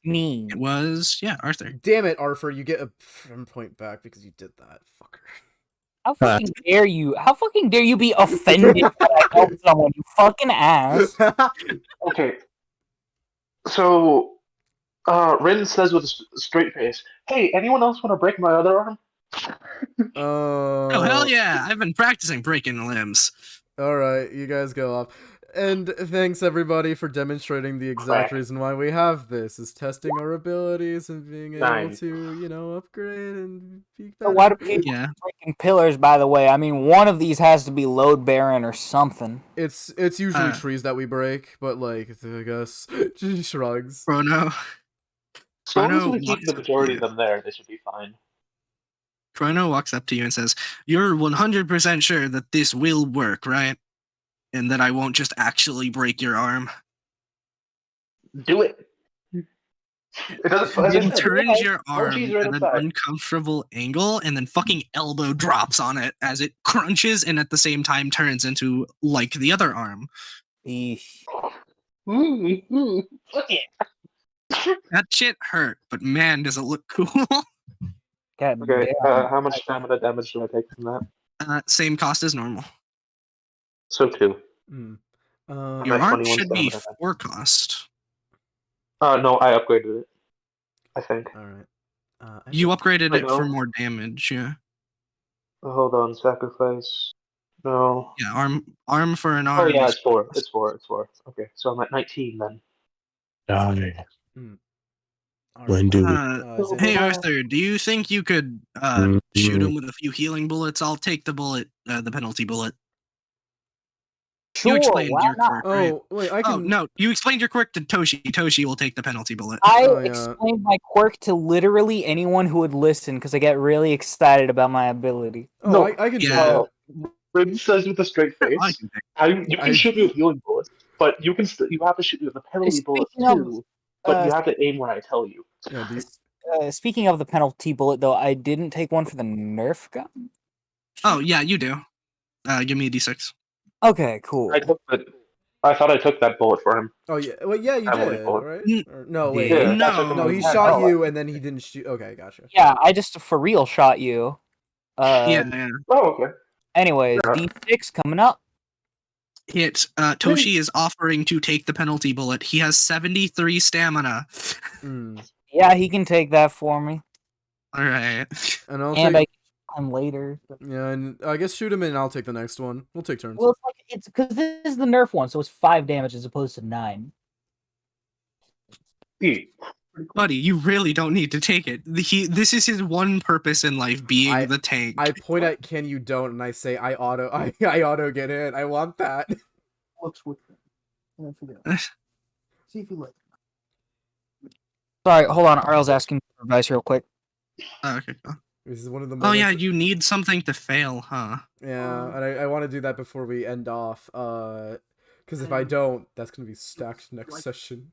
Me. It was, yeah, Arthur. Damn it, Arthur, you get a point back because you did that, fucker. How fucking dare you? How fucking dare you be offended when I help someone, you fucking ass? Okay. So, Rin says with a straight face, "Hey, anyone else want to break my other arm?" Oh, hell yeah. I've been practicing breaking limbs. Alright, you guys go off. And thanks everybody for demonstrating the exact Crack. reason why we have this, is testing our abilities and being able Nine. to, upgrade and be So why do better. people Yeah. breaking pillars, by the way? I mean, one of these has to be load bearing or something. It's usually trees that we break, but like, I guess, she shrugs. Chrono. So long as Chrono we keep walks the up to majority you. of them there, they should be fine. Chrono walks up to you and says, "You're 100% sure that this will work, right?" and that I won't just actually break your arm. Do it. It doesn't. As I It said, turns your arm Archie's right at an outside. uncomfortable angle, and then fucking elbow drops on it as it crunches, and at the same time turns into like the other arm. Eesh. Fuck it. That shit hurt, but man, does it look cool. God Okay, damn. how much stamina damage do I take from that? Same cost as normal. So 2. Hmm. I'm Your at arm 21 should be stamina. 4 cost. No, I upgraded it. I think. All right. You upgraded Wait, it for no. more damage, yeah. Hold on, sacrifice. No. Yeah, arm for an Oh arm. yeah, is it's 4. 4 cost. It's 4. It's 4. Okay, so I'm at 19 then. Die. All When right. do we? Is Hey anyone- Arthur, do you think you could shoot him with a few healing bullets? I'll take the bullet, the penalty bullet. You Sure, explained why your not? quirk, right? Oh wait, I can. Oh no, you explained your quirk to Toshi. Toshi will take the penalty bullet. I Oh, yeah. explained my quirk to literally anyone who would listen because I get really excited about my ability. Oh, No. I can Yeah. take it. Rin says with a straight I face, can take you can I- shoot me with healing bullets, but you can you have to shoot me with a penalty bullet Speaking of, too. But you have to aim when I tell you. Yeah. Do you, Speaking of the penalty bullet, though, I didn't take one for the Nerf gun. Oh yeah, you do. Give me a d6. Okay, cool. I thought I took that bullet for him. oh yeah. Well, yeah, you Penalty did, bullet. right? Mm. Or, no, wait. Yeah, I took him No, with he my shot pellet. you, and then he didn't shoot. Okay, gotcha. Yeah, I just for real shot you. Yeah. Oh, okay. Anyways, Yeah. D6 coming up. Hit. Toshi is offering to take the penalty bullet. He has 73 stamina. Mm. Yeah, he can take that for me. All right. And I'll And take. I can later. Yeah, and I guess shoot him, and I'll take the next one. We'll take turns. Well, it's because this is the Nerf one, so it's 5 damage as opposed to 9. Buddy, you really don't need to take it. This is his one purpose in life, being the tank. I point at Ken, you don't, and I say I auto get in. I want that. See if you like. Sorry, hold on. Arl's asking for advice real quick. Oh, okay. This is one of the Oh moments. yeah, you need something to fail, huh? Yeah, and I want to do that before we end off. Because if I don't, that's gonna be stacked next session.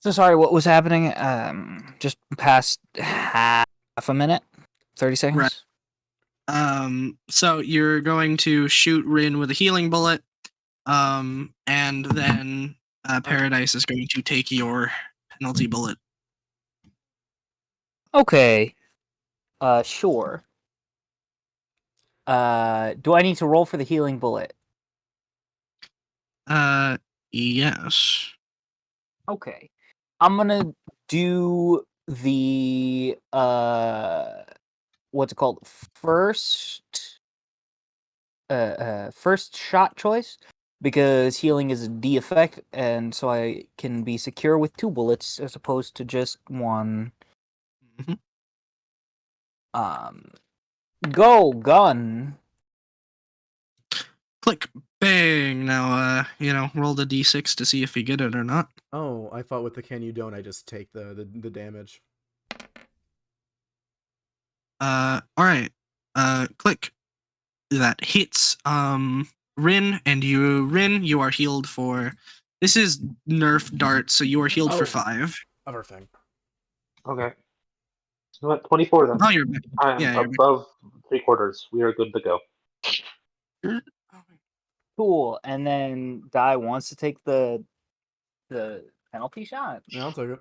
So sorry, what was happening? Just past half a minute, 30 seconds. Right. So you're going to shoot Rin with a healing bullet, and then Paradise is going to take your penalty bullet. Okay. Sure. Do I need to roll for the healing bullet? Yes. Okay. I'm gonna do the what's it called? First shot choice, because healing is a D effect, and so I can be secure with 2 bullets as opposed to just 1. Mhm. Go gun. Click, bang. Now, roll the d6 to see if you get it or not. Oh, I thought with the can you don't, I just take the damage. All right. Click. That hits Rin, and you are healed for. This is Nerf dart, so you are healed for Oh. 5. Other thing. Okay. So at 24 then. Oh, you're back. I am Yeah, you're back. above 3/4. We are good to go. Cool. And then Dai wants to take the penalty shot. Yeah, I'll take it.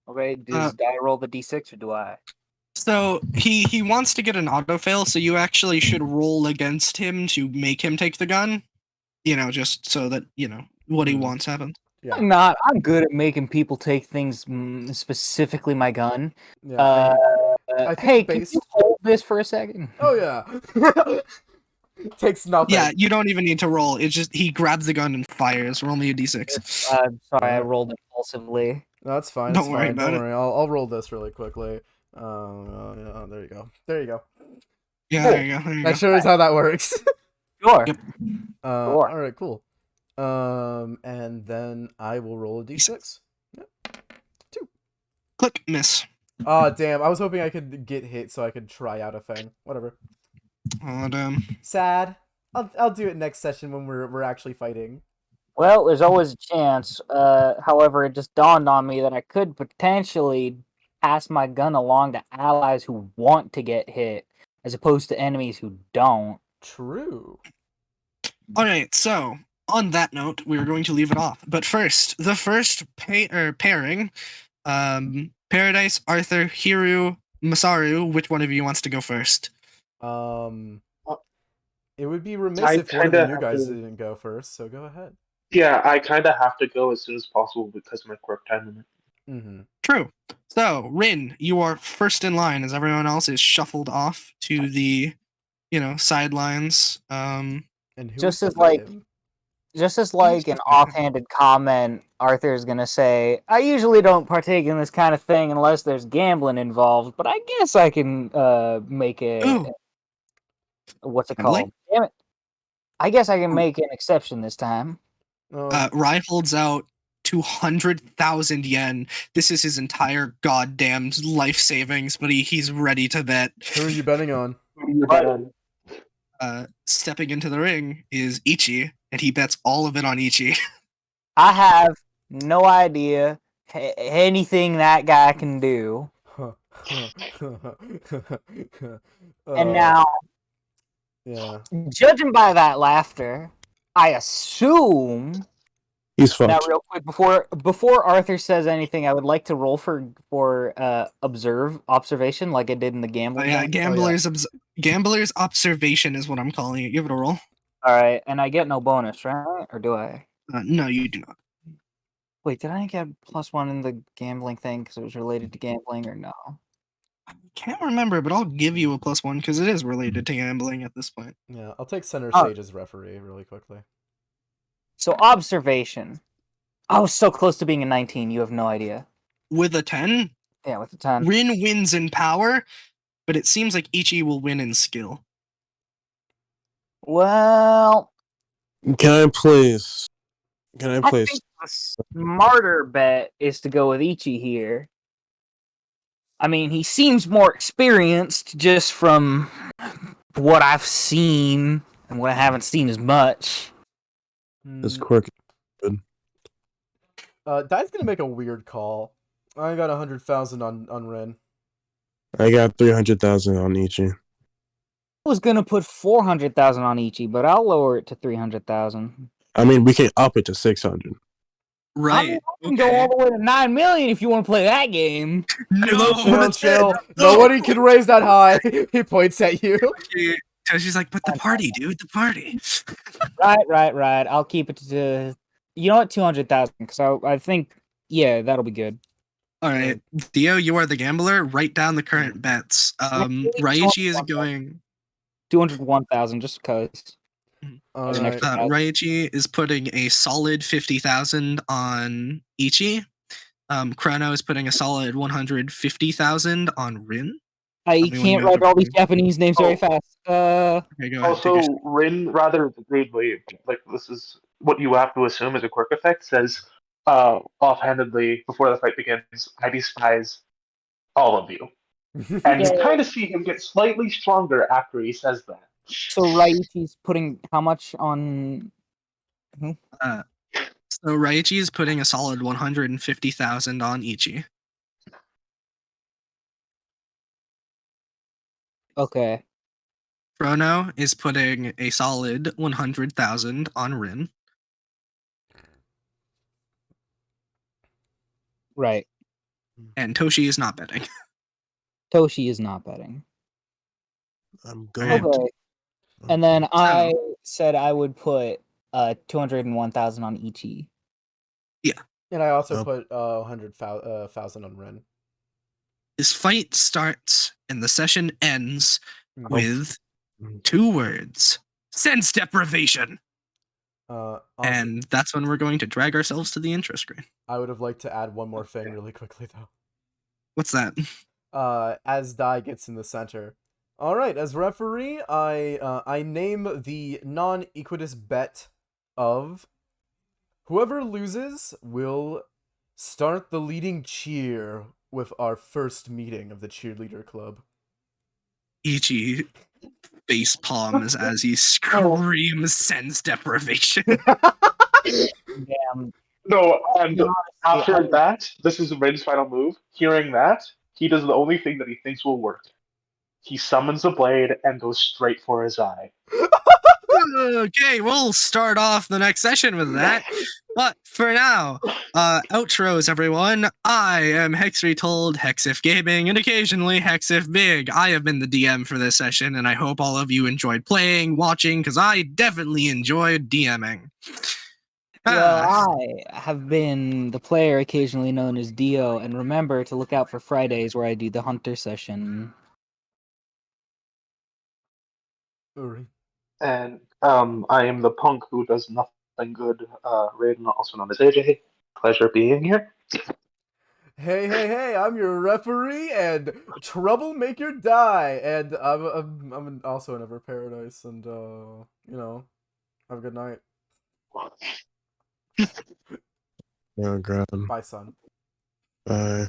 Okay, does Dai roll the d6 or do I? So he wants to get an auto fail, so you actually should roll against him to make him take the gun. Just so that what he wants happens. Yeah. I'm not. I'm good at making people take things, specifically my gun. Yeah. I think Hey, can based- you hold this for a second? Oh yeah. Takes nothing. Yeah, you don't even need to roll. It's just he grabs the gun and fires. Roll me a d6. Sorry, I rolled impulsively. No, that's fine. Don't It's worry fine. about Don't it. worry. I'll roll this really quickly. Yeah, there you go. There you go. Yeah, Cool. there you go. There you That go. shows how that works. Sure. Yep. Sure. All right, cool. And then I will roll a d6. Yep. 2. Click, miss. Oh, damn. I was hoping I could get hit so I could try out a thing. Whatever. Oh damn. Sad. I'll do it next session when we're actually fighting. Well, there's always a chance. However, it just dawned on me that I could potentially pass my gun along to allies who want to get hit, as opposed to enemies who don't. True. All right, so on that note, we're going to leave it off. But first, the first pairing, Paradise, Arthur, Hiru, Masaru. Which one of you wants to go first? It would be remiss I if one of the kinda new have guys to- didn't go first. So go ahead. Yeah, I kind of have to go as soon as possible because of my quirk time limit. Mm-hmm. True. So, Rin, you are first in line as everyone else is shuffled off to the, sidelines. And who Just is as to like- blame? Just as like an offhanded comment, Arthur is gonna say, "I usually don't partake in this kind of thing unless there's gambling involved, but I guess I can make Ooh. what's it Gambling? called? Damn it! I guess I can make an exception this time." Rai holds out 200,000 yen. This is his entire goddamn life savings, but he's ready to bet. Who are you betting on? Stepping into the ring is Ichi, and he bets all of it on Ichi. I have no idea anything that guy can do, and now, yeah. judging by that laughter, I assume. He's fucked. Now, real quick, before Arthur says anything, I would like to roll for observation, like I did in the gambling. Yeah, game. gambler's observation is what I'm calling it. Give it a roll. All right, and I get no bonus, right? Or do I? No, you do not. Wait, did I get +1 in the gambling thing because it was related to gambling, or no? I can't remember, but I'll give you a +1 because it is related to gambling at this point. Yeah, I'll take center stage as referee really quickly. So observation. I was so close to being a 19. You have no idea. With a 10, Yeah, with the 10. Rin wins in power, but it seems like Ichi will win in skill. Well, Can I please? I think the smarter bet is to go with Ichi here. I mean, he seems more experienced just from what I've seen, and what I haven't seen as much. This quirk. Dai's gonna make a weird call. I got 100,000 on Ren. I got 300,000 on Ichi. I was gonna put 400,000 on Ichi, but I'll lower it to 300,000. I mean, we can up it to 600. Right. I can go all the way to 9 million if you want to play that game. No, Chill. Nobody can raise that high. He points at you. Because she's like, but the party, dude, the party. Right. I'll keep it to, 200,000, because I think, yeah, that'll be good. All right, Dio, you are the gambler. Write down the current bets. Raichi is going 201,000, just because. All As an right. extra- Raichi is putting a solid 50,000 on Ichi. Chrono is putting a solid 150,000 on Rin. I me when can't you write have all these a- Japanese names very fast. Okay, go ahead. Also, Rin rather rudely, like this is what you have to assume is a quirk effect, says offhandedly before the fight begins, I despise all of you. And you Yeah. kind of see him get slightly stronger after he says that. So Raichi's putting how much on? So Raichi is putting a solid 150,000 on Ichi. Okay. Chrono is putting a solid 100,000 on Rin. Right. And Toshi is not betting. Toshi is not betting. I'm going. Okay. And then I said I would put 201,000 on Ichi. And I also Oh. put 100,000 on Ren. This fight starts and the session ends Oh. with 2 words. Sense deprivation. Awesome. And that's when we're going to drag ourselves to the intro screen. I would have liked to add one more thing really quickly though. What's that? As Dai gets in the center. All right, as referee, I name the non-equitous bet of whoever loses will start the leading cheer with our first meeting of the cheerleader club. Ichi face palms as he screams sense deprivation. Damn. No, and Honestly, after I- that, this is Rin's final move. Hearing that, he does the only thing that he thinks will work. He summons a blade and goes straight for his eye. Okay, we'll start off the next session with that. But for now, outros, everyone. I am Hex Retold, Hexif Gaming, and occasionally Hexif Big. I have been the DM for this session, and I hope all of you enjoyed playing, watching, because I definitely enjoyed DMing. Well, I have been the player occasionally known as Dio, and remember to look out for Fridays where I do the Hunter session. Uri. And I am the punk who does nothing good. Raiden, also known as AJ. Pleasure being here. Hey, I'm your referee and troublemaker die, and I'm also in Ever Paradise, and have a good night. Oh god. Bye, son. Bye.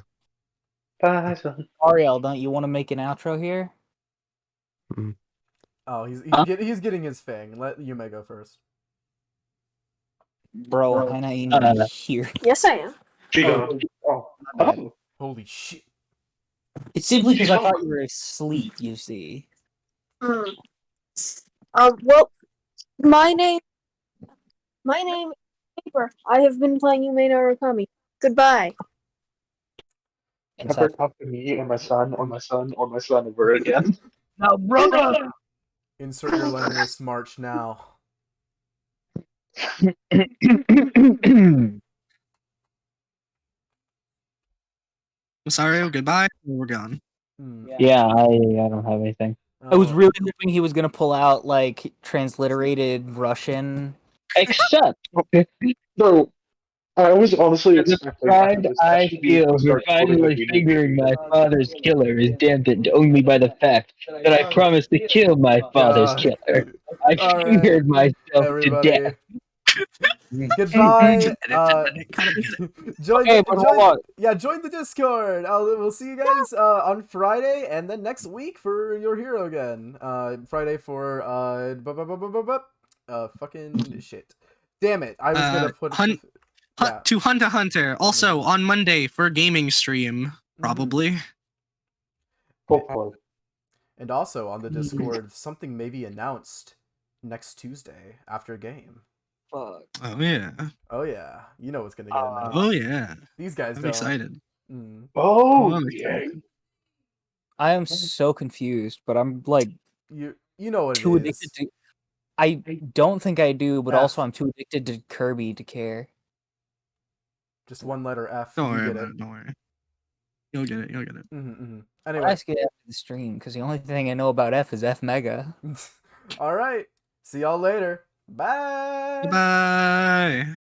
Bye, son. Ariel, don't you want to make an outro here? Oh, he's Huh? he's getting his fang. Let Yume go first. Bro, I know you Uh, need to hear. Yes, I am. Chico. Oh. Oh. Holy shit. It's simply because I thought you were asleep, you see. Hmm. Well, my name is Paper. I have been playing Yume Narukami. Goodbye. And Never so, talk to me or my son or my son or my son ever again. now, brother. Insert your Leninist march now. Sorry, goodbye. We're gone. Yeah, I don't have anything. I was Oh, really hoping he was gonna pull out like transliterated Russian. Except So, I was honestly the expecting after pride this I session, feel to for start quoting the finally Demon figuring my King. father's killer is dampened only by the fact that I promised to kill my father's God. killer. I All fingered right, myself everybody. to death. Goodbye. Kind of get it. Join Okay, the, but join, hold on. join the Discord. We'll see you guys on Friday, and then next week for your hero again. Friday for fucking shit. Damn it! I was gonna put Hunt yeah. to Hunt a Hunter. Also on Monday for gaming stream, probably. Hopefully. And also on the Discord, something may be announced next Tuesday after game. Fuck. Oh yeah. Oh yeah, you know what's gonna get announced. Oh yeah. These guys I'm don't. excited. Oh, I'm yeah. excited. I am so confused, but I'm like You know what too it is. addicted to. I don't think I do, but F. also I'm too addicted to Kirby to care. Just one letter F. Don't You worry get about it. it. Don't worry. You'll get it. You'll get it. I'll Anyway. ask you after the stream because the only thing I know about F is F Mega. All right. See y'all later. Bye. Bye.